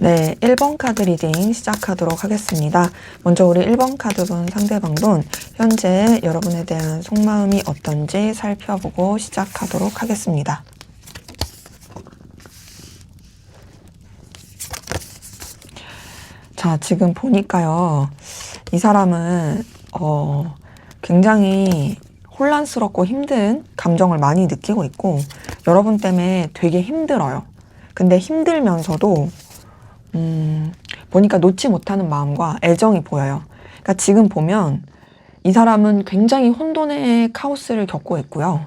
네, 1번 카드 리딩 시작하도록 하겠습니다. 먼저 우리 1번 카드분 상대방분 현재 여러분에 대한 속마음이 어떤지 살펴보고 시작하도록 하겠습니다. 자, 지금 보니까요. 이 사람은 굉장히 혼란스럽고 힘든 감정을 많이 느끼고 있고 여러분 때문에 되게 힘들어요. 근데 힘들면서도 보니까 놓지 못하는 마음과 애정이 보여요. 그러니까 지금 보면 이 사람은 굉장히 혼돈의 카오스를 겪고 있고요.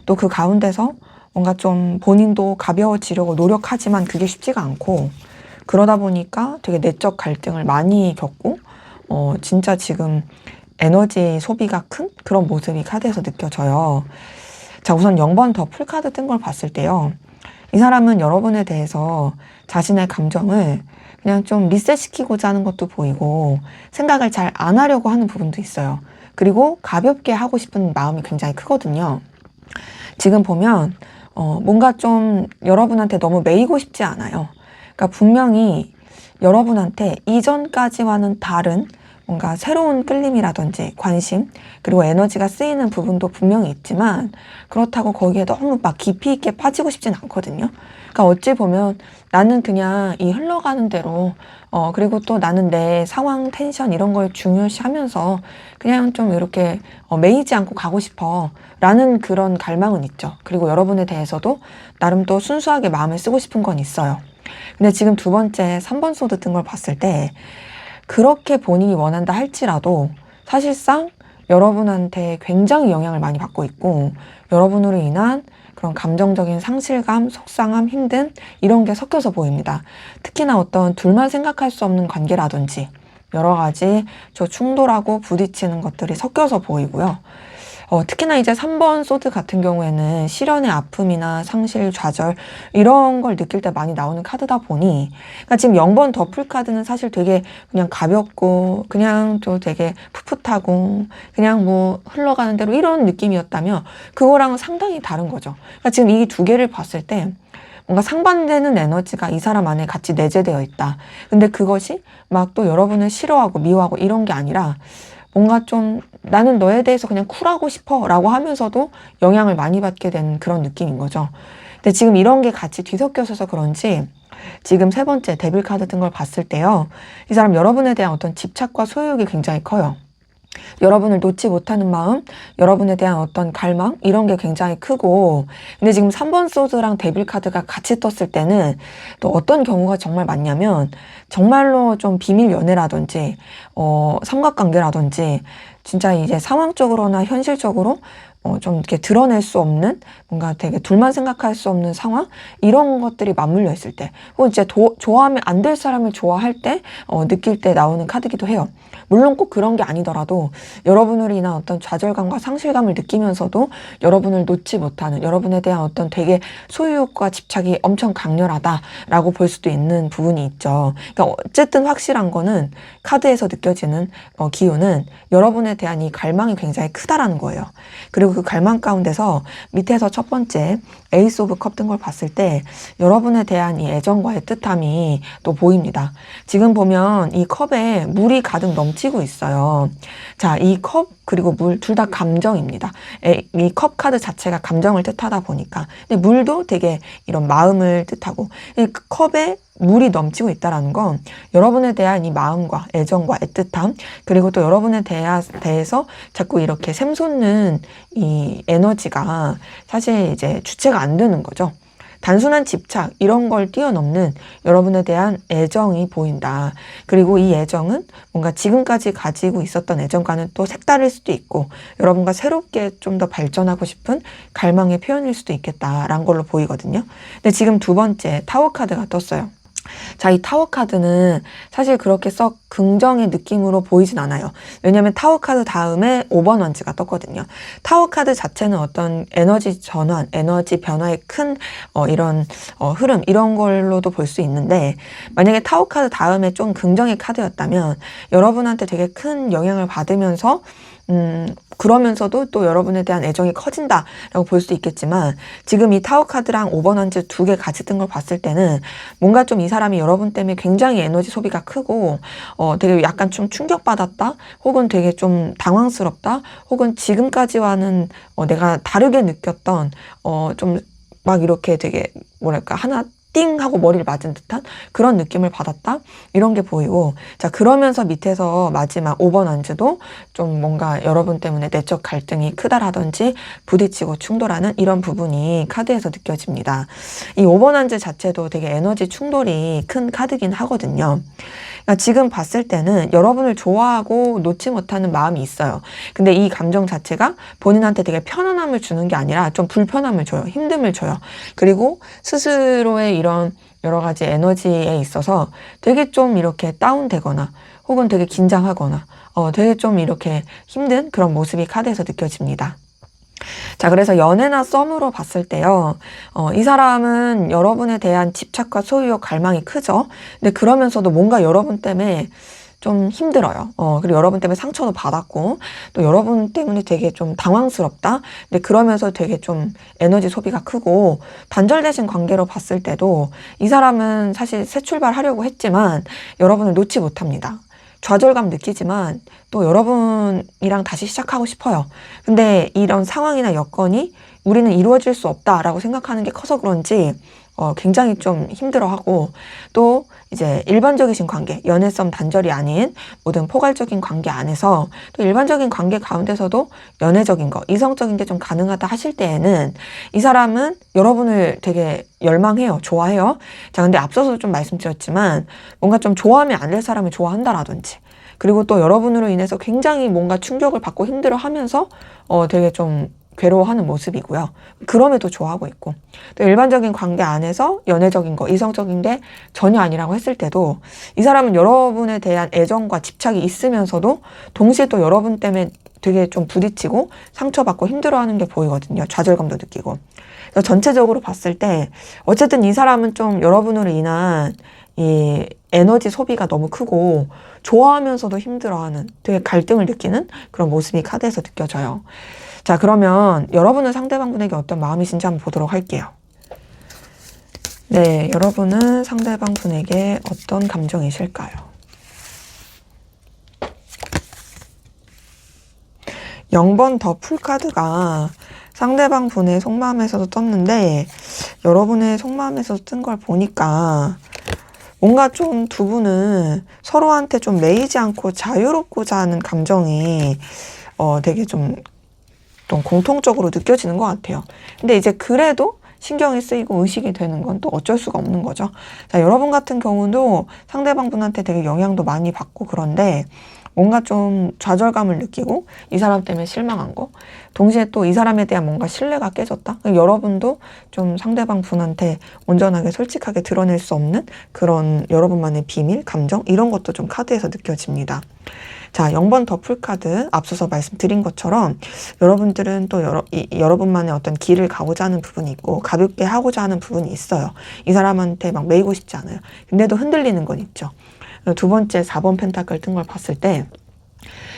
또 그 가운데서 뭔가 좀 본인도 가벼워지려고 노력하지만 그게 쉽지가 않고 그러다 보니까 되게 내적 갈등을 많이 겪고 진짜 지금 에너지 소비가 큰 그런 모습이 카드에서 느껴져요. 자, 우선 0번 더 풀카드 뜬 걸 봤을 때요. 이 사람은 여러분에 대해서 자신의 감정을 그냥 좀 리셋시키고자 하는 것도 보이고 생각을 잘 안 하려고 하는 부분도 있어요. 그리고 가볍게 하고 싶은 마음이 굉장히 크거든요. 지금 보면 뭔가 좀 여러분한테 너무 매이고 싶지 않아요. 그러니까 분명히 여러분한테 이전까지와는 다른 뭔가 새로운 끌림이라든지 관심 그리고 에너지가 쓰이는 부분도 분명히 있지만 그렇다고 거기에 너무 막 깊이 있게 빠지고 싶진 않거든요. 그러니까 어찌 보면 나는 그냥 이 흘러가는 대로 그리고 또 나는 내 상황 텐션 이런 걸 중요시하면서 그냥 좀 이렇게 매이지 않고 가고 싶어 라는 그런 갈망은 있죠. 그리고 여러분에 대해서도 나름 또 순수하게 마음을 쓰고 싶은 건 있어요. 근데 지금 두 번째 3번 소드 뜬 걸 봤을 때 그렇게 본인이 원한다 할지라도 사실상 여러분한테 굉장히 영향을 많이 받고 있고 여러분으로 인한 그런 감정적인 상실감, 속상함, 힘듦 이런 게 섞여서 보입니다. 특히나 어떤 둘만 생각할 수 없는 관계라든지 여러 가지 저 충돌하고 부딪히는 것들이 섞여서 보이고요. 특히나 이제 3번 소드 같은 경우에는 실연의 아픔이나 상실, 좌절 이런 걸 느낄 때 많이 나오는 카드다 보니 그러니까 지금 0번 더 풀카드는 사실 되게 그냥 가볍고 그냥 또 되게 풋풋하고 그냥 뭐 흘러가는 대로 이런 느낌이었다면 그거랑은 상당히 다른 거죠. 그러니까 지금 이 두 개를 봤을 때 뭔가 상반되는 에너지가 이 사람 안에 같이 내재되어 있다. 근데 그것이 막 또 여러분을 싫어하고 미워하고 이런 게 아니라 뭔가 좀 나는 너에 대해서 그냥 쿨하고 싶어 라고 하면서도 영향을 많이 받게 된 그런 느낌인 거죠. 근데 지금 이런 게 같이 뒤섞여서 그런지 지금 세 번째 데빌 카드 뜬 걸 봤을 때요. 이 사람 여러분에 대한 어떤 집착과 소유욕이 굉장히 커요. 여러분을 놓지 못하는 마음, 여러분에 대한 어떤 갈망 이런 게 굉장히 크고 근데 지금 3번 소드랑 데빌 카드가 같이 떴을 때는 또 어떤 경우가 정말 많냐면 정말로 좀 비밀 연애라든지 삼각관계라든지 진짜 이제 상황적으로나 현실적으로 좀 이렇게 드러낼 수 없는 뭔가 되게 둘만 생각할 수 없는 상황 이런 것들이 맞물려 있을 때 혹은 이제 좋아하면 안 될 사람을 좋아할 때 느낄 때 나오는 카드기도 해요. 물론 꼭 그런 게 아니더라도 여러분으로 인한 어떤 좌절감과 상실감을 느끼면서도 여러분을 놓지 못하는 여러분에 대한 어떤 되게 소유욕과 집착이 엄청 강렬하다라고 볼 수도 있는 부분이 있죠. 그러니까 어쨌든 확실한 거는 카드에서 느껴지는 기운은 여러분에 대한 이 갈망이 굉장히 크다라는 거예요. 그리고 그 갈망 가운데서 밑에서 첫 번째 에이스 오브 컵 뜬 걸 봤을 때 여러분에 대한 이 애정과의 뜻함이 또 보입니다. 지금 보면 이 컵에 물이 가득 넘치고 있어요. 자, 이 컵 그리고 물 둘 다 감정입니다. 이 컵 카드 자체가 감정을 뜻하다 보니까 근데 물도 되게 이런 마음을 뜻하고 이 컵에 물이 넘치고 있다는 건 여러분에 대한 이 마음과 애정과 애틋함 그리고 또 여러분에 대해서 자꾸 이렇게 샘솟는 이 에너지가 사실 이제 주체가 안 되는 거죠. 단순한 집착 이런 걸 뛰어넘는 여러분에 대한 애정이 보인다. 그리고 이 애정은 뭔가 지금까지 가지고 있었던 애정과는 또 색다를 수도 있고 여러분과 새롭게 좀 더 발전하고 싶은 갈망의 표현일 수도 있겠다라는 걸로 보이거든요. 근데 지금 두 번째 타워 카드가 떴어요. 자, 이 타워 카드는 사실 그렇게 썩 긍정의 느낌으로 보이진 않아요. 왜냐하면 타워 카드 다음에 5번 원즈가 떴거든요. 타워 카드 자체는 어떤 에너지 전환, 에너지 변화의 큰 이런 흐름 이런 걸로도 볼 수 있는데 만약에 타워 카드 다음에 좀 긍정의 카드였다면 여러분한테 되게 큰 영향을 받으면서 그러면서도 또 여러분에 대한 애정이 커진다라고 볼 수 있겠지만, 지금 이 타워 카드랑 5번 원즈 두 개 같이 뜬 걸 봤을 때는 뭔가 좀 이 사람이 여러분 때문에 굉장히 에너지 소비가 크고 되게 약간 좀 충격받았다, 혹은 되게 좀 당황스럽다, 혹은 지금까지와는 내가 다르게 느꼈던 좀 막 이렇게 되게 뭐랄까 하나 띵 하고 머리를 맞은 듯한 그런 느낌을 받았다, 이런 게 보이고, 자 그러면서 밑에서 마지막 5번 원즈도 좀 뭔가 여러분 때문에 내적 갈등이 크다라든지 부딪히고 충돌하는 이런 부분이 카드에서 느껴집니다. 이 5번 원즈 자체도 되게 에너지 충돌이 큰 카드긴 하거든요. 그러니까 지금 봤을 때는 여러분을 좋아하고 놓지 못하는 마음이 있어요. 근데 이 감정 자체가 본인한테 되게 편안함을 주는 게 아니라 좀 불편함을 줘요. 힘듦을 줘요. 그리고 스스로의 이런 여러 가지 에너지에 있어서 되게 좀 이렇게 다운되거나 혹은 되게 긴장하거나 되게 좀 이렇게 힘든 그런 모습이 카드에서 느껴집니다. 자, 그래서 연애나 썸으로 봤을 때요, 이 사람은 여러분에 대한 집착과 소유욕, 갈망이 크죠. 근데 그러면서도 뭔가 여러분 때문에 좀 힘들어요. 그리고 여러분 때문에 상처도 받았고, 또 여러분 때문에 되게 좀 당황스럽다. 근데 그러면서 되게 좀 에너지 소비가 크고, 단절되신 관계로 봤을 때도 이 사람은 사실 새 출발하려고 했지만 여러분을 놓지 못합니다. 좌절감 느끼지만 또 여러분이랑 다시 시작하고 싶어요. 근데 이런 상황이나 여건이 우리는 이루어질 수 없다라고 생각하는 게 커서 그런지 굉장히 좀 힘들어하고, 또 이제 일반적이신 관계, 연애썸 단절이 아닌 모든 포괄적인 관계 안에서 또 일반적인 관계 가운데서도 연애적인 거, 이성적인 게 좀 가능하다 하실 때에는 이 사람은 여러분을 되게 열망해요. 좋아해요. 자, 근데 앞서서 좀 말씀드렸지만 뭔가 좀 좋아하면 안 될 사람을 좋아한다라든지, 그리고 또 여러분으로 인해서 굉장히 뭔가 충격을 받고 힘들어하면서 되게 좀 괴로워하는 모습이고요. 그럼에도 좋아하고 있고, 또 일반적인 관계 안에서 연애적인 거, 이성적인 게 전혀 아니라고 했을 때도 이 사람은 여러분에 대한 애정과 집착이 있으면서도 동시에 또 여러분 때문에 되게 좀 부딪히고 상처받고 힘들어하는 게 보이거든요. 좌절감도 느끼고. 그래서 전체적으로 봤을 때 어쨌든 이 사람은 좀 여러분으로 인한 이 에너지 소비가 너무 크고 좋아하면서도 힘들어하는, 되게 갈등을 느끼는 그런 모습이 카드에서 느껴져요. 자, 그러면 여러분은 상대방분에게 어떤 마음이신지 한번 보도록 할게요. 네, 여러분은 상대방분에게 어떤 감정이실까요? (0번) 더 풀카드가 상대방 분의 속마음에서도 떴는데, 여러분의 속마음에서도 뜬 걸 보니까 뭔가 좀 두 분은 서로한테 좀 매이지 않고 자유롭고자 하는 감정이 되게 좀 공통적으로 느껴지는 것 같아요. 근데 이제 그래도 신경이 쓰이고 의식이 되는 건 또 어쩔 수가 없는 거죠. 자, 여러분 같은 경우도 상대방 분한테 되게 영향도 많이 받고, 그런데 뭔가 좀 좌절감을 느끼고 이 사람 때문에 실망한 거, 동시에 또 이 사람에 대한 뭔가 신뢰가 깨졌다. 여러분도 좀 상대방 분한테 온전하게 솔직하게 드러낼 수 없는 그런 여러분만의 비밀, 감정, 이런 것도 좀 카드에서 느껴집니다. 자, 0번 더 풀카드, 앞서서 말씀드린 것처럼 여러분들은 또 여러분만의 어떤 길을 가고자 하는 부분이 있고 가볍게 하고자 하는 부분이 있어요. 이 사람한테 막 매이고 싶지 않아요. 근데도 흔들리는 건 있죠. 두 번째 4번 펜타클 뜬 걸 봤을 때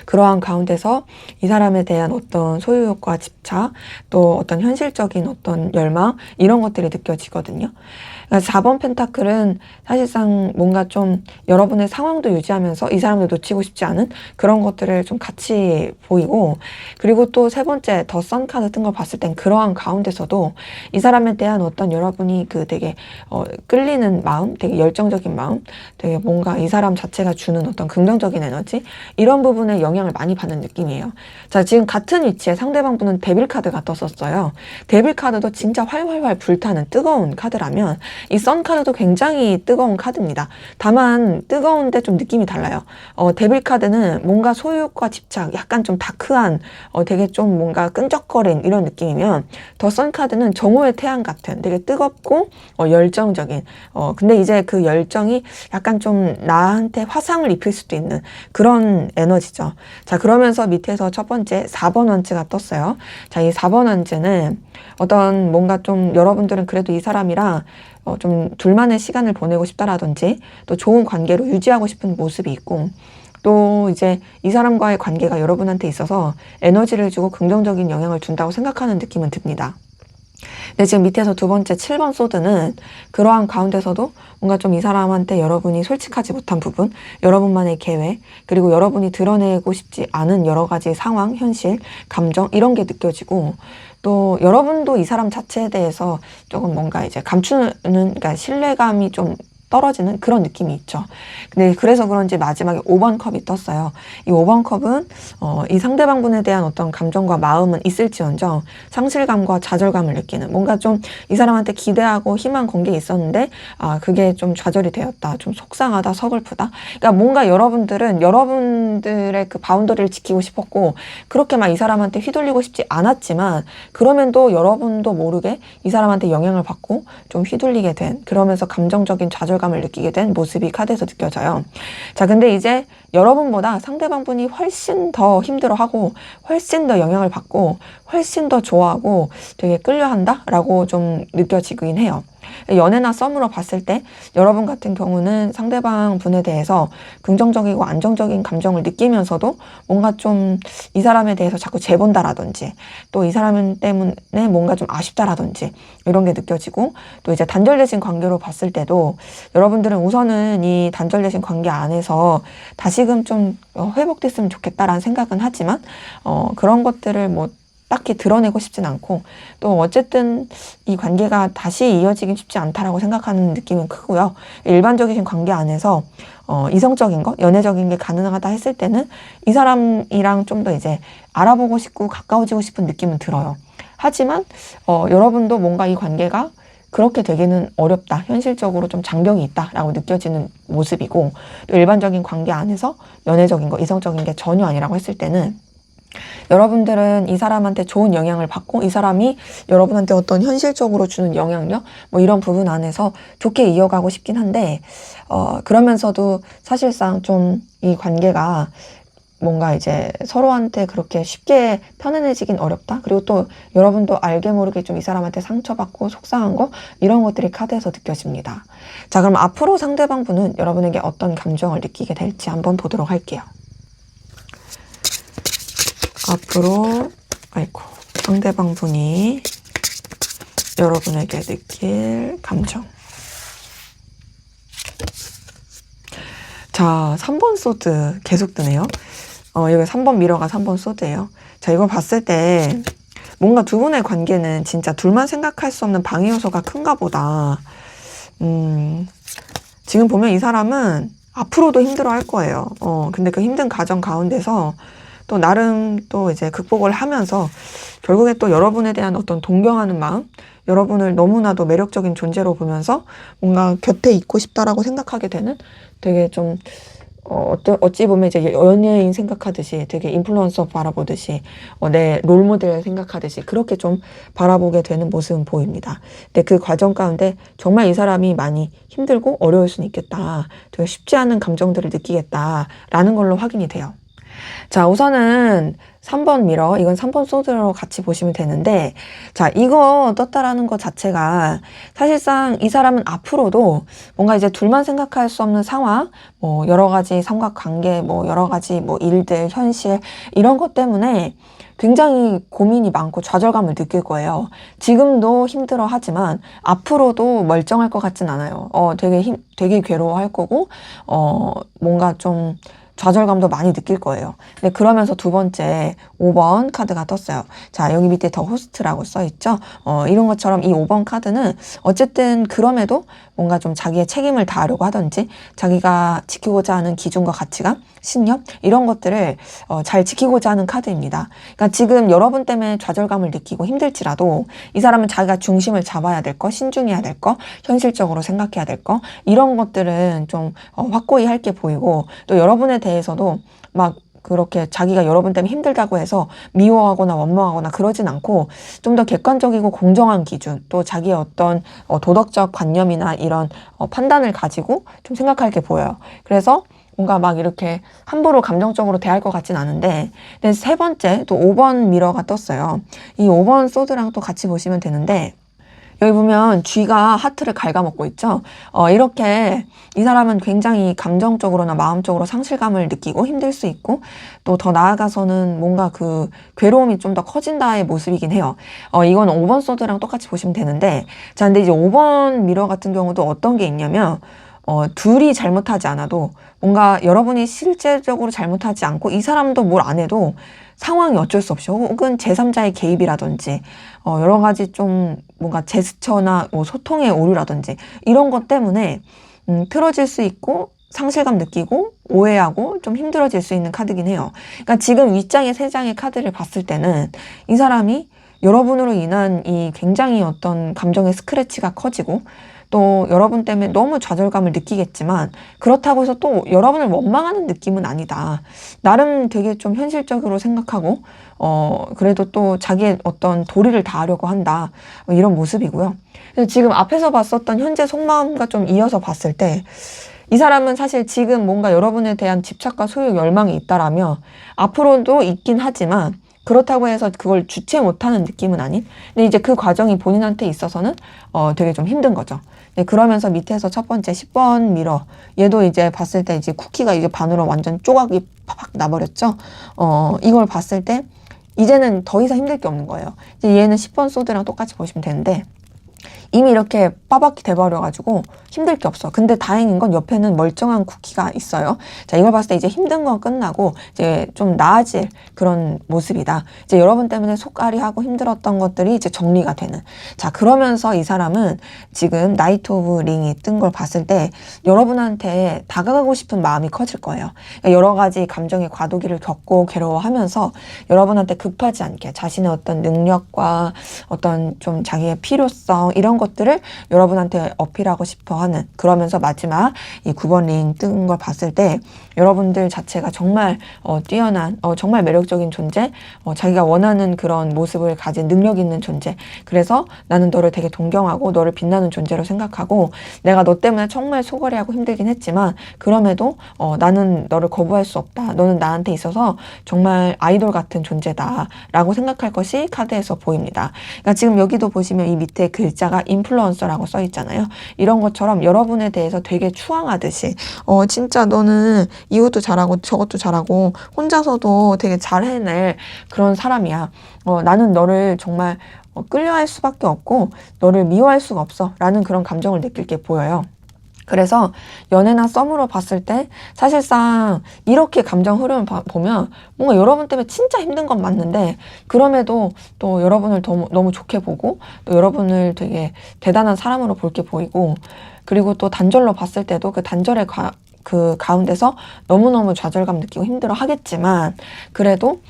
그러한 가운데서 이 사람에 대한 어떤 소유욕과 집착, 또 어떤 현실적인 어떤 열망, 이런 것들이 느껴지거든요. 그러니까 4번 펜타클은 사실상 뭔가 좀 여러분의 상황도 유지하면서 이 사람을 놓치고 싶지 않은 그런 것들을 좀 같이 보이고, 그리고 또 세 번째 더 선 카드 뜬 걸 봤을 땐 그러한 가운데서도 이 사람에 대한 어떤 여러분이 그 되게 끌리는 마음, 되게 열정적인 마음, 되게 뭔가 이 사람 자체가 주는 어떤 긍정적인 에너지, 이런 부분에 영향을 많이 받는 느낌이에요. 자, 지금 같은 위치에 상대방 분은 데빌 카드가 떴었어요. 데빌 카드도 진짜 활활활 불타는 뜨거운 카드라면 이 선 카드도 굉장히 뜨거운 카드입니다. 다만 뜨거운데 좀 느낌이 달라요. 데빌 카드는 뭔가 소유욕과 집착, 약간 좀 다크한 되게 좀 뭔가 끈적거린 이런 느낌이면, 더 선 카드는 정오의 태양 같은 되게 뜨겁고 열정적인, 근데 이제 그 열정이 약간 좀 나한테 화상을 입힐 수도 있는 그런 에너지죠. 자, 그러면서 밑에서 첫 번째 4번 원즈가 떴어요. 자, 이 4번 원즈는 어떤 뭔가 좀 여러분들은 그래도 이 사람이랑 좀 둘만의 시간을 보내고 싶다라든지 또 좋은 관계로 유지하고 싶은 모습이 있고, 또 이제 이 사람과의 관계가 여러분한테 있어서 에너지를 주고 긍정적인 영향을 준다고 생각하는 느낌은 듭니다. 근데 지금 밑에서 두 번째 7번 소드는 그러한 가운데서도 뭔가 좀 이 사람한테 여러분이 솔직하지 못한 부분, 여러분만의 계획, 그리고 여러분이 드러내고 싶지 않은 여러 가지 상황, 현실, 감정 이런 게 느껴지고, 또 여러분도 이 사람 자체에 대해서 조금 뭔가 이제 감추는, 그러니까 신뢰감이 좀 떨어지는 그런 느낌이 있죠. 근데 그래서 그런지 마지막에 5번 컵이 떴어요. 이 5번 컵은 이 상대방분에 대한 어떤 감정과 마음은 있을지언정 상실감과 좌절감을 느끼는, 뭔가 좀 이 사람한테 기대하고 희망 건 게 있었는데 그게 좀 좌절이 되었다, 좀 속상하다, 서글프다. 그러니까 뭔가 여러분들은 여러분들의 그 바운더리를 지키고 싶었고 그렇게 막 이 사람한테 휘둘리고 싶지 않았지만, 그러면 또 여러분도 모르게 이 사람한테 영향을 받고 좀 휘둘리게 된, 그러면서 감정적인 좌절감을 느끼게 된 모습이 카드에서 느껴져요. 자, 근데 이제 여러분보다 상대방분이 훨씬 더 힘들어하고 훨씬 더 영향을 받고 훨씬 더 좋아하고 되게 끌려한다 라고 좀 느껴지긴 해요. 연애나 썸으로 봤을 때 여러분 같은 경우는 상대방 분에 대해서 긍정적이고 안정적인 감정을 느끼면서도 뭔가 좀 이 사람에 대해서 자꾸 재본다라든지, 또 이 사람 때문에 뭔가 좀 아쉽다라든지 이런 게 느껴지고, 또 이제 단절되신 관계로 봤을 때도 여러분들은 우선은 이 단절되신 관계 안에서 다시금 좀 회복됐으면 좋겠다라는 생각은 하지만 그런 것들을 뭐 딱히 드러내고 싶진 않고, 또 어쨌든 이 관계가 다시 이어지긴 쉽지 않다라고 생각하는 느낌은 크고요. 일반적인 관계 안에서 이성적인 거, 연애적인 게 가능하다 했을 때는 이 사람이랑 좀 더 이제 알아보고 싶고 가까워지고 싶은 느낌은 들어요. 하지만 여러분도 뭔가 이 관계가 그렇게 되기는 어렵다, 현실적으로 좀 장벽이 있다라고 느껴지는 모습이고, 또 일반적인 관계 안에서 연애적인 거, 이성적인 게 전혀 아니라고 했을 때는 여러분들은 이 사람한테 좋은 영향을 받고 이 사람이 여러분한테 어떤 현실적으로 주는 영향력 뭐 이런 부분 안에서 좋게 이어가고 싶긴 한데, 그러면서도 사실상 좀 이 관계가 뭔가 이제 서로한테 그렇게 쉽게 편안해지긴 어렵다. 그리고 또 여러분도 알게 모르게 좀 이 사람한테 상처받고 속상한 거, 이런 것들이 카드에서 느껴집니다. 자, 그럼 앞으로 상대방 분은 여러분에게 어떤 감정을 느끼게 될지 한번 보도록 할게요. 앞으로 상대방 분이 여러분에게 느낄 감정. 자, 3번 소드 계속 뜨네요. 여기 3번 미러가 3번 소드예요. 자, 이걸 봤을 때 뭔가 두 분의 관계는 진짜 둘만 생각할 수 없는 방해 요소가 큰가 보다. 지금 보면 이 사람은 앞으로도 힘들어 할 거예요. 근데 그 힘든 과정 가운데서 또 나름 또 이제 극복을 하면서 결국에 또 여러분에 대한 어떤 동경하는 마음, 여러분을 너무나도 매력적인 존재로 보면서 뭔가 곁에 있고 싶다라고 생각하게 되는, 되게 좀 어찌 보면 이제 연예인 생각하듯이, 되게 인플루언서 바라보듯이, 내 롤모델 생각하듯이 그렇게 좀 바라보게 되는 모습은 보입니다. 근데 그 과정 가운데 정말 이 사람이 많이 힘들고 어려울 수는 있겠다, 되게 쉽지 않은 감정들을 느끼겠다라는 걸로 확인이 돼요. 자, 우선은 3번 미러, 이건 3번 소드로 같이 보시면 되는데, 자, 이거 떴다라는 것 자체가 사실상 이 사람은 앞으로도 뭔가 이제 둘만 생각할 수 없는 상황, 뭐 여러 가지 삼각관계, 뭐 여러 가지 뭐 일들, 현실 이런 것 때문에 굉장히 고민이 많고 좌절감을 느낄 거예요. 지금도 힘들어 하지만 앞으로도 멀쩡할 것 같진 않아요. 되게 괴로워할 거고, 뭔가 좀 좌절감도 많이 느낄 거예요. 근데 그러면서 두 번째 5번 카드가 떴어요. 자, 여기 밑에 더 호스트라고 써있죠. 이런 것처럼 이 5번 카드는 어쨌든 그럼에도 뭔가 좀 자기의 책임을 다하려고 하든지, 자기가 지키고자 하는 기준과 가치관, 신념 이런 것들을 잘 지키고자 하는 카드입니다. 그러니까 지금 여러분 때문에 좌절감을 느끼고 힘들지라도 이 사람은 자기가 중심을 잡아야 될 거, 신중해야 될 거, 현실적으로 생각해야 될 거, 이런 것들은 좀 확고히 할 게 보이고, 또 여러분에 대해서도 막 그렇게 자기가 여러분 때문에 힘들다고 해서 미워하거나 원망하거나 그러진 않고, 좀 더 객관적이고 공정한 기준, 또 자기의 어떤 도덕적 관념이나 이런 판단을 가지고 좀 생각할 게 보여요. 그래서 뭔가 막 이렇게 함부로 감정적으로 대할 것 같진 않은데, 근데 세 번째 또 5번 미러가 떴어요. 이 5번 소드랑 또 같이 보시면 되는데, 여기 보면 쥐가 하트를 갉아먹고 있죠. 이렇게 이 사람은 굉장히 감정적으로나 마음적으로 상실감을 느끼고 힘들 수 있고 또 더 나아가서는 뭔가 그 괴로움이 좀 더 커진다의 모습이긴 해요. 이건 5번 소드랑 똑같이 보시면 되는데 자, 근데 이제 5번 미러 같은 경우도 어떤 게 있냐면 둘이 잘못하지 않아도 뭔가 여러분이 실제적으로 잘못하지 않고 이 사람도 뭘 안 해도 상황이 어쩔 수 없이 혹은 제3자의 개입이라든지 여러 가지 좀 뭔가 제스처나 뭐 소통의 오류라든지 이런 것 때문에 틀어질 수 있고 상실감 느끼고 오해하고 좀 힘들어질 수 있는 카드긴 해요. 그러니까 지금 윗장의 3장의 카드를 봤을 때는 이 사람이 여러분으로 인한 이 굉장히 어떤 감정의 스크래치가 커지고 또 여러분 때문에 너무 좌절감을 느끼겠지만 그렇다고 해서 또 여러분을 원망하는 느낌은 아니다. 나름 되게 좀 현실적으로 생각하고 그래도 또 자기의 어떤 도리를 다하려고 한다. 이런 모습이고요. 그래서 지금 앞에서 봤었던 현재 속마음과 좀 이어서 봤을 때 이 사람은 사실 지금 뭔가 여러분에 대한 집착과 소유 열망이 있다라면 앞으로도 있긴 하지만 그렇다고 해서 그걸 주체 못하는 느낌은 아닌 근데 이제 그 과정이 본인한테 있어서는 되게 좀 힘든 거죠. 네, 그러면서 밑에서 첫 번째 10번 미러 얘도 이제 봤을 때 이제 쿠키가 이제 반으로 완전 조각이 팍팍 나버렸죠. 이걸 봤을 때 이제는 더 이상 힘들 게 없는 거예요. 이제 얘는 10번 소드랑 똑같이 보시면 되는데 이미 이렇게 빠박히 돼버려가지고 힘들 게 없어. 근데 다행인 건 옆에는 멀쩡한 쿠키가 있어요. 자, 이걸 봤을 때 이제 힘든 건 끝나고 이제 좀 나아질 그런 모습이다. 이제 여러분 때문에 속앓이하고 힘들었던 것들이 이제 정리가 되는. 자, 그러면서 이 사람은 지금 나이트 오브 링이 뜬 걸 봤을 때 여러분한테 다가가고 싶은 마음이 커질 거예요. 그러니까 여러 가지 감정의 과도기를 겪고 괴로워하면서 여러분한테 급하지 않게 자신의 어떤 능력과 어떤 좀 자기의 필요성 이런 것들을 여러분한테 어필하고 싶어 하는 그러면서 마지막 이 9번 링 뜬 걸 봤을 때 여러분들 자체가 정말 뛰어난 정말 매력적인 존재 자기가 원하는 그런 모습을 가진 능력 있는 존재 그래서 나는 너를 되게 동경하고 너를 빛나는 존재로 생각하고 내가 너 때문에 정말 속앓이하고 힘들긴 했지만 그럼에도 나는 너를 거부할 수 없다 너는 나한테 있어서 정말 아이돌 같은 존재다 라고 생각할 것이 카드에서 보입니다. 그러니까 지금 여기도 보시면 이 밑에 글자가 인플루언서라고 써 있잖아요. 이런 것처럼 여러분에 대해서 되게 추앙하듯이 진짜 너는 이것도 잘하고 저것도 잘하고 혼자서도 되게 잘 해낼 그런 사람이야. 나는 너를 정말 끌려할 수밖에 없고 너를 미워할 수가 없어 라는 그런 감정을 느낄 게 보여요. 그래서 연애나 썸으로 봤을 때 사실상 이렇게 감정 흐름을 보면 뭔가 여러분 때문에 진짜 힘든 건 맞는데 그럼에도 또 여러분을 너무 좋게 보고 또 여러분을 되게 대단한 사람으로 볼 게 보이고 그리고 또 단절로 봤을 때도 그 단절의 그 가운데서 너무너무 좌절감 느끼고 힘들어 하겠지만 그래도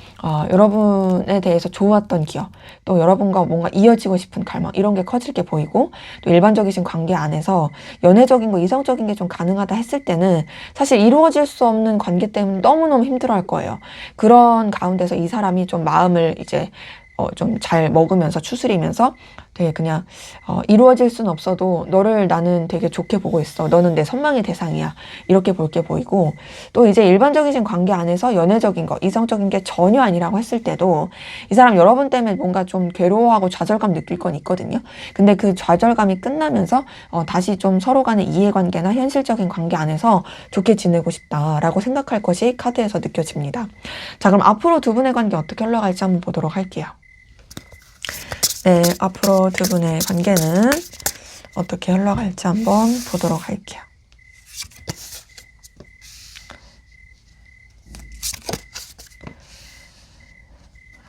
여러분에 대해서 좋았던 기억 또 여러분과 뭔가 이어지고 싶은 갈망 이런 게 커질 게 보이고 또 일반적이신 관계 안에서 연애적인 거 이성적인 게 좀 가능하다 했을 때는 사실 이루어질 수 없는 관계 때문에 너무너무 힘들어 할 거예요. 그런 가운데서 이 사람이 좀 마음을 이제 좀 잘 먹으면서 추스리면서 되게 그냥 이루어질 순 없어도 너를 나는 되게 좋게 보고 있어. 너는 내 선망의 대상이야. 이렇게 볼 게 보이고 또 이제 일반적이신 관계 안에서 연애적인 거, 이성적인 게 전혀 아니라고 했을 때도 이 사람 여러분 때문에 뭔가 좀 괴로워하고 좌절감 느낄 건 있거든요. 근데 그 좌절감이 끝나면서 다시 좀 서로 간의 이해관계나 현실적인 관계 안에서 좋게 지내고 싶다라고 생각할 것이 카드에서 느껴집니다. 자, 그럼 앞으로 두 분의 관계 어떻게 흘러갈지 한번 보도록 할게요. 네, 앞으로 두 분의 관계는 어떻게 흘러갈지 한번 보도록 할게요.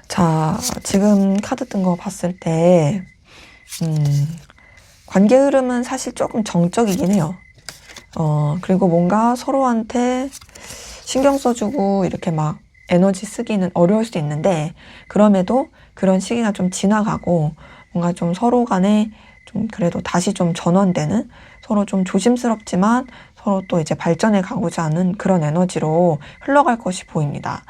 자, 지금 카드 뜬 거 봤을 때 관계 흐름은 사실 조금 정적이긴 해요. 그리고 뭔가 서로한테 신경 써주고 이렇게 막 에너지 쓰기는 어려울 수도 있는데 그럼에도 그런 시기가 좀 지나가고 뭔가 좀 서로 간에 좀 그래도 다시 좀 전환되는 서로 좀 조심스럽지만 서로 또 이제 발전해 가고자 하는 그런 에너지로 흘러갈 것이 보입니다.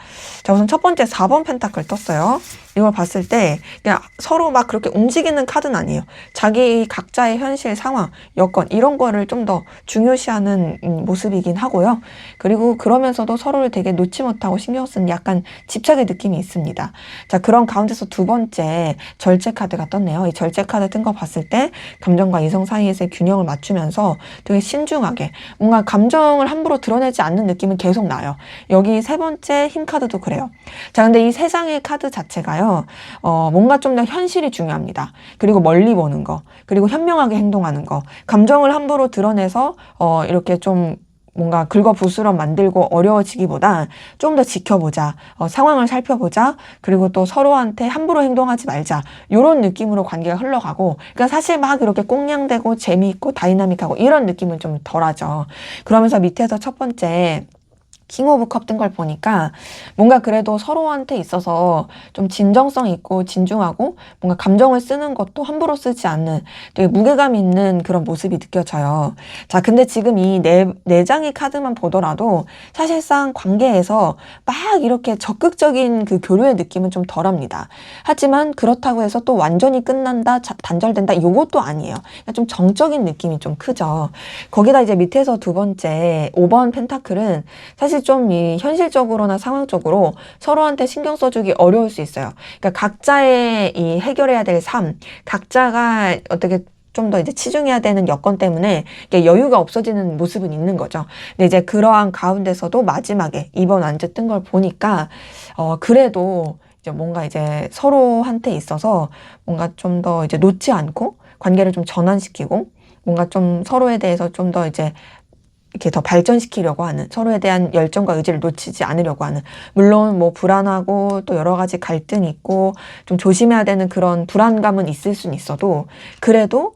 자, 우선 첫 번째 4번 펜타클 떴어요. 이걸 봤을 때 그냥 서로 막 그렇게 움직이는 카드는 아니에요. 자기 각자의 현실 상황, 여건 이런 거를 좀 더 중요시하는 모습이긴 하고요. 그리고 그러면서도 서로를 되게 놓지 못하고 신경 쓰는 약간 집착의 느낌이 있습니다. 자, 그런 가운데서 두 번째 절제 카드가 떴네요. 이 절제 카드 뜬 거 봤을 때 감정과 이성 사이에서의 균형을 맞추면서 되게 신중하게 뭔가 감정을 함부로 드러내지 않는 느낌은 계속 나요. 여기 세 번째 힘 카드도 그래요. 자, 근데 이 세 장의 카드 자체가요, 뭔가 좀 더 현실이 중요합니다. 그리고 멀리 보는 거, 그리고 현명하게 행동하는 거, 감정을 함부로 드러내서, 이렇게 좀 뭔가 긁어부스럼 만들고 어려워지기보다 좀 더 지켜보자, 상황을 살펴보자, 그리고 또 서로한테 함부로 행동하지 말자, 이런 느낌으로 관계가 흘러가고, 그러니까 사실 막 이렇게 꽁냥대고 재미있고 다이나믹하고 이런 느낌은 좀 덜하죠. 그러면서 밑에서 첫 번째 킹 오브 컵 뜬 걸 보니까 뭔가 그래도 서로한테 있어서 좀 진정성 있고 진중하고 뭔가 감정을 쓰는 것도 함부로 쓰지 않는 되게 무게감 있는 그런 모습이 느껴져요. 자, 근데 지금 이 네 장의 카드만 보더라도 사실상 관계에서 막 이렇게 적극적인 그 교류의 느낌은 좀 덜합니다. 하지만 그렇다고 해서 또 완전히 끝난다, 단절된다 이것도 아니에요. 그러니까 좀 정적인 느낌이 좀 크죠. 거기다 이제 밑에서 두 번째 5번 펜타클은 사실 좀 이 현실적으로나 상황적으로 서로한테 신경 써주기 어려울 수 있어요. 그러니까 각자의 이 해결해야 될 삶, 각자가 어떻게 좀 더 이제 치중해야 되는 여건 때문에 여유가 없어지는 모습은 있는 거죠. 근데 이제 그러한 가운데서도 마지막에 이번 완즈 뜬 걸 보니까 그래도 이제 뭔가 이제 서로한테 있어서 뭔가 좀 더 이제 놓지 않고 관계를 좀 전환시키고 뭔가 좀 서로에 대해서 좀 더 이제 이렇게 더 발전시키려고 하는, 서로에 대한 열정과 의지를 놓치지 않으려고 하는, 물론 뭐 불안하고 또 여러 가지 갈등이 있고 좀 조심해야 되는 그런 불안감은 있을 수는 있어도 그래도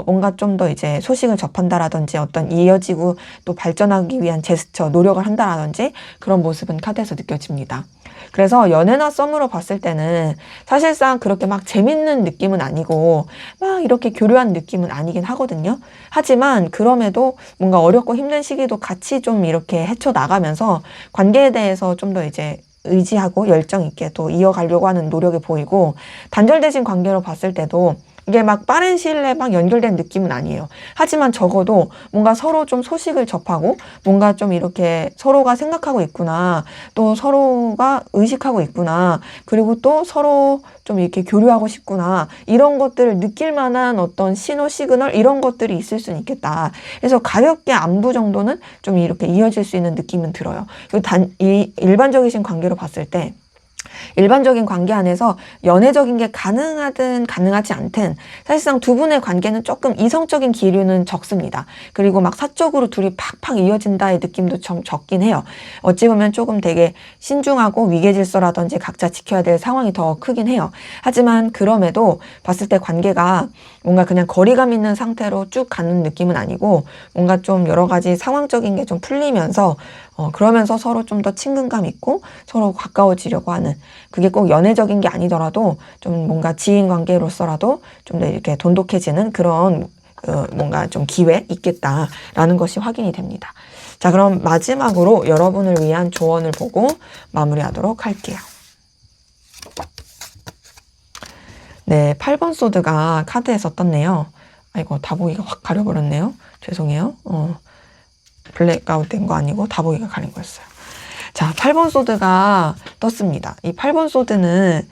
뭔가 좀 더 이제 소식을 접한다라든지 어떤 이어지고 또 발전하기 위한 제스처, 노력을 한다라든지 그런 모습은 카드에서 느껴집니다. 그래서 연애나 썸으로 봤을 때는 사실상 그렇게 막 재밌는 느낌은 아니고 막 이렇게 교류한 느낌은 아니긴 하거든요. 하지만 그럼에도 뭔가 어렵고 힘든 시기도 같이 좀 이렇게 헤쳐나가면서 관계에 대해서 좀 더 이제 의지하고 열정 있게 또 이어가려고 하는 노력이 보이고, 단절되신 관계로 봤을 때도 이게 막 빠른 시일 내에 막 연결된 느낌은 아니에요. 하지만 적어도 뭔가 서로 좀 소식을 접하고 뭔가 좀 이렇게 서로가 생각하고 있구나, 또 서로가 의식하고 있구나, 그리고 또 서로 좀 이렇게 교류하고 싶구나, 이런 것들을 느낄 만한 어떤 신호, 시그널 이런 것들이 있을 수는 있겠다. 그래서 가볍게 안부 정도는 좀 이렇게 이어질 수 있는 느낌은 들어요. 그리고 이 일반적이신 관계로 봤을 때 일반적인 관계 안에서 연애적인 게 가능하든 가능하지 않든 사실상 두 분의 관계는 조금 이성적인 기류는 적습니다. 그리고 막 사적으로 둘이 팍팍 이어진다의 느낌도 좀 적긴 해요. 어찌 보면 조금 되게 신중하고 위계질서라든지 각자 지켜야 될 상황이 더 크긴 해요. 하지만 그럼에도 봤을 때 관계가 뭔가 그냥 거리감 있는 상태로 쭉 가는 느낌은 아니고 뭔가 좀 여러 가지 상황적인 게 좀 풀리면서 그러면서 서로 좀 더 친근감 있고 서로 가까워지려고 하는, 그게 꼭 연애적인 게 아니더라도 좀 뭔가 지인 관계로서라도 좀 더 이렇게 돈독해지는 그런 뭔가 좀 기회 있겠다라는 것이 확인이 됩니다. 자, 그럼 마지막으로 여러분을 위한 조언을 보고 마무리하도록 할게요. 네, 8번 소드가 카드에서 떴네요. 아이고, 다보기가 확 가려버렸네요. 죄송해요. 블랙아웃 된 거 아니고 다보기가 가린 거였어요. 자, 8번 소드가 떴습니다. 이 8번 소드는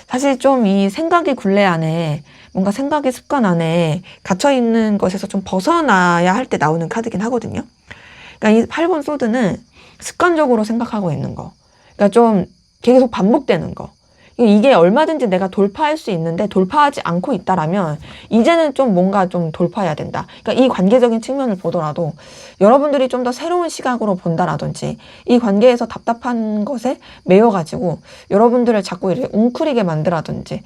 사실 좀 이 생각의 굴레 안에, 뭔가 생각의 습관 안에 갇혀있는 것에서 좀 벗어나야 할 때 나오는 카드긴 하거든요. 그러니까 이 8번 소드는 습관적으로 생각하고 있는 거, 그러니까 좀 계속 반복되는 거, 이게 얼마든지 내가 돌파할 수 있는데 돌파하지 않고 있다라면 이제는 좀 뭔가 좀 돌파해야 된다. 그러니까 이 관계적인 측면을 보더라도 여러분들이 좀 더 새로운 시각으로 본다라든지, 이 관계에서 답답한 것에 매여가지고 여러분들을 자꾸 이렇게 웅크리게 만들라든지,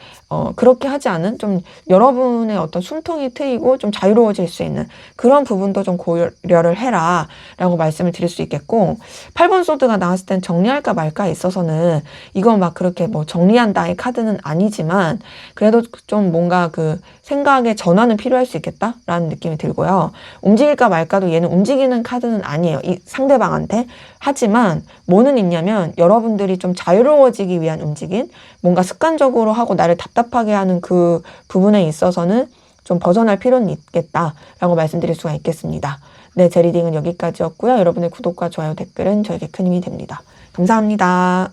그렇게 하지 않은 좀 여러분의 어떤 숨통이 트이고 좀 자유로워질 수 있는 그런 부분도 좀 고려를 해라 라고 말씀을 드릴 수 있겠고, 8번 소드가 나왔을 땐 정리할까 말까에 있어서는 이건 막 그렇게 뭐 정리하는 나의 카드는 아니지만 그래도 좀 뭔가 그 생각의 전환은 필요할 수 있겠다라는 느낌이 들고요. 움직일까 말까도 얘는 움직이는 카드는 아니에요. 이 상대방한테. 하지만 뭐는 있냐면 여러분들이 좀 자유로워지기 위한 움직임, 뭔가 습관적으로 하고 나를 답답하게 하는 그 부분에 있어서는 좀 벗어날 필요는 있겠다라고 말씀드릴 수가 있겠습니다. 네, 제 리딩은 여기까지였고요. 여러분의 구독과 좋아요, 댓글은 저에게 큰 힘이 됩니다. 감사합니다.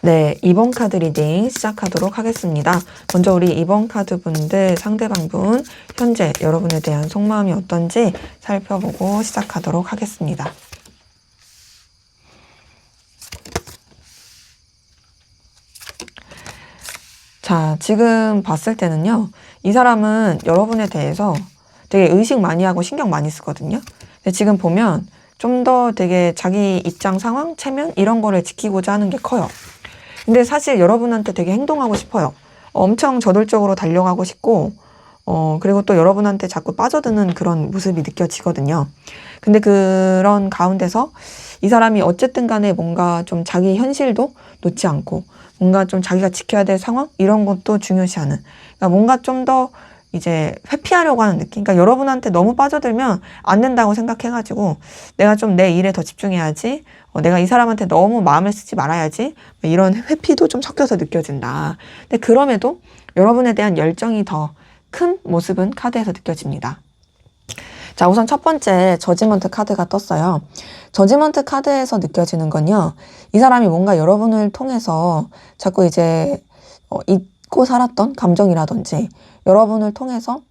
네, 2번 카드 리딩 시작하도록 하겠습니다. 먼저 우리 2번 카드 분들, 상대방분, 현재 여러분에 대한 속마음이 어떤지 살펴보고 시작하도록 하겠습니다. 자, 지금 봤을 때는요, 이 사람은 여러분에 대해서 되게 의식 많이 하고 신경 많이 쓰거든요. 근데 지금 보면 좀 더 되게 자기 입장, 상황, 체면 이런 거를 지키고자 하는 게 커요. 근데 사실 여러분한테 되게 행동하고 싶어요. 엄청 저돌적으로 달려가고 싶고, 그리고 또 여러분한테 자꾸 빠져드는 그런 모습이 느껴지거든요. 근데 그런 가운데서 이 사람이 어쨌든 간에 뭔가 좀 자기 현실도 놓지 않고, 뭔가 좀 자기가 지켜야 될 상황? 이런 것도 중요시하는. 그러니까 뭔가 좀 더 이제 회피하려고 하는 느낌. 그러니까 여러분한테 너무 빠져들면 안 된다고 생각해가지고 내가 좀 내 일에 더 집중해야지. 내가 이 사람한테 너무 마음을 쓰지 말아야지. 이런 회피도 좀 섞여서 느껴진다. 근데 그럼에도 여러분에 대한 열정이 더 큰 모습은 카드에서 느껴집니다. 자, 우선 첫 번째 저지먼트 카드가 떴어요. 저지먼트 카드에서 느껴지는 건요. 이 사람이 뭔가 여러분을 통해서 자꾸 이제 잊고 살았던 감정이라든지 여러분을 통해서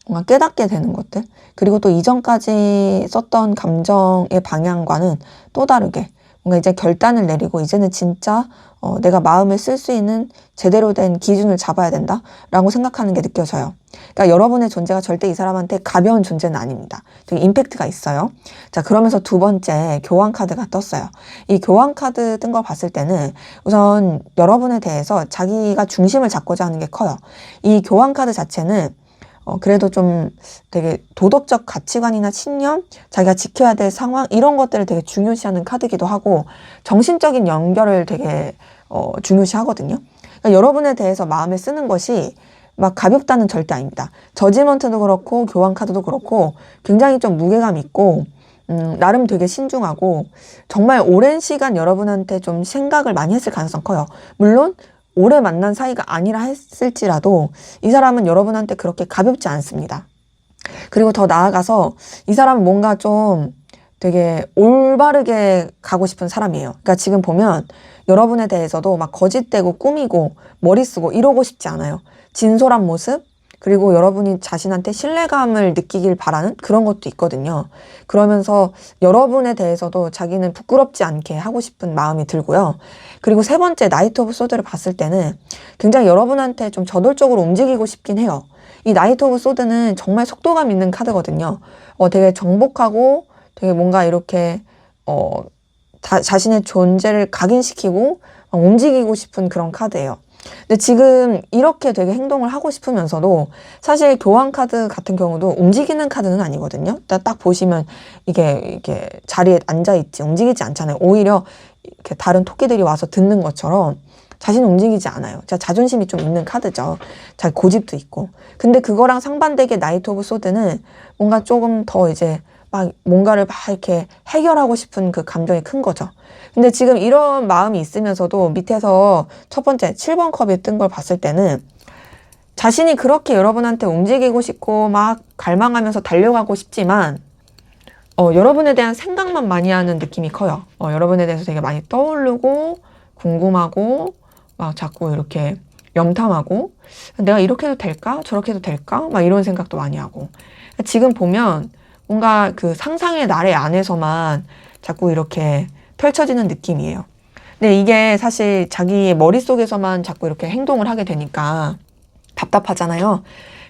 뭔가 깨닫게 되는 것들, 그리고 또 이전까지 썼던 감정의 방향과는 또 다르게 뭔가 이제 결단을 내리고 이제는 진짜 내가 마음을 쓸 수 있는 제대로 된 기준을 잡아야 된다라고 생각하는 게 느껴져요. 그러니까 여러분의 존재가 절대 이 사람한테 가벼운 존재는 아닙니다. 되게 임팩트가 있어요. 자, 그러면서 두 번째 교환 카드가 떴어요. 이 교환 카드 뜬 걸 봤을 때는 우선 여러분에 대해서 자기가 중심을 잡고자 하는 게 커요. 이 교환 카드 자체는 그래도 좀 되게 도덕적 가치관이나 신념, 자기가 지켜야 될 상황, 이런 것들을 되게 중요시하는 카드기도 하고, 정신적인 연결을 되게 중요시 하거든요. 그러니까 여러분에 대해서 마음을 쓰는 것이 막 가볍다는 절대 아닙니다. 저지먼트도 그렇고 교환 카드도 그렇고 굉장히 좀 무게감 있고 나름 되게 신중하고 정말 오랜 시간 여러분한테 좀 생각을 많이 했을 가능성 커요. 물론 오래 만난 사이가 아니라 했을지라도 이 사람은 여러분한테 그렇게 가볍지 않습니다. 그리고 더 나아가서 이 사람은 뭔가 좀 되게 올바르게 가고 싶은 사람이에요. 그러니까 지금 보면 여러분에 대해서도 막 거짓되고 꾸미고 머리 쓰고 이러고 싶지 않아요. 진솔한 모습, 그리고 여러분이 자신한테 신뢰감을 느끼길 바라는 그런 것도 있거든요. 그러면서 여러분에 대해서도 자기는 부끄럽지 않게 하고 싶은 마음이 들고요. 그리고 세 번째 나이트 오브 소드를 봤을 때는 굉장히 여러분한테 좀 저돌적으로 움직이고 싶긴 해요. 이 나이트 오브 소드는 정말 속도감 있는 카드거든요. 되게 정복하고 되게 뭔가 이렇게 자신의 존재를 각인시키고 움직이고 싶은 그런 카드예요. 근데 지금 이렇게 되게 행동을 하고 싶으면서도 사실 교환 카드 같은 경우도 움직이는 카드는 아니거든요. 딱 보시면 이게 자리에 앉아있지 움직이지 않잖아요. 오히려 이렇게 다른 토끼들이 와서 듣는 것처럼 자신은 움직이지 않아요. 자존심이 좀 있는 카드죠. 자기 고집도 있고. 근데 그거랑 상반되게 나이트 오브 소드는 뭔가 조금 더 이제 막 뭔가를 막 이렇게 해결하고 싶은 그 감정이 큰 거죠. 근데 지금 이런 마음이 있으면서도 밑에서 첫 번째 7번 컵이 뜬 걸 봤을 때는 자신이 그렇게 여러분한테 움직이고 싶고 막 갈망하면서 달려가고 싶지만 여러분에 대한 생각만 많이 하는 느낌이 커요. 여러분에 대해서 되게 많이 떠오르고 궁금하고 막 자꾸 이렇게 염탐하고 내가 이렇게 해도 될까? 저렇게 해도 될까? 막 이런 생각도 많이 하고 지금 보면 뭔가 그 상상의 나래 안에서만 자꾸 이렇게 펼쳐지는 느낌이에요. 근데 이게 사실 자기 머릿속에서만 자꾸 이렇게 행동을 하게 되니까 답답하잖아요.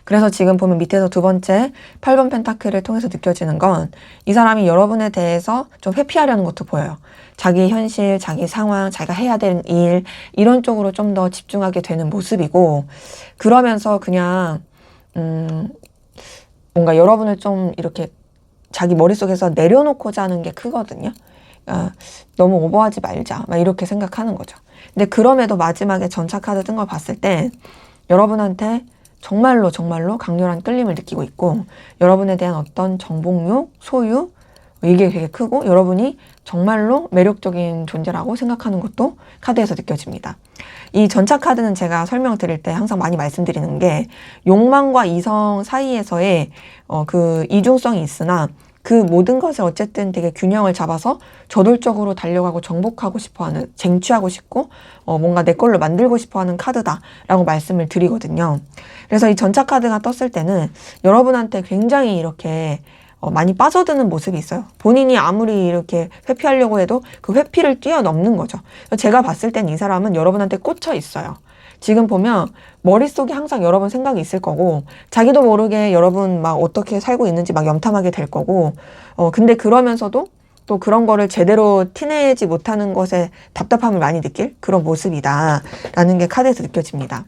그래서 지금 보면 밑에서 두 번째 8번 펜타클을 통해서 느껴지는 건 이 사람이 여러분에 대해서 좀 회피하려는 것도 보여요. 자기 현실, 자기 상황, 자기가 해야 되는 일 이런 쪽으로 좀 더 집중하게 되는 모습이고 그러면서 그냥 뭔가 여러분을 좀 이렇게 자기 머릿속에서 내려놓고자 하는 게 크거든요. 너무 오버하지 말자 막 이렇게 생각하는 거죠. 근데 그럼에도 마지막에 전차 카드 뜬 걸 봤을 때 여러분한테 정말로 강렬한 끌림을 느끼고 있고 여러분에 대한 어떤 정복욕, 소유 이게 되게 크고 여러분이 정말로 매력적인 존재라고 생각하는 것도 카드에서 느껴집니다. 이 전차 카드는 제가 설명드릴 때 항상 많이 말씀드리는 게 욕망과 이성 사이에서의 그 이중성이 있으나 그 모든 것을 어쨌든 되게 균형을 잡아서 저돌적으로 달려가고 정복하고 싶어하는, 쟁취하고 싶고 뭔가 내 걸로 만들고 싶어하는 카드다라고 말씀을 드리거든요. 그래서 이 전차 카드가 떴을 때는 여러분한테 굉장히 이렇게 많이 빠져드는 모습이 있어요. 본인이 아무리 이렇게 회피하려고 해도 그 회피를 뛰어넘는 거죠. 제가 봤을 땐 이 사람은 여러분한테 꽂혀 있어요. 지금 보면 머릿속에 항상 여러분 생각이 있을 거고 자기도 모르게 여러분 막 어떻게 살고 있는지 막 염탐하게 될 거고 근데 그러면서도 또 그런 거를 제대로 티내지 못하는 것에 답답함을 많이 느낄 그런 모습이다라는 게 카드에서 느껴집니다.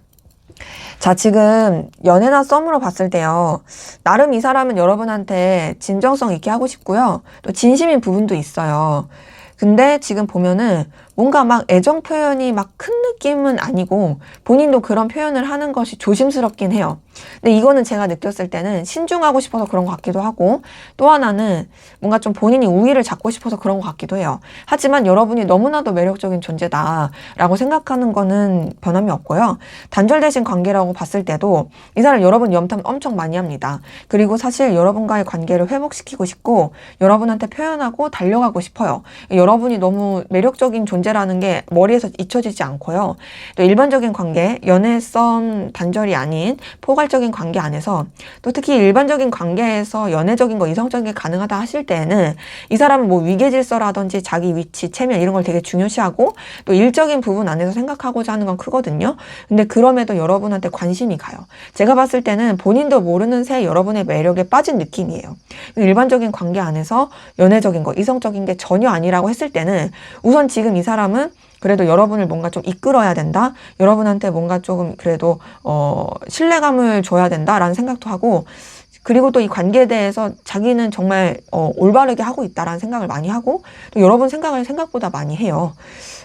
자, 지금 연애나 썸으로 봤을 때요. 나름 이 사람은 여러분한테 진정성 있게 하고 싶고요. 또 진심인 부분도 있어요. 근데 지금 보면은 뭔가 막 애정 표현이 막 큰 느낌은 아니고 본인도 그런 표현을 하는 것이 조심스럽긴 해요. 근데 이거는 제가 느꼈을 때는 신중하고 싶어서 그런 것 같기도 하고 또 하나는 뭔가 좀 본인이 우위를 잡고 싶어서 그런 것 같기도 해요. 하지만 여러분이 너무나도 매력적인 존재다라고 생각하는 거는 변함이 없고요. 단절되신 관계라고 봤을 때도 이 사람 여러분 염탐 엄청 많이 합니다. 그리고 사실 여러분과의 관계를 회복시키고 싶고 여러분한테 표현하고 달려가고 싶어요. 여러분이 너무 매력적인 존재라는 게 머리에서 잊혀지지 않고요. 또 일반적인 관계, 연애, 썸, 단절이 아닌 포괄적인 관계 안에서 또 특히 일반적인 관계에서 연애적인 거, 이성적인 게 가능하다 하실 때에는 이 사람은 뭐 위계질서라든지 자기 위치, 체면 이런 걸 되게 중요시하고 또 일적인 부분 안에서 생각하고자 하는 건 크거든요. 근데 그럼에도 여러분한테 관심이 가요. 제가 봤을 때는 본인도 모르는 새 여러분의 매력에 빠진 느낌이에요. 일반적인 관계 안에서 연애적인 거, 이성적인 게 전혀 아니라고 했을 때는 우선 지금 이 사람은 그래도 여러분을 뭔가 좀 이끌어야 된다. 여러분한테 뭔가 조금 그래도 신뢰감을 줘야 된다라는 생각도 하고 그리고 또 이 관계에 대해서 자기는 정말 올바르게 하고 있다라는 생각을 많이 하고 또 여러분 생각을 생각보다 많이 해요.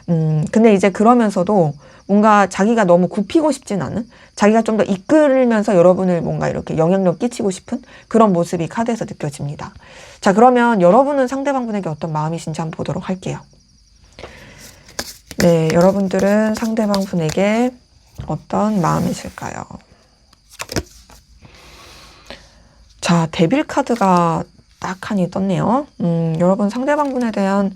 근데 이제 그러면서도 뭔가 자기가 너무 굽히고 싶진 않은 자기가 좀 더 이끌면서 여러분을 뭔가 이렇게 영향력 끼치고 싶은 그런 모습이 카드에서 느껴집니다. 자, 그러면 여러분은 상대방분에게 어떤 마음이신지 한번 보도록 할게요. 네, 여러분들은 상대방분에게 어떤 마음이실까요? 자, 데빌 카드가 딱하니 떴네요. 여러분 상대방분에 대한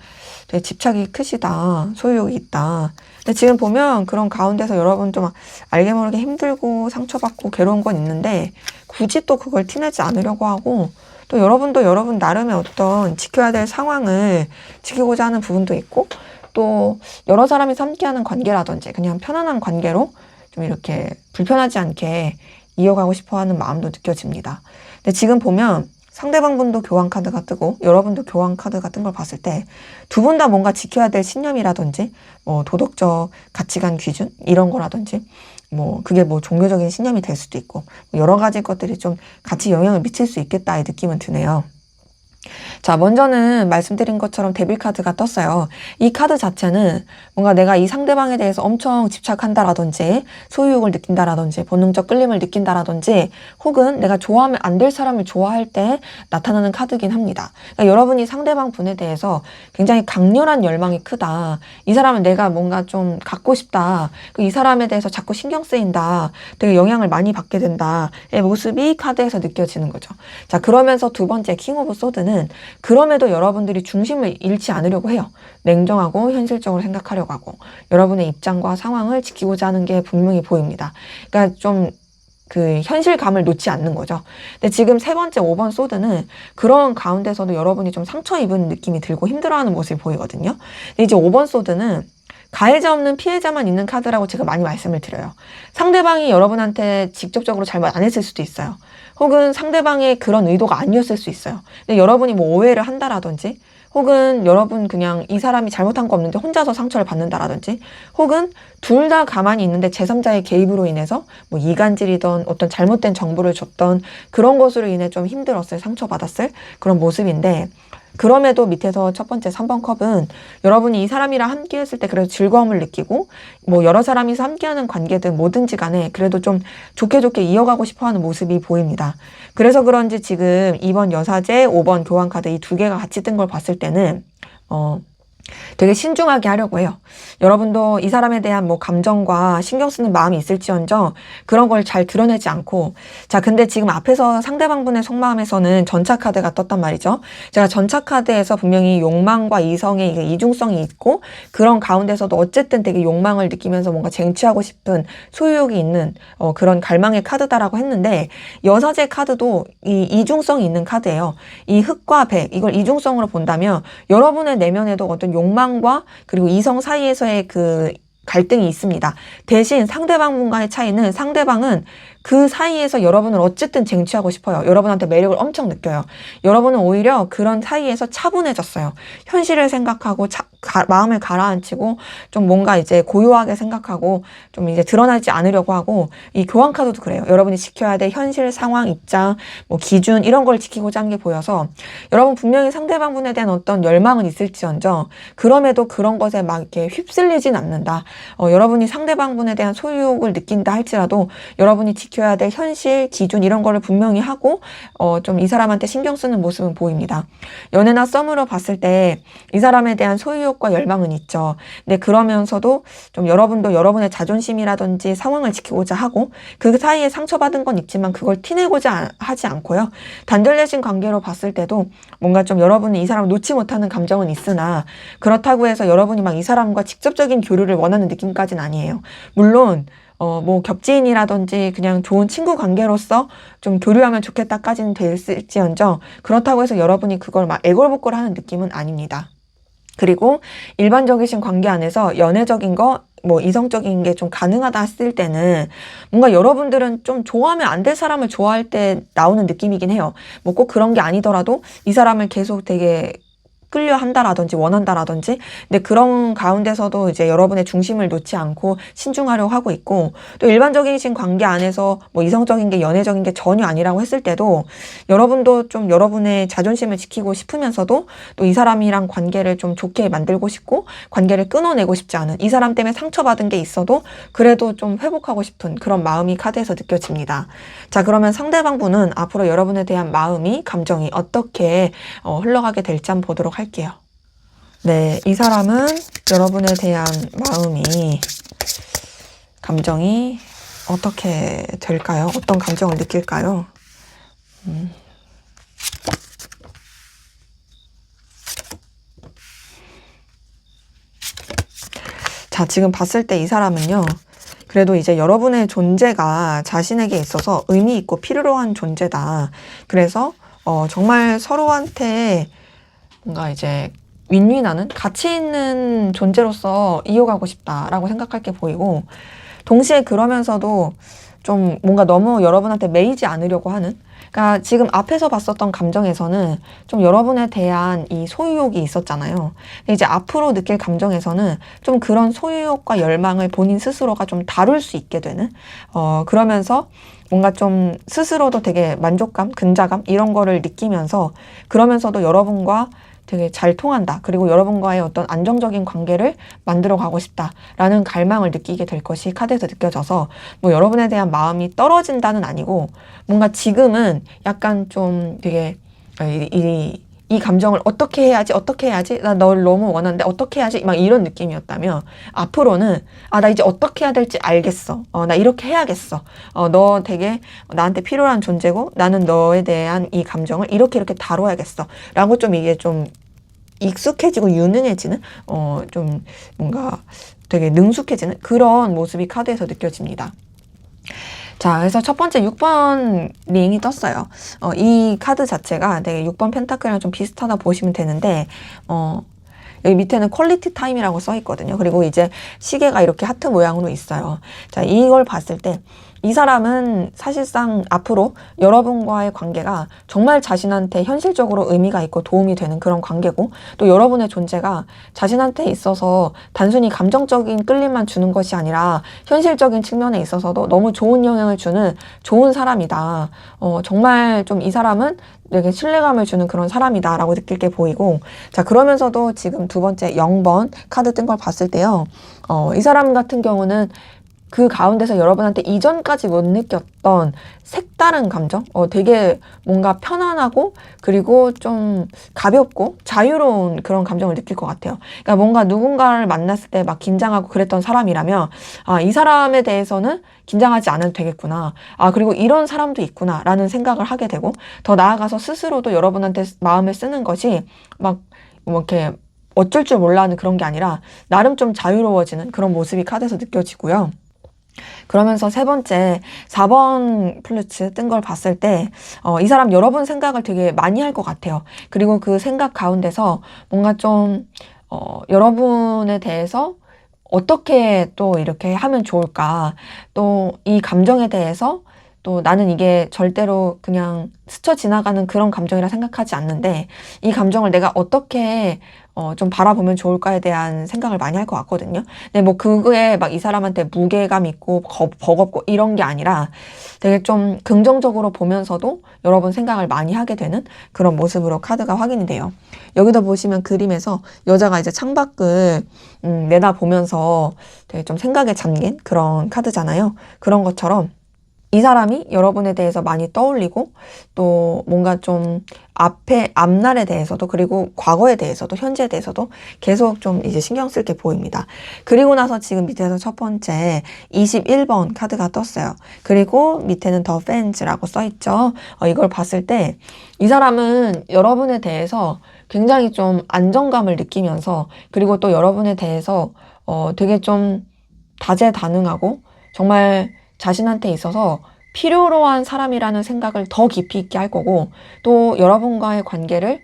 되게 집착이 크시다. 소유욕이 있다. 근데 지금 보면 그런 가운데서 여러분 좀 알게 모르게 힘들고 상처받고 괴로운 건 있는데 굳이 또 그걸 티내지 않으려고 하고 또 여러분도 여러분 나름의 어떤 지켜야 될 상황을 지키고자 하는 부분도 있고 또 여러 사람이 함께하는 관계라든지 그냥 편안한 관계로 좀 이렇게 불편하지 않게 이어가고 싶어하는 마음도 느껴집니다. 근데 지금 보면 상대방분도 교환 카드가 뜨고 여러분도 교환 카드가 뜬 걸 봤을 때 두 분 다 뭔가 지켜야 될 신념이라든지 뭐 도덕적 가치관 기준 이런 거라든지 뭐 그게 뭐 종교적인 신념이 될 수도 있고 여러 가지 것들이 좀 같이 영향을 미칠 수 있겠다의 느낌은 드네요. 자, 먼저는 말씀드린 것처럼 데빌 카드가 떴어요. 이 카드 자체는 뭔가 내가 이 상대방에 대해서 엄청 집착한다라든지 소유욕을 느낀다라든지 본능적 끌림을 느낀다라든지 혹은 내가 좋아하면 안 될 사람을 좋아할 때 나타나는 카드긴 합니다. 그러니까 여러분이 상대방 분에 대해서 굉장히 강렬한 열망이 크다. 이 사람은 내가 뭔가 좀 갖고 싶다. 이 사람에 대해서 자꾸 신경 쓰인다. 되게 영향을 많이 받게 된다의 모습이 카드에서 느껴지는 거죠. 자, 그러면서 두 번째 킹 오브 소드는 그럼에도 여러분들이 중심을 잃지 않으려고 해요. 냉정하고 현실적으로 생각하려고 하고 여러분의 입장과 상황을 지키고자 하는 게 분명히 보입니다. 그러니까 좀 그 현실감을 놓지 않는 거죠. 근데 지금 세 번째 5번 소드는 그런 가운데서도 여러분이 좀 상처 입은 느낌이 들고 힘들어하는 모습이 보이거든요. 근데 이제 5번 소드는 가해자 없는 피해자만 있는 카드라고 제가 많이 말씀을 드려요. 상대방이 여러분한테 직접적으로 잘못 안 했을 수도 있어요. 혹은 상대방의 그런 의도가 아니었을 수 있어요. 근데 여러분이 뭐 오해를 한다라든지 혹은 여러분 그냥 이 사람이 잘못한 거 없는데 혼자서 상처를 받는다라든지 혹은 둘 다 가만히 있는데 제3자의 개입으로 인해서 뭐 이간질이던 어떤 잘못된 정보를 줬던 그런 것으로 인해 좀 힘들었을 상처받았을 그런 모습인데 그럼에도 밑에서 첫 번째 3번 컵은 여러분이 이 사람이랑 함께 했을 때 그래도 즐거움을 느끼고 뭐 여러 사람이서 함께하는 관계든 뭐든지 간에 그래도 좀 좋게 이어가고 싶어하는 모습이 보입니다. 그래서 그런지 지금 2번 여사제, 5번 교환카드 이 두 개가 같이 뜬 걸 봤을 때는 되게 신중하게 하려고 해요. 여러분도 이 사람에 대한 뭐 감정과 신경 쓰는 마음이 있을지언정 그런 걸 잘 드러내지 않고, 자 근데 지금 앞에서 상대방분의 속마음에서는 전차 카드가 떴단 말이죠. 제가 전차 카드에서 분명히 욕망과 이성의 이중성이 있고 그런 가운데서도 어쨌든 되게 욕망을 느끼면서 뭔가 쟁취하고 싶은 소유욕이 있는 그런 갈망의 카드다라고 했는데, 여사제 카드도 이 이중성이 있는 카드예요. 이 흑과 백, 이걸 이중성으로 본다면 여러분의 내면에도 어떤 욕망과 그리고 이성 사이에서의 그 갈등이 있습니다. 대신 상대방분과의 차이는, 상대방은 그 사이에서 여러분을 어쨌든 쟁취하고 싶어요. 여러분한테 매력을 엄청 느껴요. 여러분은 오히려 그런 사이에서 차분해졌어요. 현실을 생각하고 마음을 가라앉히고 좀 뭔가 이제 고요하게 생각하고 좀 이제 드러나지 않으려고 하고, 이 교환 카드도 그래요. 여러분이 지켜야 될 현실 상황, 입장, 뭐 기준 이런 걸 지키고자 하는 게 보여서 여러분 분명히 상대방분에 대한 어떤 열망은 있을지언정 그럼에도 그런 것에 막 이렇게 휩쓸리진 않는다. 여러분이 상대방분에 대한 소유욕을 느낀다 할지라도 여러분이 지켜야 될 현실, 기준 이런 거를 분명히 하고 좀 이 사람한테 신경 쓰는 모습은 보입니다. 연애나 썸으로 봤을 때 이 사람에 대한 소유욕과 열망은 있죠. 근데 그러면서도 좀 여러분도 여러분의 자존심이라든지 상황을 지키고자 하고 그 사이에 상처받은 건 있지만 그걸 티내고자 하지 않고요. 단절되신 관계로 봤을 때도 뭔가 좀 여러분이 이 사람을 놓지 못하는 감정은 있으나 그렇다고 해서 여러분이 막 이 사람과 직접적인 교류를 원하는 느낌까지는 아니에요. 물론 뭐 겹지인이라든지 그냥 좋은 친구 관계로서 좀 교류하면 좋겠다까지는 될지언정 그렇다고 해서 여러분이 그걸 막 애걸복걸하는 느낌은 아닙니다. 그리고 일반적이신 관계 안에서 연애적인 거, 뭐 이성적인 게 좀 가능하다 했을 때는 뭔가 여러분들은 좀 좋아하면 안 될 사람을 좋아할 때 나오는 느낌이긴 해요. 뭐 꼭 그런 게 아니더라도 이 사람을 계속 되게 끌려한다라든지 원한다라든지, 근데 그런 가운데서도 이제 여러분의 중심을 놓지 않고 신중하려고 하고 있고, 또 일반적이신 관계 안에서 뭐 이성적인 게 연애적인 게 전혀 아니라고 했을 때도 여러분도 좀 여러분의 자존심을 지키고 싶으면서도 또 이 사람이랑 관계를 좀 좋게 만들고 싶고 관계를 끊어내고 싶지 않은, 이 사람 때문에 상처받은 게 있어도 그래도 좀 회복하고 싶은 그런 마음이 카드에서 느껴집니다. 자, 그러면 상대방분은 앞으로 여러분에 대한 마음이, 감정이 어떻게 흘러가게 될지 한번 보도록 할게요. 네, 이 사람은 여러분에 대한 마음이, 감정이 어떻게 될까요? 어떤 감정을 느낄까요? 자, 지금 봤을 때 이 사람은요, 그래도 이제 여러분의 존재가 자신에게 있어서 의미 있고 필요로 한 존재다. 그래서 정말 서로한테 뭔가 이제 윈윈하는 가치 있는 존재로서 이어가고 싶다라고 생각할 게 보이고, 동시에 그러면서도 좀 뭔가 너무 여러분한테 매이지 않으려고 하는, 그러니까 지금 앞에서 봤었던 감정에서는 좀 여러분에 대한 이 소유욕이 있었잖아요. 근데 이제 앞으로 느낄 감정에서는 좀 그런 소유욕과 열망을 본인 스스로가 좀 다룰 수 있게 되는, 그러면서 뭔가 좀 스스로도 되게 만족감, 근자감 이런 거를 느끼면서, 그러면서도 여러분과 되게 잘 통한다, 그리고 여러분과의 어떤 안정적인 관계를 만들어 가고 싶다라는 갈망을 느끼게 될 것이 카드에서 느껴져서, 뭐 여러분에 대한 마음이 떨어진다는 아니고 뭔가 지금은 약간 좀 되게 이 감정을 어떻게 해야지 나 널 너무 원하는데 어떻게 해야지 막 이런 느낌이었다면, 앞으로는 나 이제 어떻게 해야 될지 알겠어, 나 이렇게 해야겠어, 너 되게 나한테 필요한 존재고 나는 너에 대한 이 감정을 이렇게 다뤄야겠어 라고 좀 이게 좀 익숙해지고 유능해지는, 좀 뭔가 되게 능숙해지는 그런 모습이 카드에서 느껴집니다. 자, 그래서 첫 번째 6번 링이 떴어요. 이 카드 자체가 되게 6번 펜타클이랑 좀 비슷하다 보시면 되는데, 여기 밑에는 퀄리티 타임이라고 써 있거든요. 그리고 이제 시계가 이렇게 하트 모양으로 있어요. 자, 이걸 봤을 때 이 사람은 사실상 앞으로 여러분과의 관계가 정말 자신한테 현실적으로 의미가 있고 도움이 되는 그런 관계고, 또 여러분의 존재가 자신한테 있어서 단순히 감정적인 끌림만 주는 것이 아니라 현실적인 측면에 있어서도 너무 좋은 영향을 주는 좋은 사람이다. 정말 좀 이 사람은 되게 신뢰감을 주는 그런 사람이다 라고 느낄 게 보이고, 자, 그러면서도 지금 두 번째 0번 카드 뜬 걸 봤을 때요, 이 사람 같은 경우는 그 가운데서 여러분한테 이전까지 못 느꼈던 색다른 감정? 되게 뭔가 편안하고, 그리고 좀 가볍고 자유로운 그런 감정을 느낄 것 같아요. 그러니까 뭔가 누군가를 만났을 때 막 긴장하고 그랬던 사람이라면, 아, 이 사람에 대해서는 긴장하지 않아도 되겠구나. 아, 그리고 이런 사람도 있구나. 라는 생각을 하게 되고, 더 나아가서 스스로도 여러분한테 마음을 쓰는 것이 막, 뭐 이렇게 어쩔 줄 몰라 하는 그런 게 아니라, 나름 좀 자유로워지는 그런 모습이 카드에서 느껴지고요. 그러면서 세 번째 4번 플루츠 뜬 걸 봤을 때, 이 사람 여러분 생각을 되게 많이 할 것 같아요. 그리고 그 생각 가운데서 뭔가 좀, 여러분에 대해서 어떻게 또 이렇게 하면 좋을까, 또 이 감정에 대해서 또 나는 이게 절대로 그냥 스쳐 지나가는 그런 감정이라 생각하지 않는데, 이 감정을 내가 어떻게 좀 바라보면 좋을까에 대한 생각을 많이 할 것 같거든요. 근데 뭐 그거에 막 이 사람한테 무게감 있고 버겁고 이런 게 아니라 되게 좀 긍정적으로 보면서도 여러분 생각을 많이 하게 되는 그런 모습으로 카드가 확인이 돼요. 여기도 보시면 그림에서 여자가 이제 창밖을 내다보면서 되게 좀 생각에 잠긴 그런 카드잖아요. 그런 것처럼 이 사람이 여러분에 대해서 많이 떠올리고, 또 뭔가 좀 앞날에 대해서도, 그리고 과거에 대해서도, 현재에 대해서도 계속 좀 이제 신경 쓸 게 보입니다. 그리고 나서 지금 밑에서 첫 번째 21번 카드가 떴어요. 그리고 밑에는 더 팬즈라고 써있죠. 이걸 봤을 때 이 사람은 여러분에 대해서 굉장히 좀 안정감을 느끼면서, 그리고 또 여러분에 대해서 되게 좀 다재다능하고 정말 자신한테 있어서 필요로 한 사람이라는 생각을 더 깊이 있게 할 거고, 또 여러분과의 관계를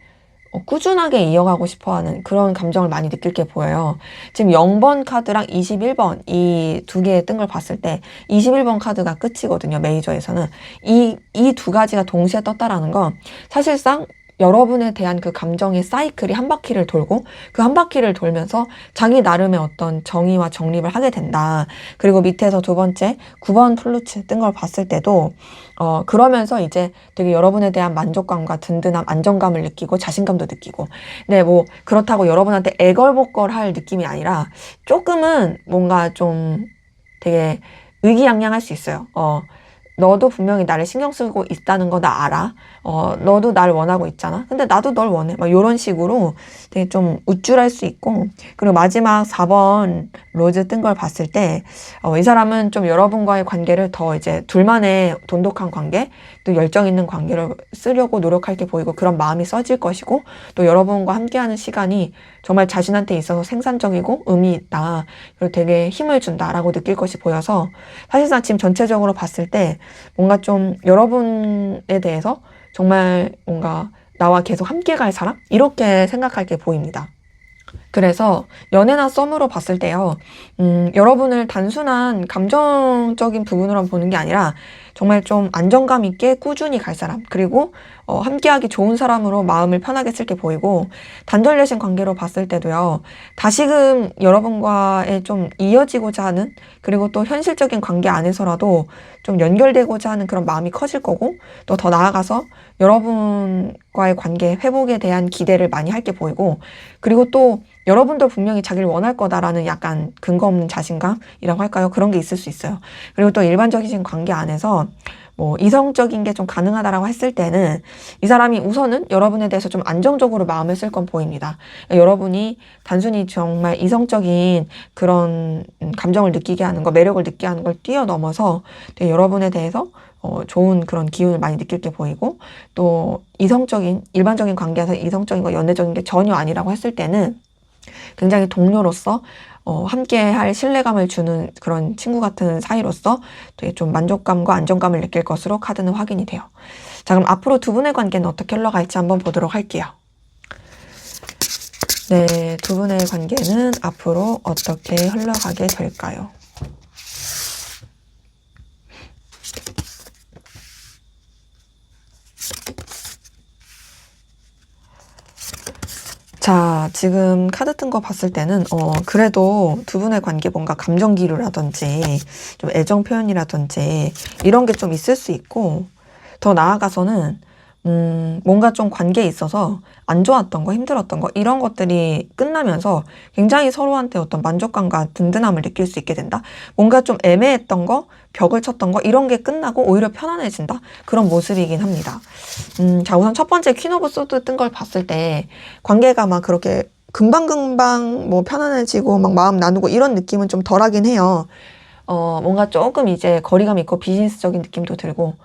꾸준하게 이어가고 싶어하는 그런 감정을 많이 느낄 게 보여요. 지금 0번 카드랑 21번 이 두 개 뜬 걸 봤을 때 21번 카드가 끝이거든요. 메이저에서는. 이 두 가지가 동시에 떴다라는 건 사실상 여러분에 대한 그 감정의 사이클이 한 바퀴를 돌고, 그 한 바퀴를 돌면서 자기 나름의 어떤 정의와 정립을 하게 된다. 그리고 밑에서 두 번째 9번 플루츠 뜬 걸 봤을 때도 그러면서 이제 되게 여러분에 대한 만족감과 든든함, 안정감을 느끼고 자신감도 느끼고. 근데 뭐 그렇다고 여러분한테 애걸복걸할 느낌이 아니라 조금은 뭔가 좀 되게 의기양양할 수 있어요. 너도 분명히 나를 신경 쓰고 있다는 거 나 알아. 너도 날 원하고 있잖아. 근데 나도 널 원해. 막 이런 식으로 되게 좀 우쭐할 수 있고. 그리고 마지막 4번 로즈 뜬 걸 봤을 때, 이 사람은 좀 여러분과의 관계를 더 이제 둘만의 돈독한 관계, 또 열정 있는 관계를 쓰려고 노력할 게 보이고, 그런 마음이 써질 것이고, 또 여러분과 함께하는 시간이 정말 자신한테 있어서 생산적이고 의미 있다. 그리고 되게 힘을 준다라고 느낄 것이 보여서, 사실상 지금 전체적으로 봤을 때 뭔가 좀 여러분에 대해서 정말 뭔가 나와 계속 함께 갈 사람? 이렇게 생각할 게 보입니다. 그래서 연애나 썸으로 봤을 때요, 여러분을 단순한 감정적인 부분으로 보는 게 아니라 정말 좀 안정감 있게 꾸준히 갈 사람, 그리고 함께하기 좋은 사람으로 마음을 편하게 쓸게 보이고, 단절되신 관계로 봤을 때도요, 다시금 여러분과의 좀 이어지고자 하는, 그리고 또 현실적인 관계 안에서라도 좀 연결되고자 하는 그런 마음이 커질 거고, 또 더 나아가서 여러분과의 관계 회복에 대한 기대를 많이 할 게 보이고, 그리고 또 여러분도 분명히 자기를 원할 거다라는 약간 근거 없는 자신감이라고 할까요? 그런 게 있을 수 있어요. 그리고 또 일반적인 관계 안에서 뭐 이성적인 게 좀 가능하다라고 했을 때는 이 사람이 우선은 여러분에 대해서 좀 안정적으로 마음을 쓸 건 보입니다. 여러분이 단순히 정말 이성적인 그런 감정을 느끼게 하는 거, 매력을 느끼게 하는 걸 뛰어넘어서 되게 여러분에 대해서 좋은 그런 기운을 많이 느낄 게 보이고, 또 이성적인, 일반적인 관계에서 이성적인 거, 연애적인 게 전혀 아니라고 했을 때는 굉장히 동료로서 함께 할 신뢰감을 주는 그런 친구 같은 사이로서 되게 좀 만족감과 안정감을 느낄 것으로 카드는 확인이 돼요. 자, 그럼 앞으로 두 분의 관계는 어떻게 흘러갈지 한번 보도록 할게요. 네, 두 분의 관계는 앞으로 어떻게 흘러가게 될까요? 자, 지금 카드 뜬 거 봤을 때는, 그래도 두 분의 관계 뭔가 감정 기류라든지, 좀 애정 표현이라든지, 이런 게 좀 있을 수 있고, 더 나아가서는, 뭔가 좀 관계에 있어서 안 좋았던 거, 힘들었던 거, 이런 것들이 끝나면서 굉장히 서로한테 어떤 만족감과 든든함을 느낄 수 있게 된다? 뭔가 좀 애매했던 거, 벽을 쳤던 거, 이런 게 끝나고 오히려 편안해진다? 그런 모습이긴 합니다. 자, 우선 첫 번째 퀸 오브 소드 뜬 걸 봤을 때 관계가 막 그렇게 금방금방 뭐 편안해지고 막 마음 나누고 이런 느낌은 좀 덜하긴 해요. 뭔가 조금 이제 거리감 있고 비즈니스적인 느낌도 들고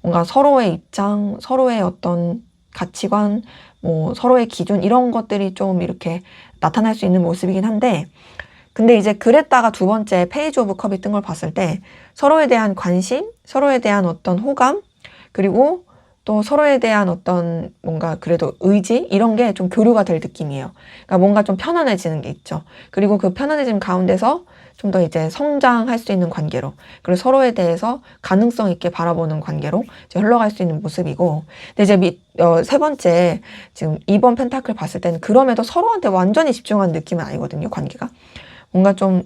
뭔가 서로의 입장, 서로의 어떤 가치관, 뭐 서로의 기준 이런 것들이 좀 이렇게 나타날 수 있는 모습이긴 한데 근데 이제 그랬다가 두 번째 페이지 오브 컵이 뜬 걸 봤을 때 서로에 대한 관심, 서로에 대한 어떤 호감, 그리고 또 서로에 대한 어떤 뭔가 그래도 의지 이런 게 좀 교류가 될 느낌이에요. 그러니까 뭔가 좀 편안해지는 게 있죠. 그리고 그 편안해짐 가운데서 좀 더 이제 성장할 수 있는 관계로 그리고 서로에 대해서 가능성 있게 바라보는 관계로 이제 흘러갈 수 있는 모습이고 근데 이제 세 번째 지금 2번 펜타클 봤을 때는 그럼에도 서로한테 완전히 집중하는 느낌은 아니거든요. 관계가. 뭔가 좀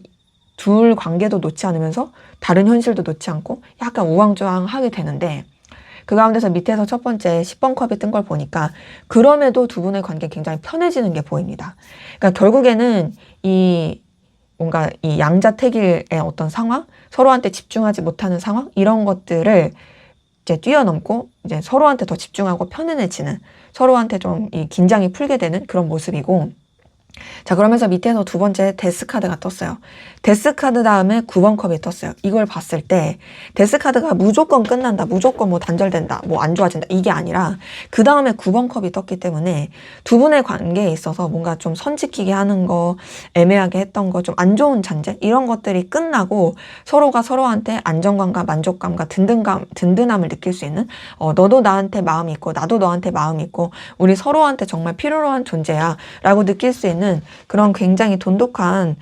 둘 관계도 놓지 않으면서 다른 현실도 놓지 않고 약간 우왕좌왕하게 되는데 그 가운데서 밑에서 첫 번째 10번 컵이 뜬 걸 보니까 그럼에도 두 분의 관계 굉장히 편해지는 게 보입니다. 그러니까 결국에는 뭔가 이 양자택일의 어떤 상황, 서로한테 집중하지 못하는 상황 이런 것들을 이제 뛰어넘고 이제 서로한테 더 집중하고 편안해지는 서로한테 좀 이 긴장이 풀게 되는 그런 모습이고 자, 그러면서 밑에서 두 번째 데스카드가 떴어요. 데스카드 다음에 9번 컵이 떴어요. 이걸 봤을 때 데스카드가 무조건 끝난다, 무조건 뭐 단절된다, 뭐 안 좋아진다 이게 아니라 그 다음에 9번 컵이 떴기 때문에 두 분의 관계에 있어서 뭔가 좀 선 지키게 하는 거, 애매하게 했던 거, 좀 안 좋은 잔재 이런 것들이 끝나고 서로가 서로한테 안정감과 만족감과 든든함을 느낄 수 있는 너도 나한테 마음이 있고 나도 너한테 마음이 있고 우리 서로한테 정말 필요로 한 존재야 라고 느낄 수 있는 그런 굉장히 돈독한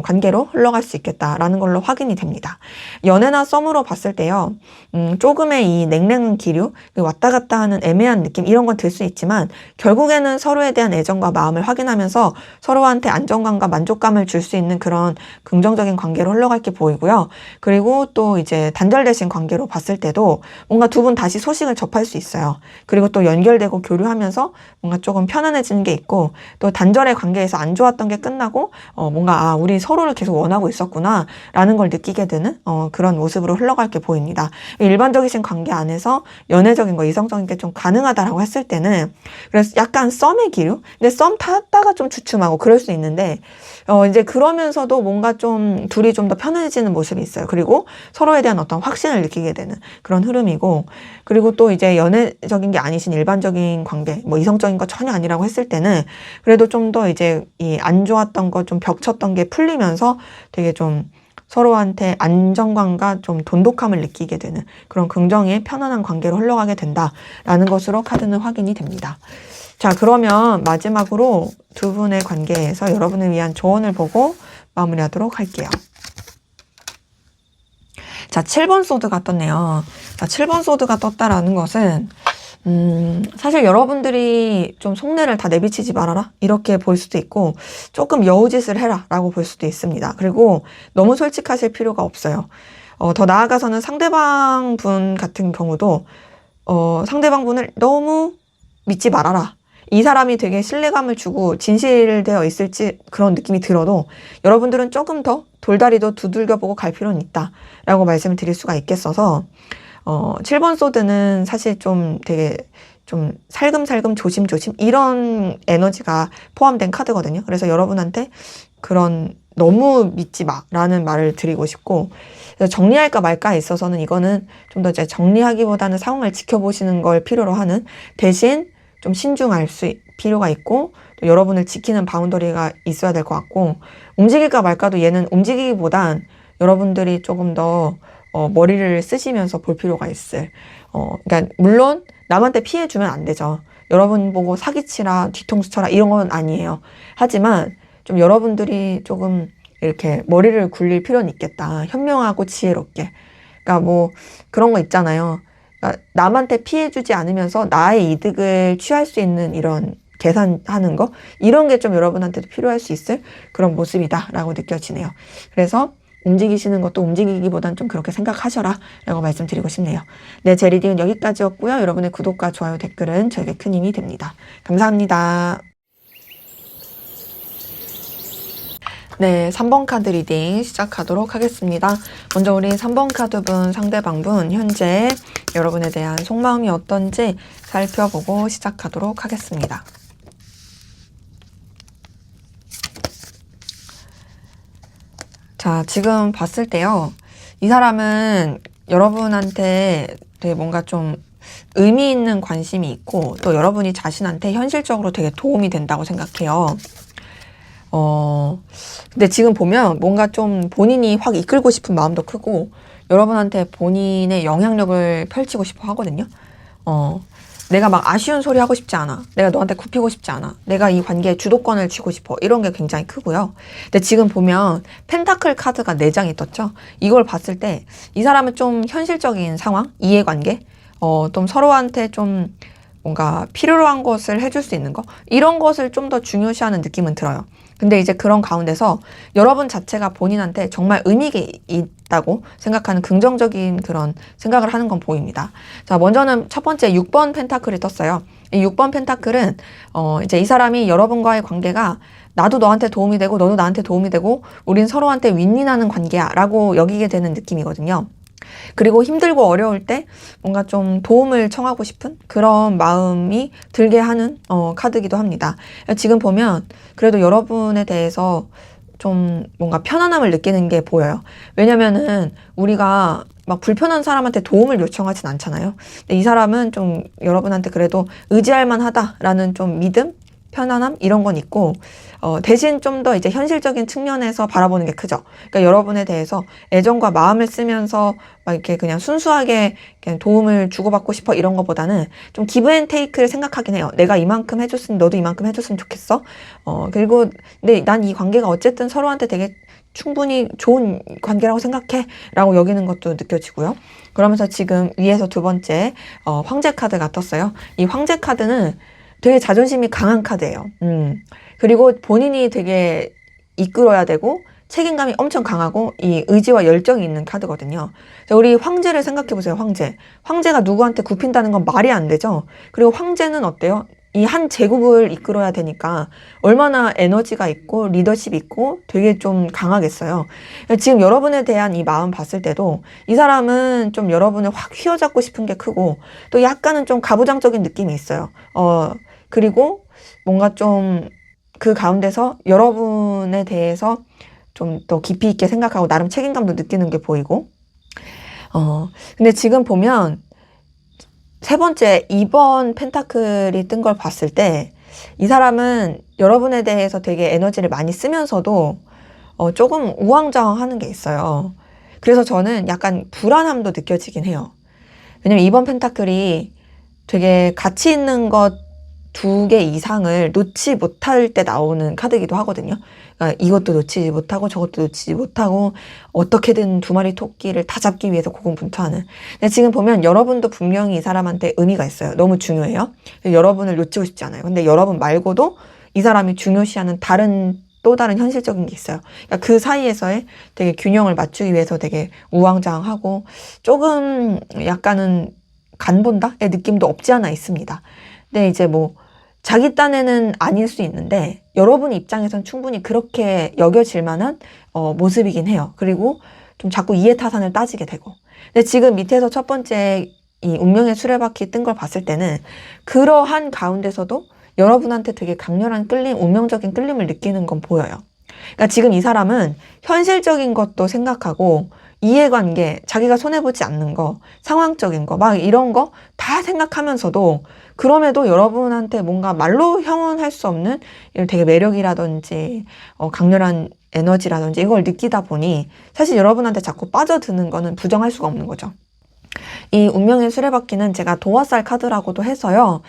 관계로 흘러갈 수 있겠다라는 걸로 확인이 됩니다. 연애나 썸으로 봤을 때요. 조금의 이 냉랭한 기류, 왔다 갔다 하는 애매한 느낌 이런 건 들 수 있지만 결국에는 서로에 대한 애정과 마음을 확인하면서 서로한테 안정감과 만족감을 줄 수 있는 그런 긍정적인 관계로 흘러갈 게 보이고요. 그리고 또 이제 단절되신 관계로 봤을 때도 뭔가 두 분 다시 소식을 접할 수 있어요. 그리고 또 연결되고 교류하면서 뭔가 조금 편안해지는 게 있고 또 단절의 관계에서 안 좋았던 게 끝나고 뭔가 우리 서로를 계속 원하고 있었구나 라는 걸 느끼게 되는 그런 모습으로 흘러갈 게 보입니다. 일반적이신 관계 안에서 연애적인 거 이성적인 게 좀 가능하다라고 했을 때는 그래서 약간 썸의 기류 근데 썸 탔다가 좀 주춤하고 그럴 수 있는데 이제 그러면서도 뭔가 좀 둘이 좀 더 편해지는 모습이 있어요. 그리고 서로에 대한 어떤 확신을 느끼게 되는 그런 흐름이고 그리고 또 이제 연애적인 게 아니신 일반적인 관계 뭐 이성적인 거 전혀 아니라고 했을 때는 그래도 좀 더 이제 이 안 좋았던 거 좀 벽쳤던 게 풀리면서 되게 좀 서로한테 안정감과 좀 돈독함을 느끼게 되는 그런 긍정의 편안한 관계로 흘러가게 된다라는 것으로 카드는 확인이 됩니다. 자, 그러면 마지막으로 두 분의 관계에서 여러분을 위한 조언을 보고 마무리하도록 할게요. 자, 7번 소드가 떴네요. 자, 7번 소드가 떴다라는 것은 사실 여러분들이 좀 속내를 다 내비치지 말아라 이렇게 볼 수도 있고 조금 여우짓을 해라 라고 볼 수도 있습니다. 그리고 너무 솔직하실 필요가 없어요. 더 나아가서는 상대방 분 같은 경우도 상대방 분을 너무 믿지 말아라. 이 사람이 되게 신뢰감을 주고 진실되어 있을지 그런 느낌이 들어도 여러분들은 조금 더 돌다리도 두들겨보고 갈 필요는 있다 라고 말씀을 드릴 수가 있겠어서 7번 소드는 사실 좀 되게 좀 살금살금 조심조심 이런 에너지가 포함된 카드거든요. 그래서 여러분한테 그런 너무 믿지 마라는 말을 드리고 싶고 정리할까 말까에 있어서는 이거는 좀 더 이제 정리하기보다는 상황을 지켜보시는 걸 필요로 하는 대신 좀 신중할 필요가 있고 또 여러분을 지키는 바운더리가 있어야 될 것 같고 움직일까 말까도 얘는 움직이기보단 여러분들이 조금 더 머리를 쓰시면서 볼 필요가 있을. 그러니까 물론 남한테 피해 주면 안 되죠. 여러분 보고 사기치라, 뒤통수 쳐라 이런 건 아니에요. 하지만 좀 여러분들이 조금 이렇게 머리를 굴릴 필요는 있겠다. 현명하고 지혜롭게. 그러니까 뭐 그런 거 있잖아요. 그러니까 남한테 피해 주지 않으면서 나의 이득을 취할 수 있는 이런 계산하는 거 이런 게 좀 여러분한테도 필요할 수 있을 그런 모습이다라고 느껴지네요. 그래서 움직이시는 것도 움직이기보단 좀 그렇게 생각하셔라 라고 말씀드리고 싶네요. 네, 제 리딩은 여기까지였고요. 여러분의 구독과 좋아요, 댓글은 저에게 큰 힘이 됩니다. 감사합니다. 네, 3번 카드 리딩 시작하도록 하겠습니다. 먼저 우리 3번 카드분, 상대방분 현재 여러분에 대한 속마음이 어떤지 살펴보고 시작하도록 하겠습니다. 자, 지금 봤을 때요. 이 사람은 여러분한테 되게 뭔가 좀 의미 있는 관심이 있고 또 여러분이 자신한테 현실적으로 되게 도움이 된다고 생각해요. 근데 지금 보면 뭔가 좀 본인이 확 이끌고 싶은 마음도 크고 여러분한테 본인의 영향력을 펼치고 싶어 하거든요. 내가 막 아쉬운 소리 하고 싶지 않아. 내가 너한테 굽히고 싶지 않아. 내가 이 관계에 주도권을 쥐고 싶어. 이런 게 굉장히 크고요. 근데 지금 보면 펜타클 카드가 4장이 떴죠. 이걸 봤을 때 이 사람은 좀 현실적인 상황, 이해관계, 좀 서로한테 좀 뭔가 필요로 한 것을 해줄 수 있는 거 이런 것을 좀 더 중요시하는 느낌은 들어요. 근데 이제 그런 가운데서 여러분 자체가 본인한테 정말 의미가 있다고 생각하는 긍정적인 그런 생각을 하는 건 보입니다. 자, 먼저는 첫 번째 6번 펜타클이 떴어요. 이 6번 펜타클은 이제 이 사람이 여러분과의 관계가 나도 너한테 도움이 되고 너도 나한테 도움이 되고 우린 서로한테 윈윈하는 관계야 라고 여기게 되는 느낌이거든요. 그리고 힘들고 어려울 때 뭔가 좀 도움을 청하고 싶은 그런 마음이 들게 하는 카드이기도 합니다. 지금 보면 그래도 여러분에 대해서 좀 뭔가 편안함을 느끼는 게 보여요. 왜냐면은 우리가 막 불편한 사람한테 도움을 요청하진 않잖아요. 근데 이 사람은 좀 여러분한테 그래도 의지할 만하다라는 좀 믿음? 편안함? 이런 건 있고 대신 좀 더 이제 현실적인 측면에서 바라보는 게 크죠. 그러니까 여러분에 대해서 애정과 마음을 쓰면서 막 이렇게 그냥 순수하게 그냥 도움을 주고받고 싶어 이런 거보다는 좀 기브 앤 테이크를 생각하긴 해요. 내가 이만큼 해줬으니 너도 이만큼 해줬으면 좋겠어. 그리고 근데 난 이 관계가 어쨌든 서로한테 되게 충분히 좋은 관계라고 생각해 라고 여기는 것도 느껴지고요. 그러면서 지금 위에서 두 번째 황제 카드가 떴어요. 이 황제 카드는 되게 자존심이 강한 카드예요. 그리고 본인이 되게 이끌어야 되고 책임감이 엄청 강하고 이 의지와 열정이 있는 카드거든요. 자, 우리 황제를 생각해 보세요. 황제. 황제가 누구한테 굽힌다는 건 말이 안 되죠. 그리고 황제는 어때요? 이 한 제국을 이끌어야 되니까 얼마나 에너지가 있고 리더십이 있고 되게 좀 강하겠어요. 지금 여러분에 대한 이 마음 봤을 때도 이 사람은 좀 여러분을 확 휘어잡고 싶은 게 크고 또 약간은 좀 가부장적인 느낌이 있어요. 그리고 뭔가 좀 그 가운데서 여러분에 대해서 좀 더 깊이 있게 생각하고 나름 책임감도 느끼는 게 보이고 근데 지금 보면 세 번째 2번 펜타클이 뜬 걸 봤을 때 이 사람은 여러분에 대해서 되게 에너지를 많이 쓰면서도 조금 우왕좌왕하는 게 있어요. 그래서 저는 약간 불안함도 느껴지긴 해요. 왜냐면 2번 펜타클이 되게 가치 있는 것 2개 이상을 놓지 못할 때 나오는 카드이기도 하거든요. 그러니까 이것도 놓치지 못하고 저것도 놓치지 못하고 어떻게든 두 마리 토끼를 다 잡기 위해서 고군분투하는. 근데 지금 보면 여러분도 분명히 이 사람한테 의미가 있어요. 너무 중요해요. 여러분을 놓치고 싶지 않아요. 근데 여러분 말고도 이 사람이 중요시하는 다른 또 다른 현실적인 게 있어요. 그러니까 그 사이에서의 되게 균형을 맞추기 위해서 되게 우왕좌왕하고 조금 약간은 간본다의 느낌도 없지 않아 있습니다. 근데 이제 뭐 자기 딴에는 아닐 수 있는데 여러분 입장에선 충분히 그렇게 여겨질 만한 모습이긴 해요. 그리고 좀 자꾸 이해타산을 따지게 되고. 근데 지금 밑에서 첫 번째 이 운명의 수레바퀴 뜬 걸 봤을 때는 그러한 가운데서도 여러분한테 되게 강렬한 끌림, 운명적인 끌림을 느끼는 건 보여요. 그러니까 지금 이 사람은 현실적인 것도 생각하고 이해관계, 자기가 손해보지 않는 거, 상황적인 거, 막 이런 거 다 생각하면서도 그럼에도 여러분한테 뭔가 말로 형언할 수 없는 이런 되게 매력이라든지 강렬한 에너지라든지 이걸 느끼다 보니 사실 여러분한테 자꾸 빠져드는 거는 부정할 수가 없는 거죠. 이 운명의 수레바퀴는 제가 도화살 카드라고도 해서요.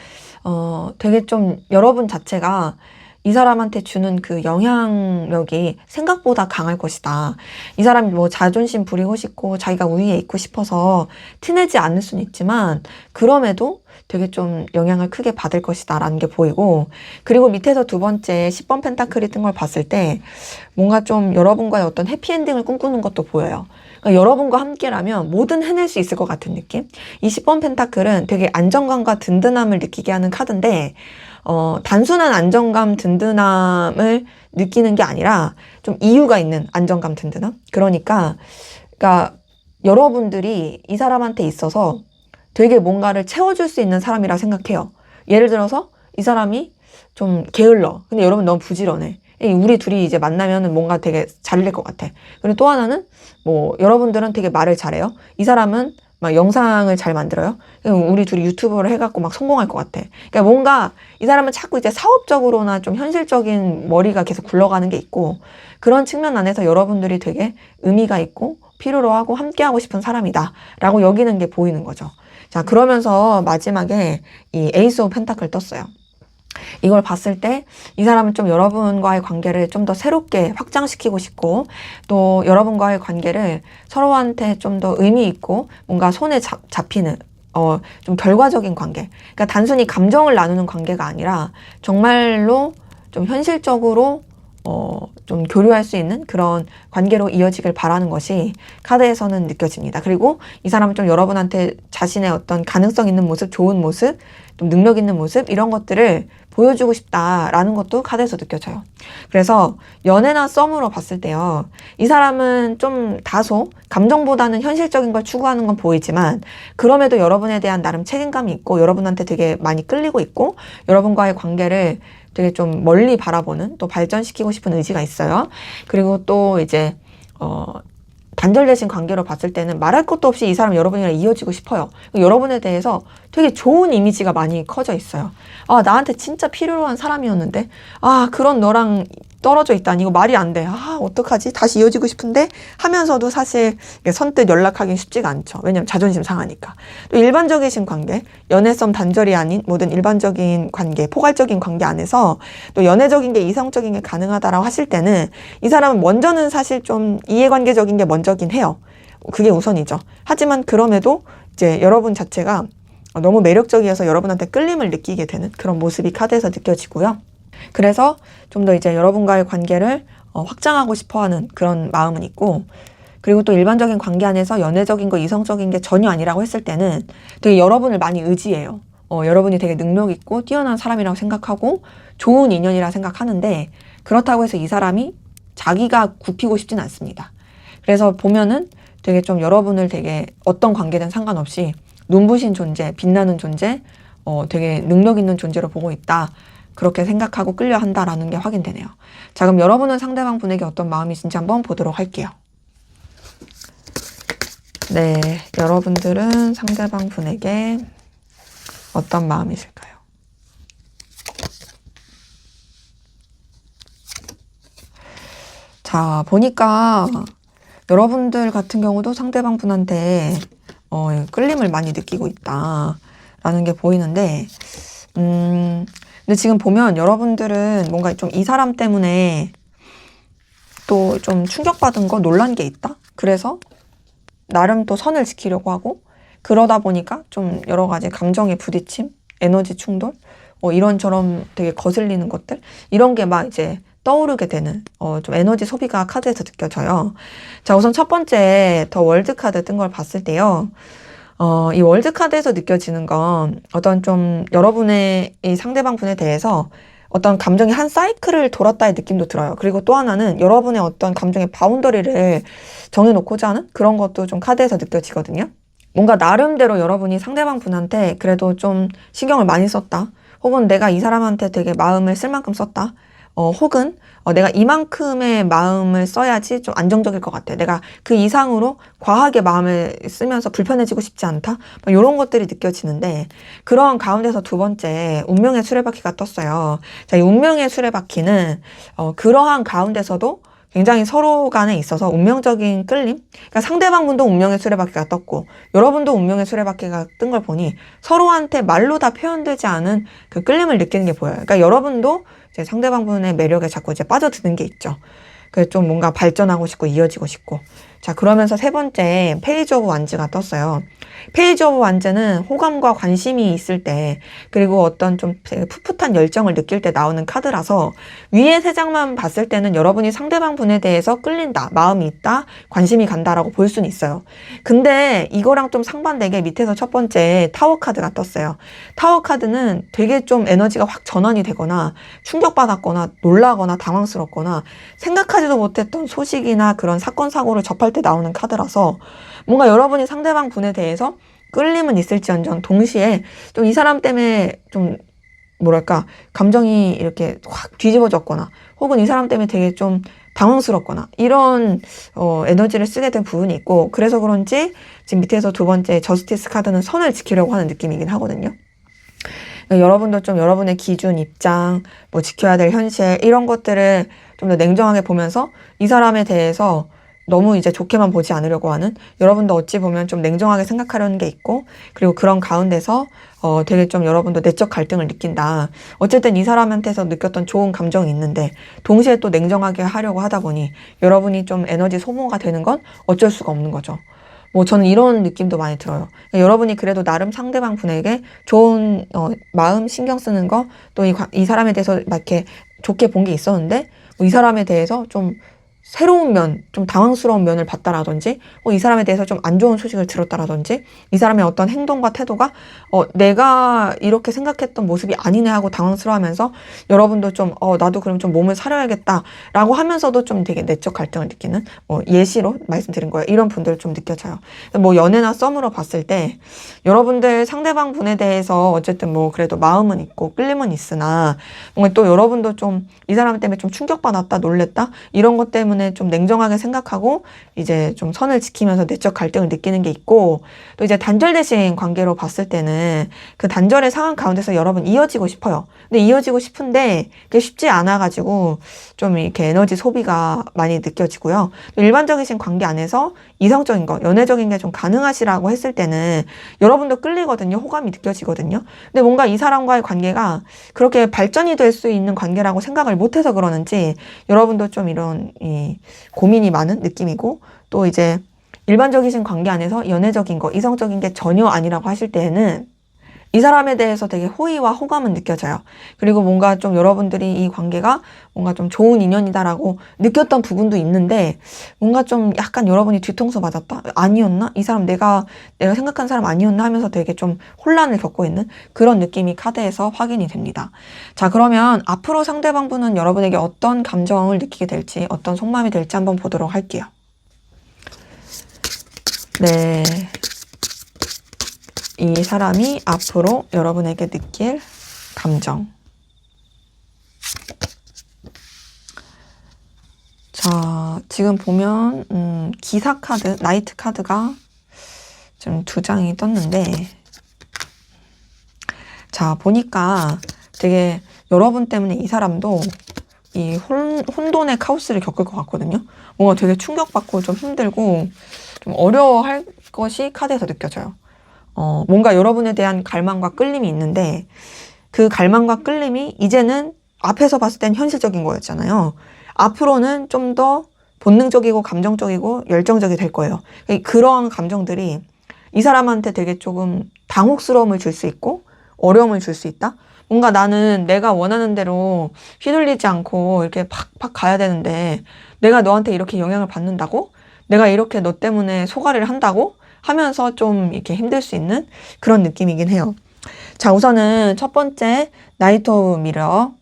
되게 좀 여러분 자체가 이 사람한테 주는 그 영향력이 생각보다 강할 것이다. 이 사람이 뭐 자존심 부리고 싶고 자기가 우위에 있고 싶어서 티내지 않을 수는 있지만 그럼에도 되게 좀 영향을 크게 받을 것이다 라는 게 보이고, 그리고 밑에서 두 번째 10번 펜타클이 뜬 걸 봤을 때 뭔가 좀 여러분과의 어떤 해피엔딩을 꿈꾸는 것도 보여요. 그러니까 여러분과 함께라면 뭐든 해낼 수 있을 것 같은 느낌? 이 10번 펜타클은 되게 안정감과 든든함을 느끼게 하는 카드인데 단순한 안정감, 든든함을 느끼는 게 아니라 좀 이유가 있는 안정감, 든든함? 그러니까 여러분들이 이 사람한테 있어서 되게 뭔가를 채워줄 수 있는 사람이라 생각해요. 예를 들어서 이 사람이 좀 게을러. 근데 여러분 너무 부지런해. 우리 둘이 이제 만나면은 뭔가 되게 잘 될 것 같아. 그리고 또 하나는 뭐 여러분들은 되게 말을 잘해요. 이 사람은 막 영상을 잘 만들어요. 우리 둘이 유튜브를 해갖고 막 성공할 것 같아. 그러니까 뭔가 이 사람은 자꾸 이제 사업적으로나 좀 현실적인 머리가 계속 굴러가는 게 있고, 그런 측면 안에서 여러분들이 되게 의미가 있고 필요로 하고 함께하고 싶은 사람이다 라고 여기는 게 보이는 거죠. 자, 그러면서 마지막에 이 에이스 오브 펜타클 떴어요. 이걸 봤을 때 이 사람은 좀 여러분과의 관계를 좀 더 새롭게 확장시키고 싶고, 또 여러분과의 관계를 서로한테 좀 더 의미 있고 뭔가 손에 잡히는 좀 결과적인 관계. 그러니까 단순히 감정을 나누는 관계가 아니라 정말로 좀 현실적으로 좀 교류할 수 있는 그런 관계로 이어지길 바라는 것이 카드에서는 느껴집니다. 그리고 이 사람은 좀 여러분한테 자신의 어떤 가능성 있는 모습, 좋은 모습, 좀 능력 있는 모습, 이런 것들을 보여주고 싶다라는 것도 카드에서 느껴져요. 그래서 연애나 썸으로 봤을 때요, 이 사람은 좀 다소 감정보다는 현실적인 걸 추구하는 건 보이지만 그럼에도 여러분에 대한 나름 책임감이 있고 여러분한테 되게 많이 끌리고 있고 여러분과의 관계를 되게 좀 멀리 바라보는, 또 발전시키고 싶은 의지가 있어요. 그리고 또 이제 단절되신 관계로 봤을 때는 말할 것도 없이 이 사람 여러분이랑 이어지고 싶어요. 여러분에 대해서 되게 좋은 이미지가 많이 커져 있어요. 아, 나한테 진짜 필요한 사람이었는데, 아, 그런 너랑 떨어져 있다니, 이거 말이 안 돼. 아, 어떡하지? 다시 이어지고 싶은데 하면서도 사실 선뜻 연락하긴 쉽지가 않죠. 왜냐면 자존심 상하니까. 또 일반적이신 관계, 연애썸 단절이 아닌 모든 일반적인 관계, 포괄적인 관계 안에서 또 연애적인 게, 이성적인 게 가능하다라고 하실 때는 이 사람은 먼저는 사실 좀 이해관계적인 게 먼저긴 해요. 그게 우선이죠. 하지만 그럼에도 이제 여러분 자체가 너무 매력적이어서 여러분한테 끌림을 느끼게 되는 그런 모습이 카드에서 느껴지고요. 그래서 좀 더 이제 여러분과의 관계를 확장하고 싶어하는 그런 마음은 있고, 그리고 또 일반적인 관계 안에서 연애적인 거, 이성적인 게 전혀 아니라고 했을 때는 되게 여러분을 많이 의지해요. 여러분이 되게 능력 있고 뛰어난 사람이라고 생각하고 좋은 인연이라 생각하는데, 그렇다고 해서 이 사람이 자기가 굽히고 싶진 않습니다. 그래서 보면은 되게 좀 여러분을 되게 어떤 관계든 상관없이 눈부신 존재, 빛나는 존재, 되게 능력 있는 존재로 보고 있다. 그렇게 생각하고 끌려 한다라는 게 확인되네요. 자, 그럼 여러분은 상대방 분에게 어떤 마음이신지 한번 보도록 할게요. 네, 여러분들은 상대방 분에게 어떤 마음이실까요? 자, 보니까 여러분들 같은 경우도 상대방 분한테 끌림을 많이 느끼고 있다라는 게 보이는데, 근데 지금 보면 여러분들은 뭔가 좀 이 사람 때문에 또 좀 충격받은 거, 놀란 게 있다? 그래서 나름 또 선을 지키려고 하고, 그러다 보니까 좀 여러 가지 감정의 부딪힘, 에너지 충돌, 이런저런 되게 거슬리는 것들, 이런 게 막 이제 떠오르게 되는 좀 에너지 소비가 카드에서 느껴져요. 자, 우선 첫 번째 더 월드 카드 뜬 걸 봤을 때요, 이 월드 카드에서 느껴지는 건 어떤 좀 여러분의 이 상대방 분에 대해서 어떤 감정이 한 사이클을 돌았다의 느낌도 들어요. 그리고 또 하나는 여러분의 어떤 감정의 바운더리를 정해놓고자 하는 그런 것도 좀 카드에서 느껴지거든요. 뭔가 나름대로 여러분이 상대방 분한테 그래도 좀 신경을 많이 썼다. 혹은 내가 이 사람한테 되게 마음을 쓸 만큼 썼다. 혹은 내가 이만큼의 마음을 써야지 좀 안정적일 것 같아. 내가 그 이상으로 과하게 마음을 쓰면서 불편해지고 싶지 않다. 이런 것들이 느껴지는데, 그런 가운데서 두 번째 운명의 수레바퀴가 떴어요. 자, 이 운명의 수레바퀴는 그러한 가운데서도 굉장히 서로 간에 있어서 운명적인 끌림? 그러니까 상대방 분도 운명의 수레바퀴가 떴고 여러분도 운명의 수레바퀴가 뜬 걸 보니 서로한테 말로 다 표현되지 않은 그 끌림을 느끼는 게 보여요. 그러니까 여러분도 이제 상대방분의 매력에 자꾸 이제 빠져드는 게 있죠. 그래서 좀 뭔가 발전하고 싶고 이어지고 싶고. 자, 그러면서 세 번째 페이지 오브 완즈가 떴어요. 페이지 오브 완즈는 호감과 관심이 있을 때, 그리고 어떤 좀 풋풋한 열정을 느낄 때 나오는 카드라서, 위에 세 장만 봤을 때는 여러분이 상대방 분에 대해서 끌린다, 마음이 있다, 관심이 간다라고 볼 수는 있어요. 근데 이거랑 좀 상반되게 밑에서 첫 번째 타워 카드가 떴어요. 타워 카드는 되게 좀 에너지가 확 전환이 되거나 충격받았거나 놀라거나 당황스럽거나 생각하지도 못했던 소식이나 그런 사건 사고를 접할 때 나오는 카드라서, 뭔가 여러분이 상대방 분에 대해서 끌림은 있을지언정 동시에 좀 이 사람 때문에 좀 뭐랄까 감정이 이렇게 확 뒤집어졌거나, 혹은 이 사람 때문에 되게 좀 당황스럽거나 이런 에너지를 쓰게 된 부분이 있고, 그래서 그런지 지금 밑에서 두 번째 저스티스 카드는 선을 지키려고 하는 느낌이긴 하거든요. 여러분도 좀 여러분의 기준, 입장, 뭐 지켜야 될 현실, 이런 것들을 좀 더 냉정하게 보면서 이 사람에 대해서 너무 이제 좋게만 보지 않으려고 하는, 여러분도 어찌 보면 좀 냉정하게 생각하려는 게 있고, 그리고 그런 가운데서 되게 좀 여러분도 내적 갈등을 느낀다. 어쨌든 이 사람한테서 느꼈던 좋은 감정이 있는데 동시에 또 냉정하게 하려고 하다 보니 여러분이 좀 에너지 소모가 되는 건 어쩔 수가 없는 거죠. 뭐 저는 이런 느낌도 많이 들어요. 여러분이 그래도 나름 상대방 분에게 좋은 마음 신경 쓰는 거, 또 이 사람에 대해서 막 이렇게 좋게 본 게 있었는데, 이 사람에 대해서 좀 새로운 면, 좀 당황스러운 면을 봤다라든지, 이 사람에 대해서 좀 안 좋은 소식을 들었다라든지, 이 사람의 어떤 행동과 태도가 내가 이렇게 생각했던 모습이 아니네 하고 당황스러워하면서 여러분도 좀 나도 그럼 좀 몸을 사려야겠다라고 하면서도 좀 되게 내적 갈등을 느끼는, 예시로 말씀드린 거예요. 이런 분들 좀 느껴져요. 뭐 연애나 썸으로 봤을 때 여러분들 상대방 분에 대해서 어쨌든 뭐 그래도 마음은 있고 끌림은 있으나, 뭔가 또 여러분도 좀 이 사람 때문에 좀 충격받았다, 놀랬다, 이런 것 때문에 좀 냉정하게 생각하고 이제 좀 선을 지키면서 내적 갈등을 느끼는 게 있고, 또 이제 단절되신 관계로 봤을 때는 그 단절의 상황 가운데서 여러분 이어지고 싶어요. 근데 이어지고 싶은데 그게 쉽지 않아가지고 좀 이렇게 에너지 소비가 많이 느껴지고요. 또 일반적이신 관계 안에서 이성적인 거, 연애적인 게 좀 가능하시라고 했을 때는 여러분도 끌리거든요. 호감이 느껴지거든요. 근데 뭔가 이 사람과의 관계가 그렇게 발전이 될 수 있는 관계라고 생각을 못해서 그러는지 여러분도 좀 이런 고민이 많은 느낌이고, 또 이제 일반적이신 관계 안에서 연애적인 거, 이성적인 게 전혀 아니라고 하실 때에는 이 사람에 대해서 되게 호의와 호감은 느껴져요. 그리고 뭔가 좀 여러분들이 이 관계가 뭔가 좀 좋은 인연이다라고 느꼈던 부분도 있는데, 뭔가 좀 약간 여러분이 뒤통수 맞았다? 아니었나? 이 사람 내가 생각한 사람 아니었나? 하면서 되게 좀 혼란을 겪고 있는 그런 느낌이 카드에서 확인이 됩니다. 자, 그러면 앞으로 상대방분은 여러분에게 어떤 감정을 느끼게 될지, 어떤 속마음이 될지 한번 보도록 할게요. 네. 이 사람이 앞으로 여러분에게 느낄 감정. 자, 지금 보면 기사 카드, 나이트 카드가 좀 두 장이 떴는데, 자, 보니까 되게 여러분 때문에 이 사람도 이 혼돈의 카오스를 겪을 것 같거든요. 뭔가 되게 충격받고 좀 힘들고 좀 어려워할 것이 카드에서 느껴져요. 뭔가 여러분에 대한 갈망과 끌림이 있는데, 그 갈망과 끌림이 이제는 앞에서 봤을 땐 현실적인 거였잖아요. 앞으로는 좀 더 본능적이고 감정적이고 열정적이 될 거예요. 그러한 감정들이 이 사람한테 되게 조금 당혹스러움을 줄 수 있고 어려움을 줄 수 있다? 뭔가 나는 내가 원하는 대로 휘둘리지 않고 이렇게 팍팍 가야 되는데 내가 너한테 이렇게 영향을 받는다고? 내가 이렇게 너 때문에 소가리를 한다고? 하면서 좀 이렇게 힘들 수 있는 그런 느낌이긴 해요. 자, 우선은 첫 번째 나이트 오브 미러,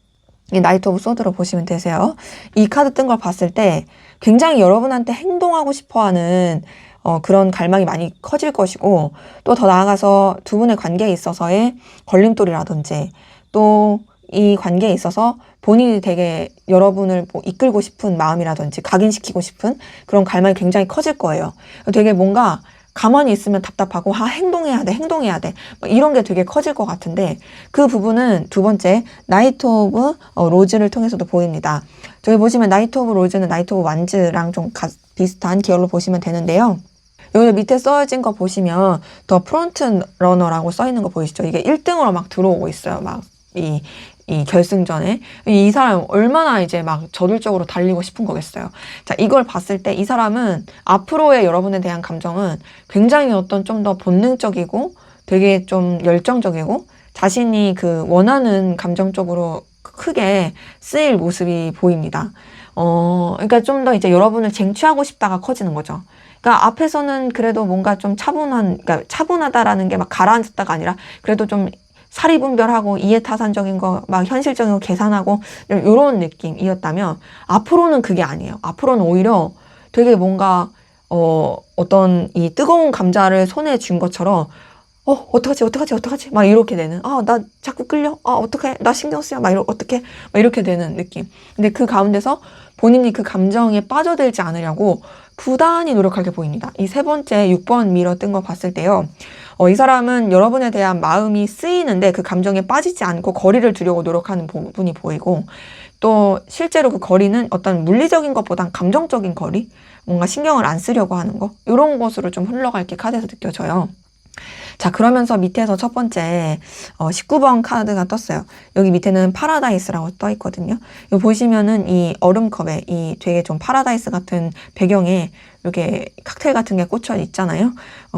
이 나이트 오브 소드로 보시면 되세요. 이 카드 뜬 걸 봤을 때 굉장히 여러분한테 행동하고 싶어하는 그런 갈망이 많이 커질 것이고, 또 더 나아가서 두 분의 관계에 있어서의 걸림돌이라든지, 또 이 관계에 있어서 본인이 되게 여러분을 뭐 이끌고 싶은 마음이라든지 각인시키고 싶은 그런 갈망이 굉장히 커질 거예요. 되게 뭔가 가만히 있으면 답답하고 행동해야 돼 뭐 이런 게 되게 커질 것 같은데, 그 부분은 두 번째 나이트 오브 로즈를 통해서도 보입니다. 저기 보시면 나이트 오브 로즈는 나이트 오브 완즈랑 좀 비슷한 계열로 보시면 되는데요. 여기 밑에 써진 거 보시면 더 프론트 러너라고 써 있는 거 보이시죠? 이게 1등으로 막 들어오고 있어요. 막 이 결승전에 이 사람 얼마나 이제 막 저돌적으로 달리고 싶은 거겠어요. 자, 이걸 봤을 때 이 사람은 앞으로의 여러분에 대한 감정은 굉장히 어떤 좀 더 본능적이고 되게 좀 열정적이고 자신이 그 원하는 감정 쪽으로 크게 쓰일 모습이 보입니다. 그러니까 좀 더 이제 여러분을 쟁취하고 싶다가 커지는 거죠. 그러니까 앞에서는 그래도 뭔가 좀 그러니까 차분하다라는 게 막 가라앉았다가 아니라 그래도 좀 사리분별하고 이해타산적인 거, 막 현실적인 거 계산하고 이런 느낌이었다면 앞으로는 그게 아니에요. 앞으로는 오히려 되게 뭔가 어떤 이 뜨거운 감자를 손에 쥔 것처럼 어떡하지? 막 이렇게 되는. 나 자꾸 끌려? 어떡해? 나 신경 쓰여? 어떡해? 막 이렇게 되는 느낌. 근데 그 가운데서 본인이 그 감정에 빠져들지 않으려고 부단히 노력하게 보입니다. 이 세 번째 6번 미러 뜬 거 봤을 때요. 이 사람은 여러분에 대한 마음이 쓰이는데 그 감정에 빠지지 않고 거리를 두려고 노력하는 부분이 보이고 또 실제로 그 거리는 어떤 물리적인 것보단 감정적인 거리? 뭔가 신경을 안 쓰려고 하는 거? 이런 것으로 좀 흘러갈 게 카드에서 느껴져요. 자, 그러면서 밑에서 첫 번째 19번 카드가 떴어요. 여기 밑에는 파라다이스라고 떠 있거든요. 여기 보시면은 이 얼음컵에 이 되게 좀 파라다이스 같은 배경에 이렇게 칵테일 같은 게 꽂혀 있잖아요.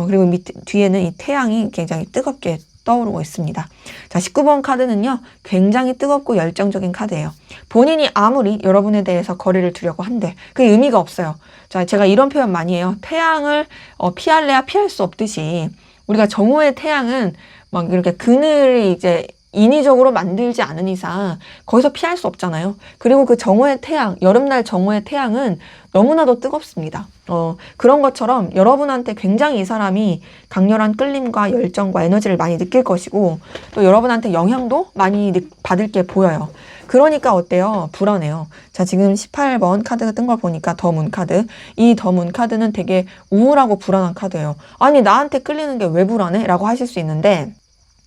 그리고 뒤에는 이 태양이 굉장히 뜨겁게 떠오르고 있습니다. 자, 19번 카드는요, 굉장히 뜨겁고 열정적인 카드예요. 본인이 아무리 여러분에 대해서 거리를 두려고 한데 그게 의미가 없어요. 자, 제가 이런 표현 많이 해요. 태양을 피할래야 피할 수 없듯이 우리가 정오의 태양은 막 이렇게 그늘이 이제 인위적으로 만들지 않은 이상 거기서 피할 수 없잖아요. 그리고 그 정오의 태양, 여름날 정오의 태양은 너무나도 뜨겁습니다. 그런 것처럼 여러분한테 굉장히 이 사람이 강렬한 끌림과 열정과 에너지를 많이 느낄 것이고 또 여러분한테 영향도 많이 받을 게 보여요. 그러니까 어때요? 불안해요. 자, 지금 18번 카드가 뜬 걸 보니까 더 문 카드. 이 더 문 카드는 되게 우울하고 불안한 카드예요. 아니, 나한테 끌리는 게 왜 불안해? 라고 하실 수 있는데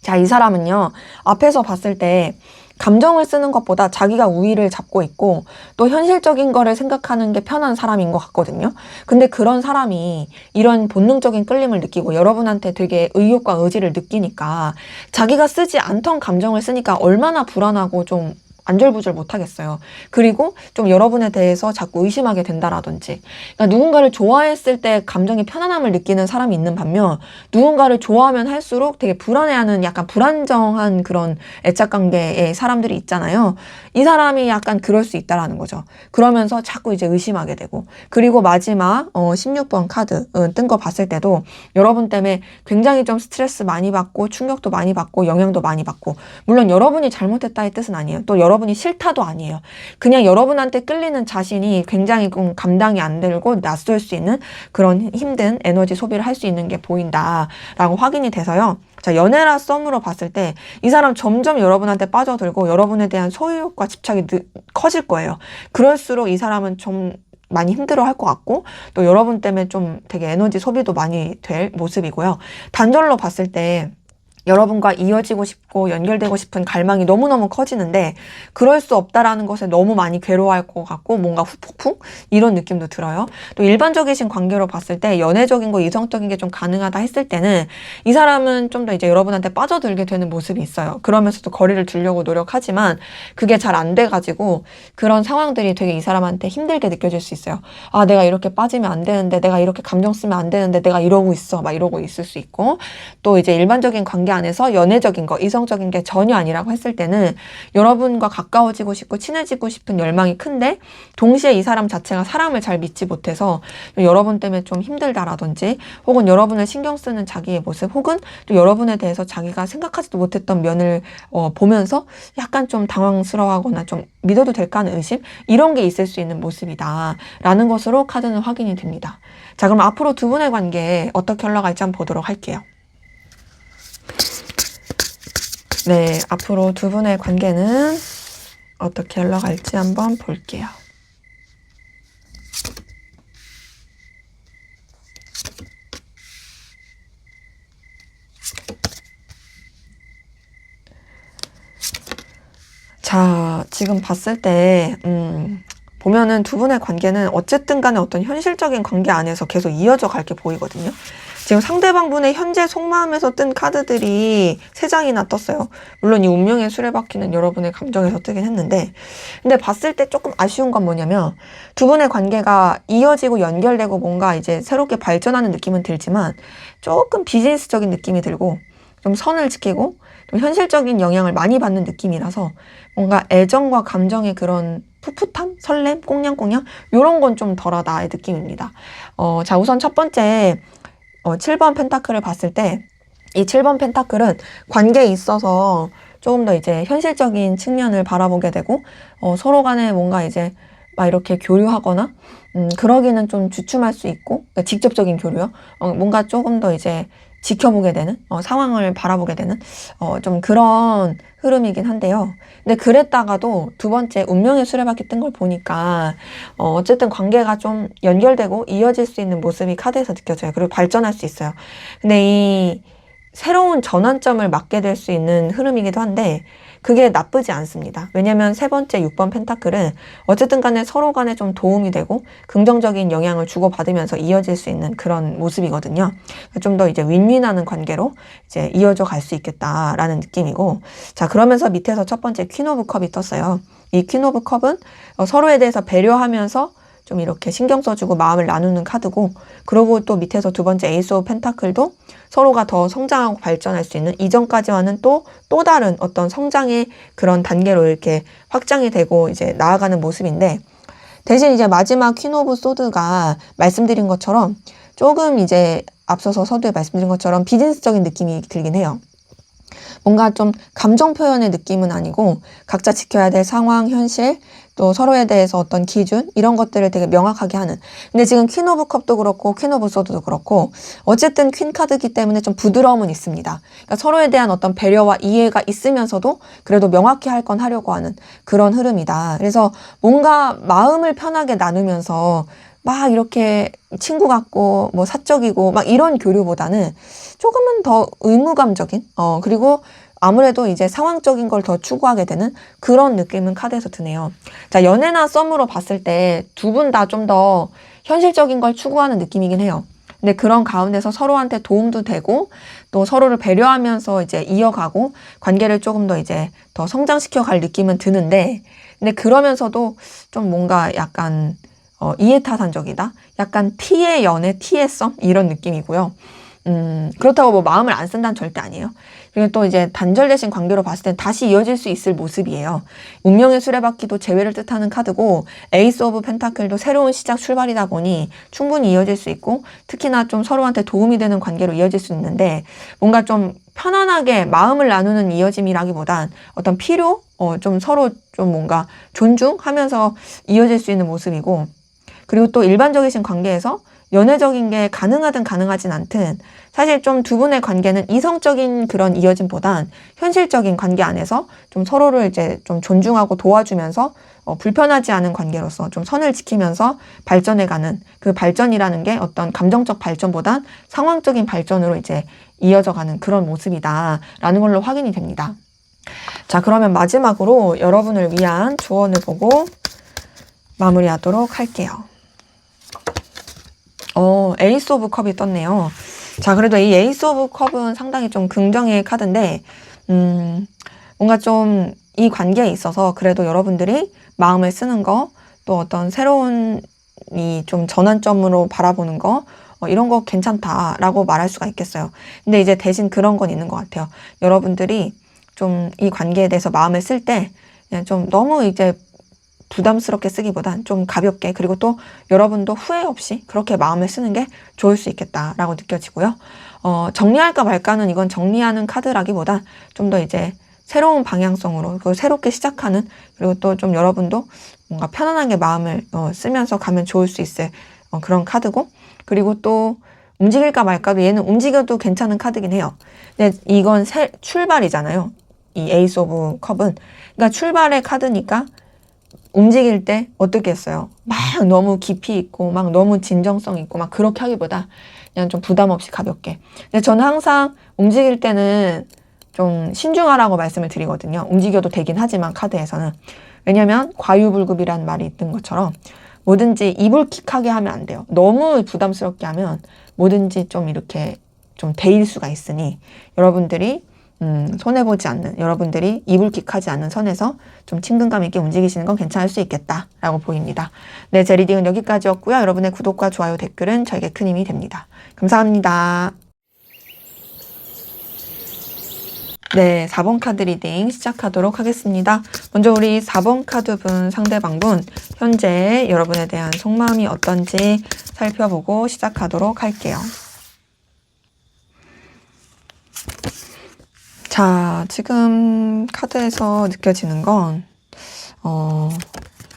자, 이 사람은요, 앞에서 봤을 때 감정을 쓰는 것보다 자기가 우위를 잡고 있고 또 현실적인 거를 생각하는 게 편한 사람인 것 같거든요. 근데 그런 사람이 이런 본능적인 끌림을 느끼고 여러분한테 되게 의욕과 의지를 느끼니까 자기가 쓰지 않던 감정을 쓰니까 얼마나 불안하고 좀 안절부절 못하겠어요. 그리고 좀 여러분에 대해서 자꾸 의심하게 된다라든지. 그러니까 누군가를 좋아했을 때 감정의 편안함을 느끼는 사람이 있는 반면 누군가를 좋아하면 할수록 되게 불안해하는 약간 불안정한 그런 애착관계의 사람들이 있잖아요. 이 사람이 약간 그럴 수 있다라는 거죠. 그러면서 자꾸 이제 의심하게 되고. 그리고 마지막 16번 카드 뜬 거 봤을 때도 여러분 때문에 굉장히 좀 스트레스 많이 받고 충격도 많이 받고 영향도 많이 받고 물론 여러분이 잘못했다의 뜻은 아니에요. 또 여러분이 싫다도 아니에요. 그냥 여러분한테 끌리는 자신이 굉장히 감당이 안 되고 낯설 수 있는 그런 힘든 에너지 소비를 할 수 있는 게 보인다라고 확인이 돼서요. 자, 연애라 썸으로 봤을 때 이 사람 점점 여러분한테 빠져들고 여러분에 대한 소유욕과 집착이 커질 거예요. 그럴수록 이 사람은 좀 많이 힘들어할 것 같고 또 여러분 때문에 좀 되게 에너지 소비도 많이 될 모습이고요. 단절로 봤을 때 여러분과 이어지고 싶고 연결되고 싶은 갈망이 너무너무 커지는데 그럴 수 없다라는 것에 너무 많이 괴로워할 것 같고 뭔가 후폭풍? 이런 느낌도 들어요. 또 일반적이신 관계로 봤을 때 연애적인 거 이성적인 게 좀 가능하다 했을 때는 이 사람은 좀 더 이제 여러분한테 빠져들게 되는 모습이 있어요. 그러면서도 거리를 두려고 노력하지만 그게 잘 안 돼가지고 그런 상황들이 되게 이 사람한테 힘들게 느껴질 수 있어요. 아, 내가 이렇게 빠지면 안 되는데 내가 이렇게 감정 쓰면 안 되는데 내가 이러고 있어 막 이러고 있을 수 있고 또 이제 일반적인 관계 안에서 연애적인 거, 이성적인 게 전혀 아니라고 했을 때는 여러분과 가까워지고 싶고 친해지고 싶은 열망이 큰데 동시에 이 사람 자체가 사람을 잘 믿지 못해서 여러분 때문에 좀 힘들다라든지 혹은 여러분을 신경 쓰는 자기의 모습 혹은 또 여러분에 대해서 자기가 생각하지도 못했던 면을 보면서 약간 좀 당황스러워하거나 좀 믿어도 될까 하는 의심 이런 게 있을 수 있는 모습이다 라는 것으로 카드는 확인이 됩니다. 자, 그럼 앞으로 두 분의 관계 어떻게 흘러갈지 한번 보도록 할게요. 네, 앞으로 두 분의 관계는 어떻게 흘러갈지 한번 볼게요. 자, 지금 봤을 때 보면은 두 분의 관계는 어쨌든 간에 어떤 현실적인 관계 안에서 계속 이어져 갈 게 보이거든요. 지금 상대방분의 현재 속마음에서 뜬 카드들이 3장이나 떴어요. 물론 이 운명의 수레바퀴는 여러분의 감정에서 뜨긴 했는데, 근데 봤을 때 조금 아쉬운 건 뭐냐면 두 분의 관계가 이어지고 연결되고 뭔가 이제 새롭게 발전하는 느낌은 들지만 조금 비즈니스적인 느낌이 들고 좀 선을 지키고 좀 현실적인 영향을 많이 받는 느낌이라서 뭔가 애정과 감정의 그런 풋풋함, 설렘, 꽁냥꽁냥 이런 건 좀 덜하다의 느낌입니다. 자, 우선 첫 번째 7번 펜타클을 봤을 때 이 7번 펜타클은 관계에 있어서 조금 더 이제 현실적인 측면을 바라보게 되고 서로 간에 뭔가 이제 막 이렇게 교류하거나 그러기는 좀 주춤할 수 있고, 그러니까 직접적인 교류요. 뭔가 조금 더 이제 지켜보게 되는 상황을 바라보게 되는 좀 그런 흐름이긴 한데요. 근데 그랬다가도 두 번째 운명의 수레바퀴 뜬 걸 보니까 어쨌든 관계가 좀 연결되고 이어질 수 있는 모습이 카드에서 느껴져요. 그리고 발전할 수 있어요. 근데 이 새로운 전환점을 맞게 될 수 있는 흐름이기도 한데 그게 나쁘지 않습니다. 왜냐면 세 번째 6번 펜타클은 어쨌든 간에 서로 간에 좀 도움이 되고 긍정적인 영향을 주고받으면서 이어질 수 있는 그런 모습이거든요. 좀 더 이제 윈윈하는 관계로 이제 이어져 갈 수 있겠다라는 느낌이고, 자, 그러면서 밑에서 첫 번째 퀸 오브 컵이 떴어요. 이 퀸 오브 컵은 서로에 대해서 배려하면서 좀 이렇게 신경 써주고 마음을 나누는 카드고, 그리고 또 밑에서 두 번째 에이스 오브 펜타클도 서로가 더 성장하고 발전할 수 있는 이전까지와는 또 다른 어떤 성장의 그런 단계로 이렇게 확장이 되고 이제 나아가는 모습인데, 대신 이제 마지막 퀸 오브 소드가 말씀드린 것처럼 조금 이제 앞서서 서두에 말씀드린 것처럼 비즈니스적인 느낌이 들긴 해요. 뭔가 좀 감정 표현의 느낌은 아니고 각자 지켜야 될 상황, 현실, 또 서로에 대해서 어떤 기준 이런 것들을 되게 명확하게 하는. 근데 지금 퀸 오브 컵도 그렇고 퀸 오브 소드도 그렇고 어쨌든 퀸 카드이기 때문에 좀 부드러움은 있습니다. 그러니까 서로에 대한 어떤 배려와 이해가 있으면서도 그래도 명확히 할 건 하려고 하는 그런 흐름이다. 그래서 뭔가 마음을 편하게 나누면서 막 이렇게 친구 같고 뭐 사적이고 막 이런 교류보다는 조금은 더 의무감적인 그리고 아무래도 이제 상황적인 걸 더 추구하게 되는 그런 느낌은 카드에서 드네요. 자, 연애나 썸으로 봤을 때 두 분 다 좀 더 현실적인 걸 추구하는 느낌이긴 해요. 근데 그런 가운데서 서로한테 도움도 되고 또 서로를 배려하면서 이제 이어가고 관계를 조금 더 이제 더 성장시켜 갈 느낌은 드는데, 근데 그러면서도 좀 뭔가 약간 이해타산적이다? 약간 T의 연애, T의 썸? 이런 느낌이고요. 그렇다고 뭐 마음을 안 쓴다는 절대 아니에요. 그리고 또 이제 단절되신 관계로 봤을 땐 다시 이어질 수 있을 모습이에요. 운명의 수레바퀴도 재회를 뜻하는 카드고 에이스 오브 펜타클도 새로운 시작 출발이다 보니 충분히 이어질 수 있고 특히나 좀 서로한테 도움이 되는 관계로 이어질 수 있는데, 뭔가 좀 편안하게 마음을 나누는 이어짐이라기보단 어떤 필요? 좀 서로 좀 뭔가 존중하면서 이어질 수 있는 모습이고, 그리고 또 일반적이신 관계에서 연애적인 게 가능하든 가능하진 않든 사실 좀 두 분의 관계는 이성적인 그런 이어짐보단 현실적인 관계 안에서 좀 서로를 이제 좀 존중하고 도와주면서 불편하지 않은 관계로서 좀 선을 지키면서 발전해가는, 그 발전이라는 게 어떤 감정적 발전보단 상황적인 발전으로 이제 이어져가는 그런 모습이다라는 걸로 확인이 됩니다. 자, 그러면 마지막으로 여러분을 위한 조언을 보고 마무리하도록 할게요. 에이스 오브 컵이 떴네요. 자, 그래도 이 에이스 오브 컵은 상당히 좀 긍정의 카드인데, 뭔가 좀 이 관계에 있어서 그래도 여러분들이 마음을 쓰는 거, 또 어떤 새로운 이 좀 전환점으로 바라보는 거, 이런 거 괜찮다라고 말할 수가 있겠어요. 근데 이제 대신 그런 건 있는 것 같아요. 여러분들이 좀 이 관계에 대해서 마음을 쓸 때 그냥 좀 너무 이제 부담스럽게 쓰기보단 좀 가볍게, 그리고 또 여러분도 후회 없이 그렇게 마음을 쓰는 게 좋을 수 있겠다라고 느껴지고요. 정리할까 말까는 이건 정리하는 카드라기보다 좀 더 이제 새로운 방향성으로 그리고 새롭게 시작하는, 그리고 또 좀 여러분도 뭔가 편안하게 마음을 쓰면서 가면 좋을 수 있을 그런 카드고, 그리고 또 움직일까 말까도 얘는 움직여도 괜찮은 카드긴 해요. 근데 이건 출발이잖아요. 이 에이스 오브 컵은. 그러니까 출발의 카드니까 움직일 때 어떻게 했어요? 막 너무 깊이 있고 막 너무 진정성 있고 막 그렇게 하기보다 그냥 좀 부담 없이 가볍게. 근데 저는 항상 움직일 때는 좀 신중하라고 말씀을 드리거든요. 움직여도 되긴 하지만 카드에서는. 왜냐면 과유불급이라는 말이 있는 것처럼 뭐든지 이불킥하게 하면 안 돼요. 너무 부담스럽게 하면 뭐든지 좀 이렇게 좀 데일 수가 있으니 여러분들이 손해보지 않는, 여러분들이 이불킥하지 않는 선에서 좀 친근감 있게 움직이시는 건 괜찮을 수 있겠다라고 보입니다. 네, 제 리딩은 여기까지였고요. 여러분의 구독과 좋아요, 댓글은 저에게 큰 힘이 됩니다. 감사합니다. 네, 4번 카드 리딩 시작하도록 하겠습니다. 먼저 우리 4번 카드 분, 상대방분, 현재 여러분에 대한 속마음이 어떤지 살펴보고 시작하도록 할게요. 자, 지금 카드에서 느껴지는 건,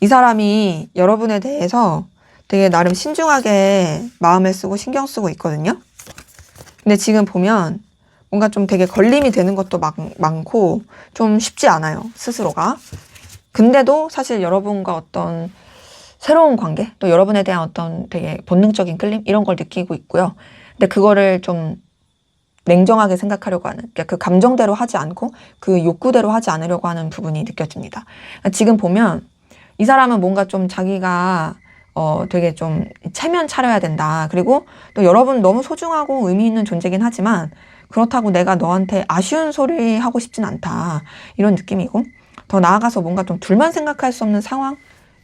이 사람이 여러분에 대해서 되게 나름 신중하게 마음을 쓰고 신경 쓰고 있거든요. 근데 지금 보면 뭔가 좀 되게 걸림이 되는 것도 많고 좀 쉽지 않아요, 스스로가. 근데도 사실 여러분과 어떤 새로운 관계, 또 여러분에 대한 어떤 되게 본능적인 끌림 이런 걸 느끼고 있고요. 근데 그거를 좀 냉정하게 생각하려고 하는, 그러니까 그 감정대로 하지 않고 그 욕구대로 하지 않으려고 하는 부분이 느껴집니다. 지금 보면 이 사람은 뭔가 좀 자기가 되게 좀 체면 차려야 된다. 그리고 또 여러분 너무 소중하고 의미 있는 존재긴 하지만 그렇다고 내가 너한테 아쉬운 소리 하고 싶진 않다. 이런 느낌이고, 더 나아가서 뭔가 좀 둘만 생각할 수 없는 상황,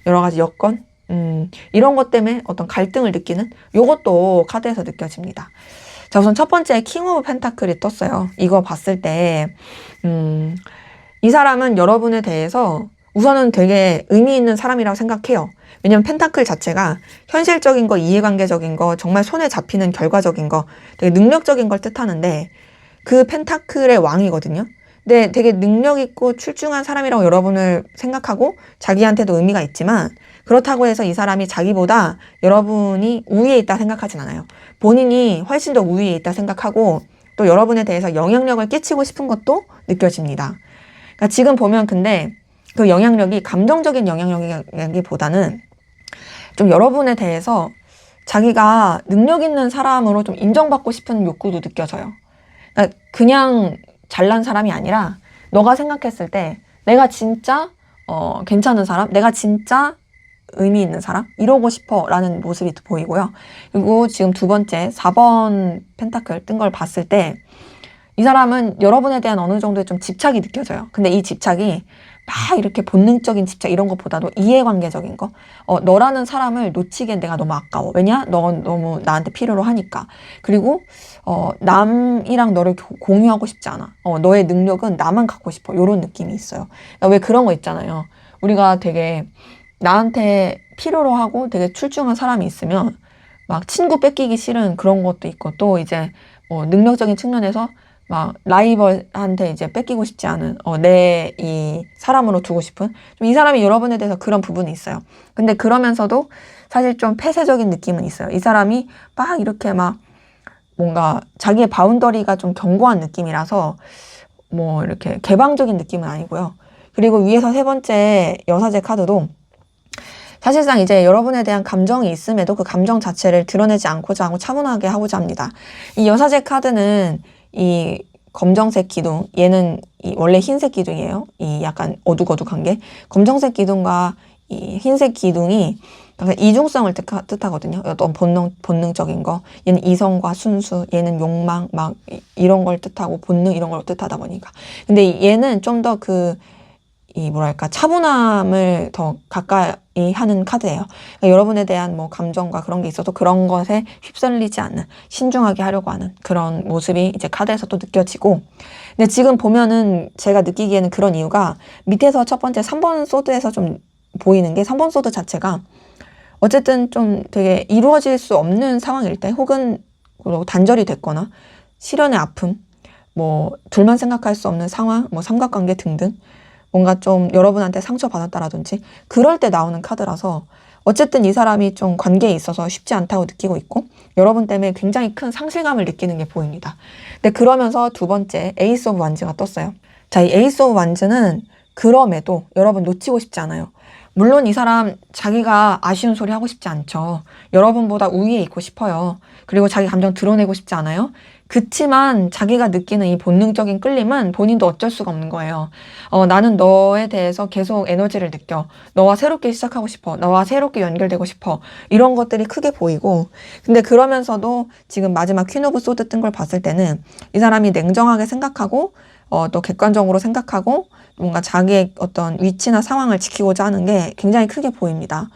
여러 가지 여건, 이런 것 때문에 어떤 갈등을 느끼는 요것도 카드에서 느껴집니다. 자, 우선 첫 번째 킹 오브 펜타클이 떴어요. 이거 봤을 때 이 사람은 여러분에 대해서 우선은 되게 의미 있는 사람이라고 생각해요. 왜냐면 펜타클 자체가 현실적인 거, 이해관계적인 거, 정말 손에 잡히는 결과적인 거, 되게 능력적인 걸 뜻하는데 그 펜타클의 왕이거든요. 근데 되게 능력 있고 출중한 사람이라고 여러분을 생각하고 자기한테도 의미가 있지만 그렇다고 해서 이 사람이 자기보다 여러분이 우위에 있다 생각하진 않아요. 본인이 훨씬 더 우위에 있다 생각하고 또 여러분에 대해서 영향력을 끼치고 싶은 것도 느껴집니다. 그러니까 지금 보면 근데 그 영향력이 감정적인 영향력이기보다는 좀 여러분에 대해서 자기가 능력 있는 사람으로 좀 인정받고 싶은 욕구도 느껴져요. 그러니까 그냥 잘난 사람이 아니라 너가 생각했을 때 내가 진짜 괜찮은 사람, 내가 진짜 의미 있는 사람? 이러고 싶어 라는 모습이 보이고요. 그리고 지금 두 번째 4번 펜타클 뜬 걸 봤을 때 이 사람은 여러분에 대한 어느 정도의 좀 집착이 느껴져요. 근데 이 집착이 막 이렇게 본능적인 집착 이런 것보다도 이해관계적인 거. 너라는 사람을 놓치기엔 내가 너무 아까워. 왜냐? 넌 너무 나한테 필요로 하니까. 그리고 남이랑 너를 공유하고 싶지 않아. 너의 능력은 나만 갖고 싶어. 이런 느낌이 있어요. 그러니까 왜 그런 거 있잖아요. 우리가 되게 나한테 필요로 하고 되게 출중한 사람이 있으면 막 친구 뺏기기 싫은 그런 것도 있고 또 이제 능력적인 측면에서 막 라이벌한테 이제 뺏기고 싶지 않은 내 이 사람으로 두고 싶은 좀 이 사람이 여러분에 대해서 그런 부분이 있어요. 근데 그러면서도 사실 좀 폐쇄적인 느낌은 있어요. 이 사람이 막 이렇게 막 뭔가 자기의 바운더리가 좀 견고한 느낌이라서 뭐 이렇게 개방적인 느낌은 아니고요. 그리고 위에서 세 번째 여사제 카드도 사실상 이제 여러분에 대한 감정이 있음에도 그 감정 자체를 드러내지 않고자 하고 차분하게 하고자 합니다. 이 여사제 카드는 이 검정색 기둥, 얘는 원래 흰색 기둥이에요. 이 약간 어둑어둑한 게. 검정색 기둥과 이 흰색 기둥이 이중성을 뜻하거든요. 어떤 본능적인 거. 얘는 이성과 순수, 얘는 욕망, 막 이런 걸 뜻하고 본능 이런 걸 뜻하다 보니까. 근데 얘는 좀 더 뭐랄까, 차분함을 더 가까이 하는 카드예요. 그러니까 여러분에 대한 뭐 감정과 그런 게 있어도 그런 것에 휩쓸리지 않는, 신중하게 하려고 하는 그런 모습이 이제 카드에서 또 느껴지고. 근데 지금 보면은 제가 느끼기에는 그런 이유가 밑에서 첫 번째 3번 소드에서 좀 보이는 게 3번 소드 자체가 어쨌든 좀 되게 이루어질 수 없는 상황일 때 혹은 단절이 됐거나 실연의 아픔, 뭐 둘만 생각할 수 없는 상황, 뭐 삼각관계 등등 뭔가 좀 여러분한테 상처받았다라든지 그럴 때 나오는 카드라서 어쨌든 이 사람이 좀 관계에 있어서 쉽지 않다고 느끼고 있고 여러분 때문에 굉장히 큰 상실감을 느끼는 게 보입니다. 근데 그러면서 두 번째 에이스 오브 완즈가 떴어요. 자, 이 에이스 오브 완즈는 그럼에도 여러분 놓치고 싶지 않아요. 물론 이 사람 자기가 아쉬운 소리 하고 싶지 않죠. 여러분보다 우위에 있고 싶어요. 그리고 자기 감정 드러내고 싶지 않아요. 그치만 자기가 느끼는 이 본능적인 끌림은 본인도 어쩔 수가 없는 거예요. 나는 너에 대해서 계속 에너지를 느껴. 너와 새롭게 시작하고 싶어. 너와 새롭게 연결되고 싶어. 이런 것들이 크게 보이고. 근데 그러면서도 지금 마지막 퀸 오브 소드 뜬 걸 봤을 때는 이 사람이 냉정하게 생각하고 또 객관적으로 생각하고 뭔가 자기의 어떤 위치나 상황을 지키고자 하는 게 굉장히 크게 보입니다.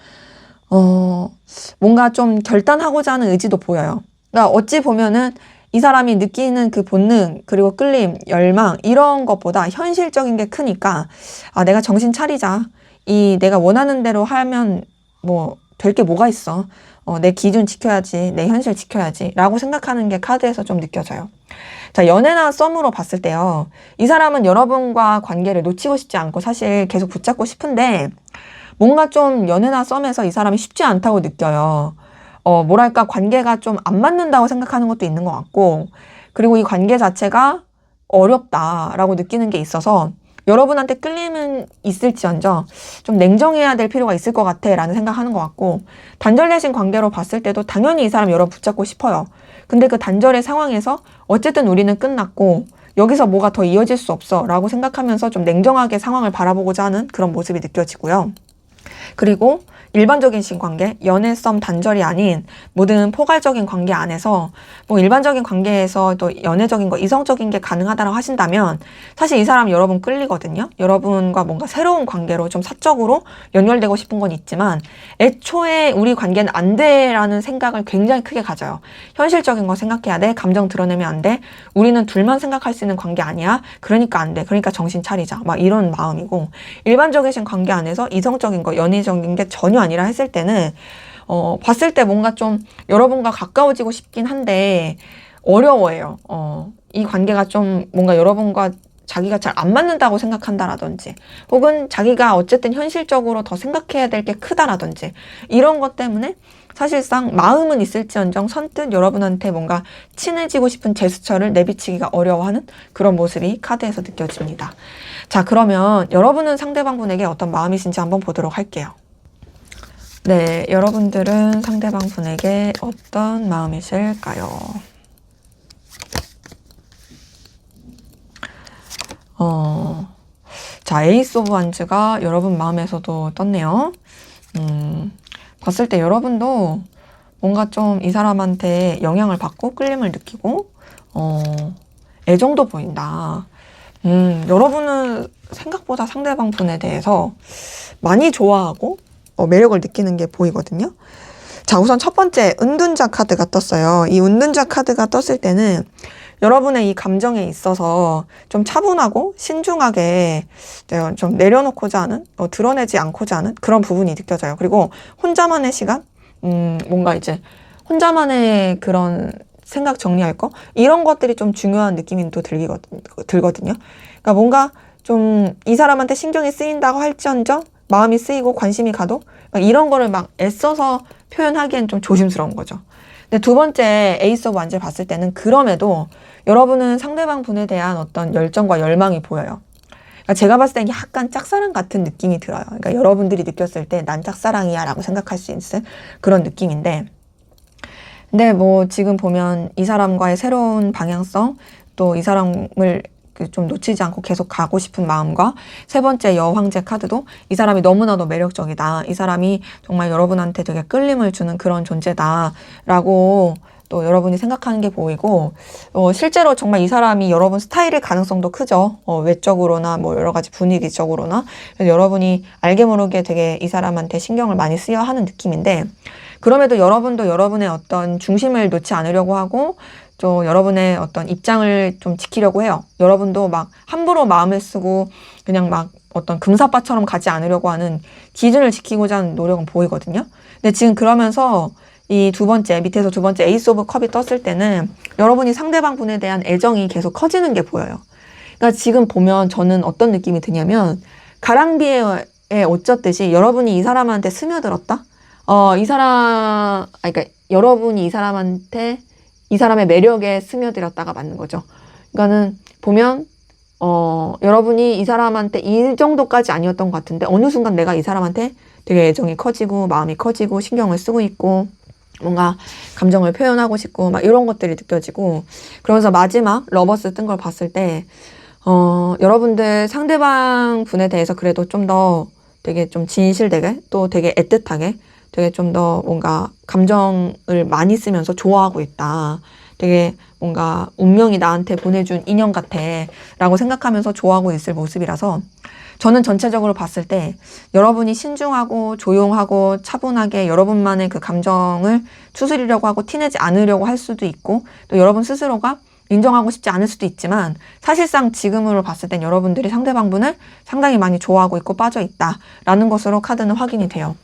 뭔가 좀 결단하고자 하는 의지도 보여요. 그러니까 어찌 보면은 이 사람이 느끼는 그 본능, 그리고 끌림, 열망, 이런 것보다 현실적인 게 크니까, 내가 정신 차리자. 내가 원하는 대로 하면 될 게 뭐가 있어. 내 기준 지켜야지, 내 현실 지켜야지. 라고 생각하는 게 카드에서 좀 느껴져요. 자, 연애나 썸으로 봤을 때요. 이 사람은 여러분과 관계를 놓치고 싶지 않고 사실 계속 붙잡고 싶은데, 뭔가 좀 연애나 썸에서 이 사람이 쉽지 않다고 느껴요. 뭐랄까, 관계가 좀 안 맞는다고 생각하는 것도 있는 것 같고, 그리고 이 관계 자체가 어렵다라고 느끼는 게 있어서 여러분한테 끌림은 있을지언정 좀 냉정해야 될 필요가 있을 것 같아 라는 생각하는 것 같고, 단절되신 관계로 봤을 때도 당연히 이 사람 여러분 붙잡고 싶어요. 근데 그 단절의 상황에서 어쨌든 우리는 끝났고 여기서 뭐가 더 이어질 수 없어 라고 생각하면서 좀 냉정하게 상황을 바라보고자 하는 그런 모습이 느껴지고요. 그리고 일반적인 관계, 연애, 썸, 단절이 아닌 모든 포괄적인 관계 안에서 일반적인 관계에서 또 연애적인 거, 이성적인 게 가능하다고 하신다면 사실 이 사람 여러분 끌리거든요. 여러분과 뭔가 새로운 관계로 좀 사적으로 연결되고 싶은 건 있지만 애초에 우리 관계는 안 돼라는 생각을 굉장히 크게 가져요. 현실적인 거 생각해야 돼. 감정 드러내면 안 돼. 우리는 둘만 생각할 수 있는 관계 아니야. 그러니까 안 돼. 그러니까 정신 차리자. 막 이런 마음이고, 일반적이신 관계 안에서 이성적인 거, 연애적인 게 전혀 아니라 했을 때는 봤을 때 뭔가 좀 여러분과 가까워지고 싶긴 한데 어려워해요. 이 관계가 좀 뭔가 여러분과 자기가 잘 안 맞는다고 생각한다라든지, 혹은 자기가 어쨌든 현실적으로 더 생각해야 될 게 크다라든지, 이런 것 때문에 사실상 마음은 있을지언정 선뜻 여러분한테 뭔가 친해지고 싶은 제스처를 내비치기가 어려워하는 그런 모습이 카드에서 느껴집니다. 자, 그러면 여러분은 상대방분에게 어떤 마음이신지 한번 보도록 할게요. 네, 여러분들은 상대방분에게 어떤 마음이실까요? 자, 에이스 오브 완즈가 여러분 마음에서도 떴네요. 봤을 때 여러분도 뭔가 좀 이 사람한테 영향을 받고 끌림을 느끼고 애정도 보인다. 여러분은 생각보다 상대방 분에 대해서 많이 좋아하고 매력을 느끼는 게 보이거든요. 자, 우선 첫 번째 은둔자 카드가 떴어요. 이 은둔자 카드가 떴을 때는 여러분의 이 감정에 있어서 좀 차분하고 신중하게 좀 내려놓고자 하는, 드러내지 않고자 하는 그런 부분이 느껴져요. 그리고 혼자만의 시간, 뭔가 이제 혼자만의 그런 생각 정리할 거, 이런 것들이 좀 중요한 느낌이 또 들거든요. 그러니까 뭔가 좀 이 사람한테 신경이 쓰인다고 할지언정 마음이 쓰이고 관심이 가도 이런 거를 막 애써서 표현하기엔 좀 조심스러운 거죠. 근데 두 번째 에이스 오브 완즈를 봤을 때는 그럼에도 여러분은 상대방 분에 대한 어떤 열정과 열망이 보여요. 그러니까 제가 봤을 때 약간 짝사랑 같은 느낌이 들어요. 그러니까 여러분들이 느꼈을 때 난 짝사랑이야 라고 생각할 수 있는 그런 느낌인데, 근데 지금 보면 이 사람과의 새로운 방향성, 또 이 사람을 좀 놓치지 않고 계속 가고 싶은 마음과, 세 번째 여황제 카드도 이 사람이 너무나도 매력적이다. 이 사람이 정말 여러분한테 되게 끌림을 주는 그런 존재다. 라고 또 여러분이 생각하는 게 보이고, 실제로 정말 이 사람이 여러분 스타일일 가능성도 크죠. 외적으로나 여러 가지 분위기적으로나. 그래서 여러분이 알게 모르게 되게 이 사람한테 신경을 많이 쓰여 하는 느낌인데, 그럼에도 여러분도 여러분의 어떤 중심을 놓지 않으려고 하고, 또 여러분의 어떤 입장을 좀 지키려고 해요. 여러분도 막 함부로 마음을 쓰고 그냥 막 어떤 금사빠처럼 가지 않으려고 하는, 기준을 지키고자 하는 노력은 보이거든요. 근데 지금 그러면서 이 밑에서 두 번째 에이스 오브 컵이 떴을 때는 여러분이 상대방 분에 대한 애정이 계속 커지는 게 보여요. 그러니까 지금 보면 저는 어떤 느낌이 드냐면, 가랑비에 옷 젖듯이 여러분이 이 사람한테 스며들었다? 그러니까 여러분이 이 사람한테, 이 사람의 매력에 스며들었다가 맞는 거죠. 그러니까는 보면 여러분이 이 사람한테 이 정도까지 아니었던 것 같은데 어느 순간 내가 이 사람한테 되게 애정이 커지고 마음이 커지고 신경을 쓰고 있고, 뭔가 감정을 표현하고 싶고 막 이런 것들이 느껴지고, 그러면서 마지막 러버스 뜬 걸 봤을 때 여러분들 상대방 분에 대해서 그래도 좀 더 되게 좀 진실되게 또 되게 애틋하게 되게 좀 더 뭔가 감정을 많이 쓰면서 좋아하고 있다. 되게 뭔가 운명이 나한테 보내준 인연 같아 라고 생각하면서 좋아하고 있을 모습이라서, 저는 전체적으로 봤을 때 여러분이 신중하고 조용하고 차분하게 여러분만의 그 감정을 추스리려고 하고 티내지 않으려고 할 수도 있고, 또 여러분 스스로가 인정하고 싶지 않을 수도 있지만, 사실상 지금으로 봤을 땐 여러분들이 상대방분을 상당히 많이 좋아하고 있고 빠져 있다라는 것으로 카드는 확인이 돼요.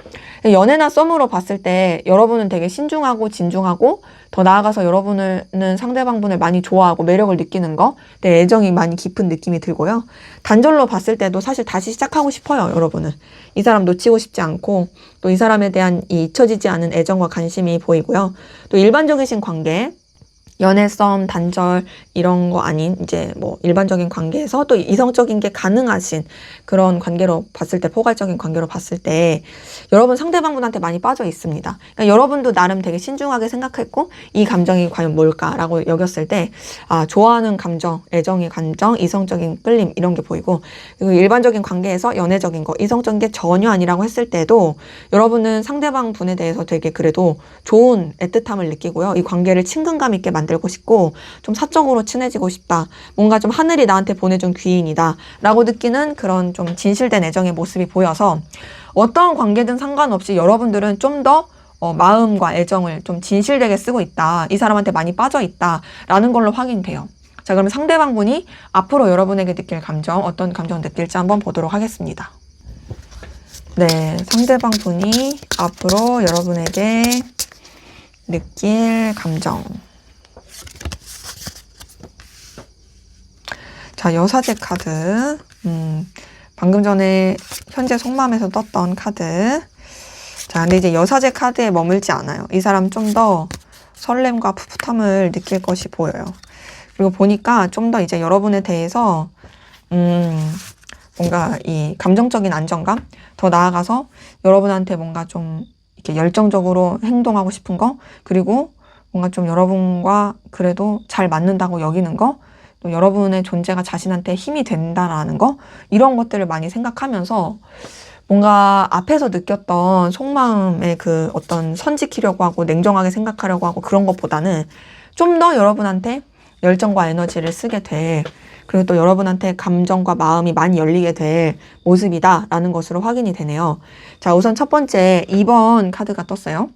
연애나 썸으로 봤을 때 여러분은 되게 신중하고 진중하고, 더 나아가서 여러분은 상대방분을 많이 좋아하고 매력을 느끼는 거, 내 애정이 많이 깊은 느낌이 들고요. 단절로 봤을 때도 사실 다시 시작하고 싶어요, 여러분은. 이 사람 놓치고 싶지 않고, 또 이 사람에 대한 이 잊혀지지 않은 애정과 관심이 보이고요. 또 일반적이신 관계, 연애, 썸, 단절 이런 거 아닌 이제 뭐 일반적인 관계에서 또 이성적인 게 가능하신 그런 관계로 봤을 때, 포괄적인 관계로 봤을 때 여러분 상대방분한테 많이 빠져 있습니다. 그러니까 여러분도 나름 되게 신중하게 생각했고, 이 감정이 과연 뭘까라고 여겼을 때 좋아하는 감정, 애정의 감정, 이성적인 끌림 이런 게 보이고, 그리고 일반적인 관계에서 연애적인 거, 이성적인 게 전혀 아니라고 했을 때도 여러분은 상대방 분에 대해서 되게 그래도 좋은 애틋함을 느끼고요. 이 관계를 친근감 있게 만들고 싶고, 좀 사적으로 친해지고 싶다. 뭔가 좀 하늘이 나한테 보내준 귀인이다. 라고 느끼는 그런 좀 진실된 애정의 모습이 보여서, 어떤 관계든 상관없이 여러분들은 좀 더 마음과 애정을 좀 진실되게 쓰고 있다. 이 사람한테 많이 빠져 있다. 라는 걸로 확인돼요. 자, 그러면 상대방 분이 앞으로 여러분에게 느낄 감정, 어떤 감정 느낄지 한번 보도록 하겠습니다. 네, 상대방 분이 앞으로 여러분에게 느낄 감정. 자, 여사제 카드. 방금 전에 현재 속마음에서 떴던 카드. 자, 근데 이제 여사제 카드에 머물지 않아요. 이 사람 좀 더 설렘과 풋풋함을 느낄 것이 보여요. 그리고 보니까 좀 더 이제 여러분에 대해서 뭔가 이 감정적인 안정감, 더 나아가서 여러분한테 뭔가 좀 이렇게 열정적으로 행동하고 싶은 거, 그리고 뭔가 좀 여러분과 그래도 잘 맞는다고 여기는 거, 또 여러분의 존재가 자신한테 힘이 된다라는 거, 이런 것들을 많이 생각하면서 뭔가 앞에서 느꼈던 속마음의 그 어떤 선 지키려고 하고 냉정하게 생각하려고 하고 그런 것보다는 좀 더 여러분한테 열정과 에너지를 쓰게 될, 그리고 또 여러분한테 감정과 마음이 많이 열리게 될 모습이다라는 것으로 확인이 되네요. 자, 우선 첫 번째 2번 카드가 떴어요.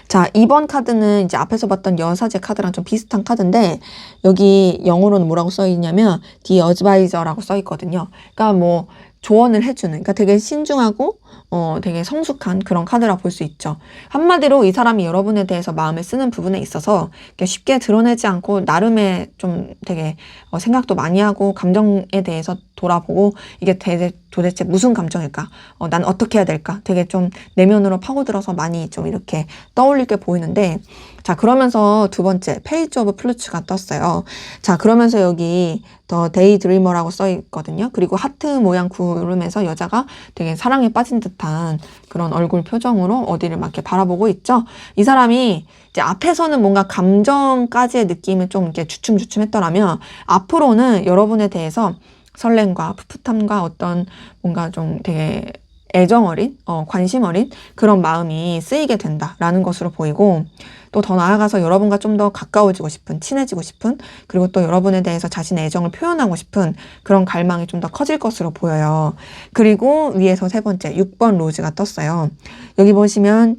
자, 2번 카드는 이제 앞에서 봤던 여사제 카드랑 좀 비슷한 카드인데, 여기 영어로는 뭐라고 써있냐면 The Advisor라고 써있거든요. 그러니까 뭐 조언을 해주는, 그러니까 되게 신중하고 되게 성숙한 그런 카드라 볼 수 있죠. 한마디로 이 사람이 여러분에 대해서 마음을 쓰는 부분에 있어서 쉽게 드러내지 않고 나름의 좀 되게 생각도 많이 하고, 감정에 대해서 돌아보고, 이게 도대체 무슨 감정일까? 난 어떻게 해야 될까? 되게 좀 내면으로 파고들어서 많이 좀 이렇게 떠올릴 게 보이는데, 자, 그러면서 두 번째 페이지 오브 플루츠가 떴어요. 자, 그러면서 여기 더 데이 드리머라고 써 있거든요. 그리고 하트 모양 구름에서 여자가 되게 사랑에 빠진 듯한 그런 얼굴 표정으로 어디를 막 이렇게 바라보고 있죠. 이 사람이 이제 앞에서는 뭔가 감정까지의 느낌을 좀 이렇게 주춤주춤했더라면, 앞으로는 여러분에 대해서 설렘과 풋풋함과 어떤 뭔가 좀 되게 애정 어린, 관심 어린 그런 마음이 쓰이게 된다라는 것으로 보이고, 또 더 나아가서 여러분과 좀 더 가까워지고 싶은, 친해지고 싶은, 그리고 또 여러분에 대해서 자신의 애정을 표현하고 싶은 그런 갈망이 좀 더 커질 것으로 보여요. 그리고 위에서 세 번째 6번 로즈가 떴어요. 여기 보시면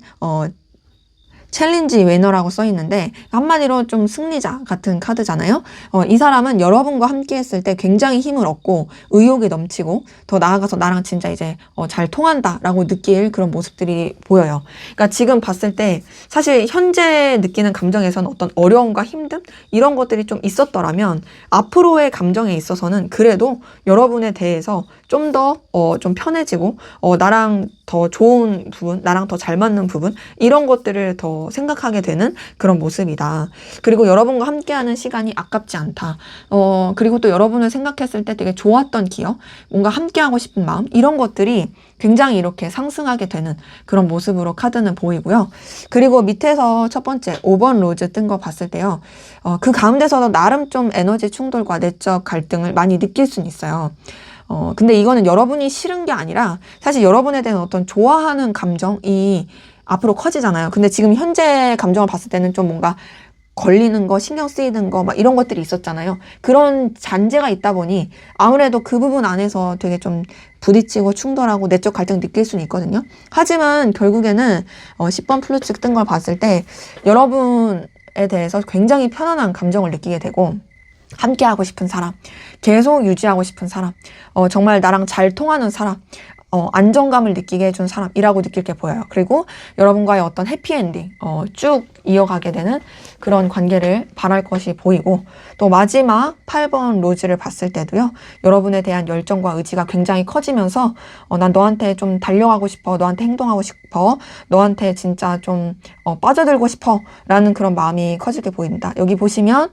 챌린지 위너라고 써 있는데, 한마디로 좀 승리자 같은 카드잖아요. 이 사람은 여러분과 함께 했을 때 굉장히 힘을 얻고 의욕이 넘치고, 더 나아가서 나랑 진짜 이제 잘 통한다라고 느낄 그런 모습들이 보여요. 그러니까 지금 봤을 때 사실 현재 느끼는 감정에서는 어떤 어려움과 힘듦 이런 것들이 좀 있었더라면, 앞으로의 감정에 있어서는 그래도 여러분에 대해서 좀 더 좀 편해지고, 나랑 더 좋은 부분, 나랑 더 잘 맞는 부분, 이런 것들을 더 생각하게 되는 그런 모습이다. 그리고 여러분과 함께하는 시간이 아깝지 않다. 그리고 또 여러분을 생각했을 때 되게 좋았던 기억, 뭔가 함께하고 싶은 마음, 이런 것들이 굉장히 이렇게 상승하게 되는 그런 모습으로 카드는 보이고요. 그리고 밑에서 첫 번째 5번 로즈 뜬 거 봤을 때요. 그 가운데서도 나름 좀 에너지 충돌과 내적 갈등을 많이 느낄 수는 있어요. 근데 이거는 여러분이 싫은 게 아니라 사실 여러분에 대한 어떤 좋아하는 감정이 앞으로 커지잖아요. 근데 지금 현재 감정을 봤을 때는 좀 뭔가 걸리는 거, 신경 쓰이는 거, 막 이런 것들이 있었잖아요. 그런 잔재가 있다 보니 아무래도 그 부분 안에서 되게 좀 부딪히고 충돌하고 내적 갈등 느낄 수는 있거든요. 하지만 결국에는 10번 플루츠 뜬 걸 봤을 때 여러분에 대해서 굉장히 편안한 감정을 느끼게 되고 함께하고 싶은 사람, 계속 유지하고 싶은 사람, 정말 나랑 잘 통하는 사람, 안정감을 느끼게 해준 사람이라고 느낄 게 보여요. 그리고 여러분과의 어떤 해피엔딩, 쭉 이어가게 되는 그런 관계를 바랄 것이 보이고, 또 마지막 8번 로즈를 봤을 때도요, 여러분에 대한 열정과 의지가 굉장히 커지면서, 난 너한테 좀 달려가고 싶어, 너한테 행동하고 싶어, 너한테 진짜 좀 빠져들고 싶어 라는 그런 마음이 커지게 보입니다. 여기 보시면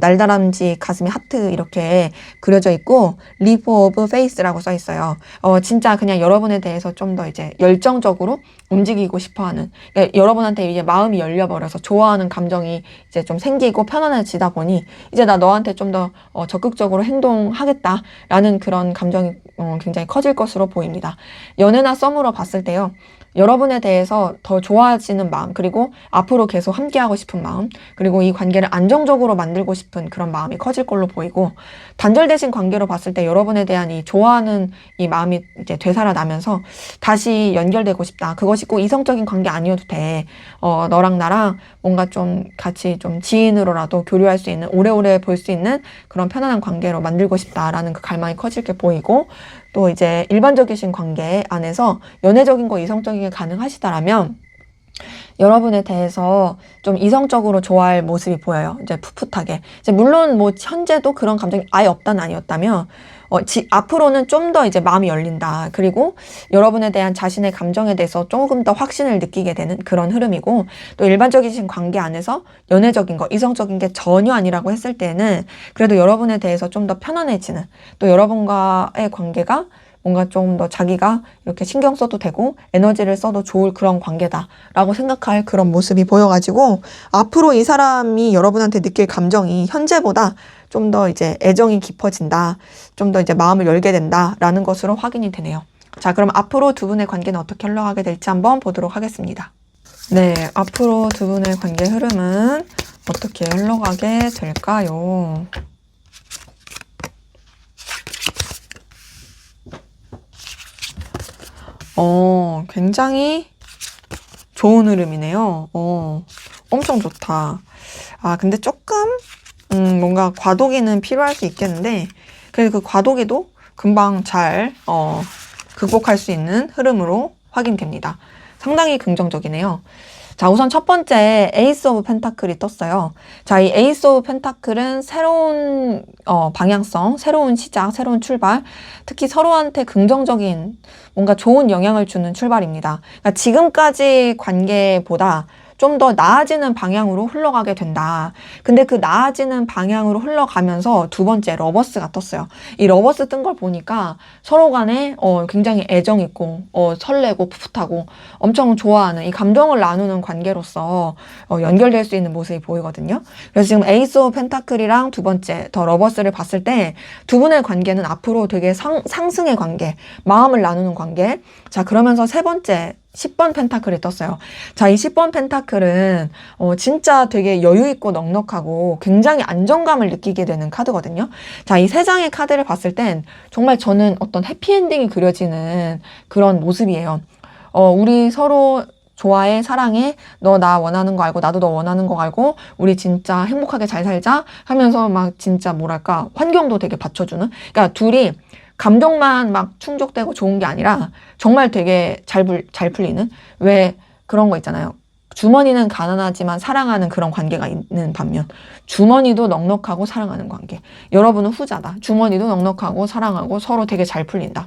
날다람쥐 가슴에 하트 이렇게 그려져 있고 리프 오브 페이스라고 써 있어요. 진짜 그냥 여러분에 대해서 좀 더 이제 열정적으로 움직이고 싶어하는, 그러니까 여러분한테 이제 마음이 열려버려서 좋아하는 감정이 이제 좀 생기고 편안해지다 보니 이제 나 너한테 좀 더 적극적으로 행동하겠다라는 그런 감정이 굉장히 커질 것으로 보입니다. 연애나 썸으로 봤을 때요. 여러분에 대해서 더 좋아지는 마음, 그리고 앞으로 계속 함께하고 싶은 마음, 그리고 이 관계를 안정적으로 만들고 싶은 그런 마음이 커질 걸로 보이고, 단절되신 관계로 봤을 때 여러분에 대한 이 좋아하는 이 마음이 이제 되살아나면서 다시 연결되고 싶다. 그것이 꼭 이성적인 관계 아니어도 돼. 너랑 나랑 뭔가 좀 같이 좀 지인으로라도 교류할 수 있는, 오래오래 볼 수 있는 그런 편안한 관계로 만들고 싶다라는 그 갈망이 커질 게 보이고, 또 이제 일반적이신 관계 안에서 연애적인 거 이성적인 게 가능하시다라면 여러분에 대해서 좀 이성적으로 좋아할 모습이 보여요. 이제 풋풋하게. 이제 물론 뭐 현재도 그런 감정이 아예 없다는 아니었다면 앞으로는 좀 더 이제 마음이 열린다. 그리고 여러분에 대한 자신의 감정에 대해서 조금 더 확신을 느끼게 되는 그런 흐름이고, 또 일반적이신 관계 안에서 연애적인 거, 이성적인 게 전혀 아니라고 했을 때는 그래도 여러분에 대해서 좀 더 편안해지는, 또 여러분과의 관계가 뭔가 좀 더 자기가 이렇게 신경 써도 되고 에너지를 써도 좋을 그런 관계다라고 생각할 그런 모습이 보여가지고, 앞으로 이 사람이 여러분한테 느낄 감정이 현재보다 좀 더 이제 애정이 깊어진다, 좀 더 이제 마음을 열게 된다라는 것으로 확인이 되네요. 자, 그럼 앞으로 두 분의 관계는 어떻게 흘러가게 될지 한번 보도록 하겠습니다. 네, 앞으로 두 분의 관계 흐름은 어떻게 흘러가게 될까요? 굉장히 좋은 흐름이네요. 엄청 좋다. 근데 조금, 뭔가 과도기는 필요할 수 있겠는데, 그래도 그 과도기도 금방 잘, 극복할 수 있는 흐름으로 확인됩니다. 상당히 긍정적이네요. 자, 우선 첫 번째 에이스 오브 펜타클이 떴어요. 자, 이 에이스 오브 펜타클은 새로운 방향성, 새로운 시작, 새로운 출발, 특히 서로한테 긍정적인 뭔가 좋은 영향을 주는 출발입니다. 그러니까 지금까지 관계보다 좀 더 나아지는 방향으로 흘러가게 된다. 근데 그 나아지는 방향으로 흘러가면서 두 번째 러버스가 떴어요. 이 러버스 뜬 걸 보니까 서로 간에 굉장히 애정 있고 설레고 풋풋하고 엄청 좋아하는 이 감정을 나누는 관계로서 연결될 수 있는 모습이 보이거든요. 그래서 지금 에이스 오브 펜타클이랑 두 번째 더 러버스를 봤을 때 두 분의 관계는 앞으로 되게 상승의 관계, 마음을 나누는 관계. 자, 그러면서 세 번째 10번 펜타클이 떴어요. 자, 이 10번 펜타클은 진짜 되게 여유 있고 넉넉하고 굉장히 안정감을 느끼게 되는 카드거든요. 자, 이 세 장의 카드를 봤을 땐 정말 저는 어떤 해피엔딩이 그려지는 그런 모습이에요. 우리 서로 좋아해, 사랑해, 너 나 원하는 거 알고 나도 너 원하는 거 알고 우리 진짜 행복하게 잘 살자 하면서 막 진짜 뭐랄까 환경도 되게 받쳐주는, 그러니까 둘이 감정만 막 충족되고 좋은 게 아니라 정말 되게 잘 풀리는, 왜 그런 거 있잖아요. 주머니는 가난하지만 사랑하는 그런 관계가 있는 반면 주머니도 넉넉하고 사랑하는 관계. 여러분은 후자다. 주머니도 넉넉하고 사랑하고 서로 되게 잘 풀린다.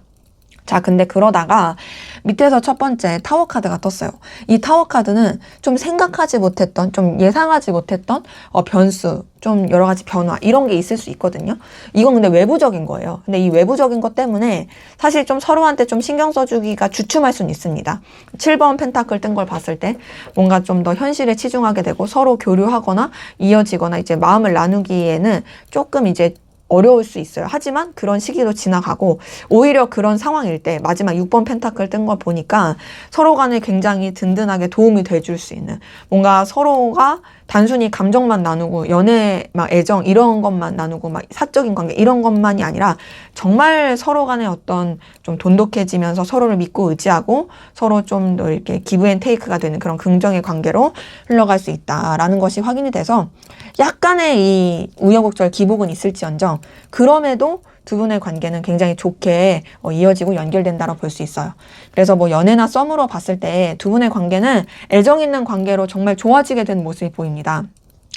자, 근데 그러다가 밑에서 첫 번째 타워 카드가 떴어요. 이 타워 카드는 좀 생각하지 못했던, 좀 예상하지 못했던 변수, 좀 여러 가지 변화 이런 게 있을 수 있거든요. 이건 근데 외부적인 거예요. 근데 이 외부적인 것 때문에 사실 좀 서로한테 좀 신경 써주기가 주춤할 수는 있습니다. 7번 펜타클 뜬 걸 봤을 때 뭔가 좀 더 현실에 치중하게 되고 서로 교류하거나 이어지거나 이제 마음을 나누기에는 조금 이제 어려울 수 있어요. 하지만 그런 시기도 지나가고 오히려 그런 상황일 때 마지막 6번 펜타클 뜬 걸 보니까 서로 간에 굉장히 든든하게 도움이 돼줄 수 있는 뭔가 서로가 단순히 감정만 나누고 연애, 막 애정 이런 것만 나누고 막 사적인 관계 이런 것만이 아니라 정말 서로 간에 어떤 좀 돈독해지면서 서로를 믿고 의지하고 서로 좀 더 이렇게 기브 앤 테이크가 되는 그런 긍정의 관계로 흘러갈 수 있다라는 것이 확인이 돼서 약간의 이 우여곡절 기복은 있을지언정 그럼에도 두 분의 관계는 굉장히 좋게 이어지고 연결된다고 볼 수 있어요. 그래서 뭐 연애나 썸으로 봤을 때 두 분의 관계는 애정 있는 관계로 정말 좋아지게 된 모습이 보입니다.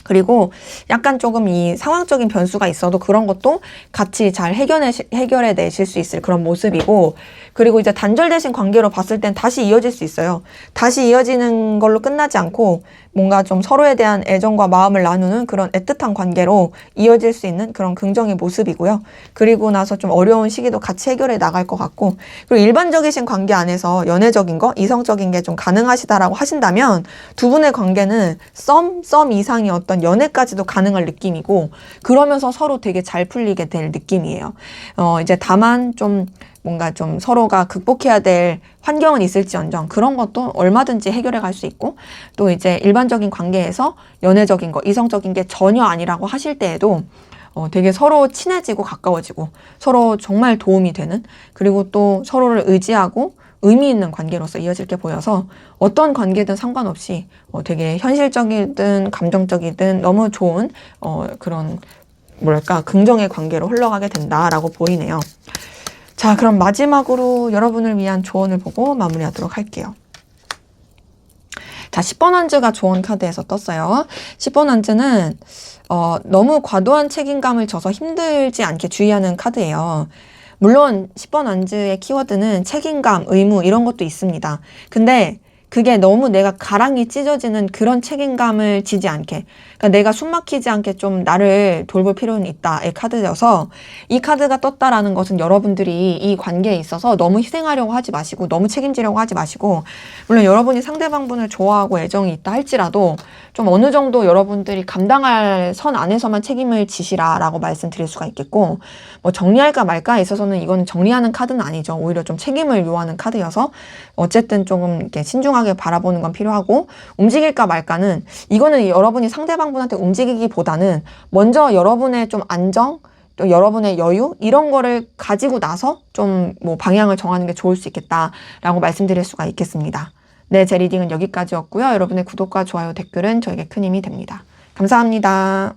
그리고 약간 조금 이 상황적인 변수가 있어도 그런 것도 같이 잘 해결해 내실 수 있을 그런 모습이고, 그리고 이제 단절되신 관계로 봤을 땐 다시 이어질 수 있어요. 다시 이어지는 걸로 끝나지 않고 뭔가 좀 서로에 대한 애정과 마음을 나누는 그런 애틋한 관계로 이어질 수 있는 그런 긍정의 모습이고요. 그리고 나서 좀 어려운 시기도 같이 해결해 나갈 것 같고, 그리고 일반적이신 관계 안에서 연애적인 거, 이성적인 게 좀 가능하시다라고 하신다면 두 분의 관계는 썸 이상의 어떤 연애까지도 가능할 느낌이고, 그러면서 서로 되게 잘 풀리게 될 느낌이에요. 이제 다만 좀 뭔가 좀 서로가 극복해야 될 환경은 있을지언정 그런 것도 얼마든지 해결해 갈 수 있고, 또 이제 일반적인 관계에서 연애적인 거, 이성적인 게 전혀 아니라고 하실 때에도 되게 서로 친해지고 가까워지고 서로 정말 도움이 되는, 그리고 또 서로를 의지하고 의미 있는 관계로서 이어질 게 보여서 어떤 관계든 상관없이 되게 현실적이든 감정적이든 너무 좋은 그런 뭐랄까 긍정의 관계로 흘러가게 된다라고 보이네요. 자, 그럼 마지막으로 여러분을 위한 조언을 보고 마무리하도록 할게요. 자, 10번 한즈가 조언 카드에서 떴어요. 10번 한즈는 너무 과도한 책임감을 져서 힘들지 않게 주의하는 카드예요. 물론 10번 한즈의 키워드는 책임감, 의무 이런 것도 있습니다. 근데 그게 너무 내가 가랑이 찢어지는 그런 책임감을 지지 않게, 그러니까 내가 숨 막히지 않게 좀 나를 돌볼 필요는 있다의 카드여서, 이 카드가 떴다라는 것은 여러분들이 이 관계에 있어서 너무 희생하려고 하지 마시고 너무 책임지려고 하지 마시고, 물론 여러분이 상대방분을 좋아하고 애정이 있다 할지라도 좀 어느 정도 여러분들이 감당할 선 안에서만 책임을 지시라라고 말씀드릴 수가 있겠고, 뭐 정리할까 말까에 있어서는 이건 정리하는 카드는 아니죠. 오히려 좀 책임을 요하는 카드여서 어쨌든 조금 이렇게 신중하게 바라보는 건 필요하고, 움직일까 말까는 이거는 여러분이 상대방분한테 움직이기보다는 먼저 여러분의 좀 안정, 또 여러분의 여유 이런 거를 가지고 나서 좀 뭐 방향을 정하는 게 좋을 수 있겠다라고 말씀드릴 수가 있겠습니다. 네, 제 리딩은 여기까지였고요. 여러분의 구독과 좋아요, 댓글은 저에게 큰 힘이 됩니다. 감사합니다.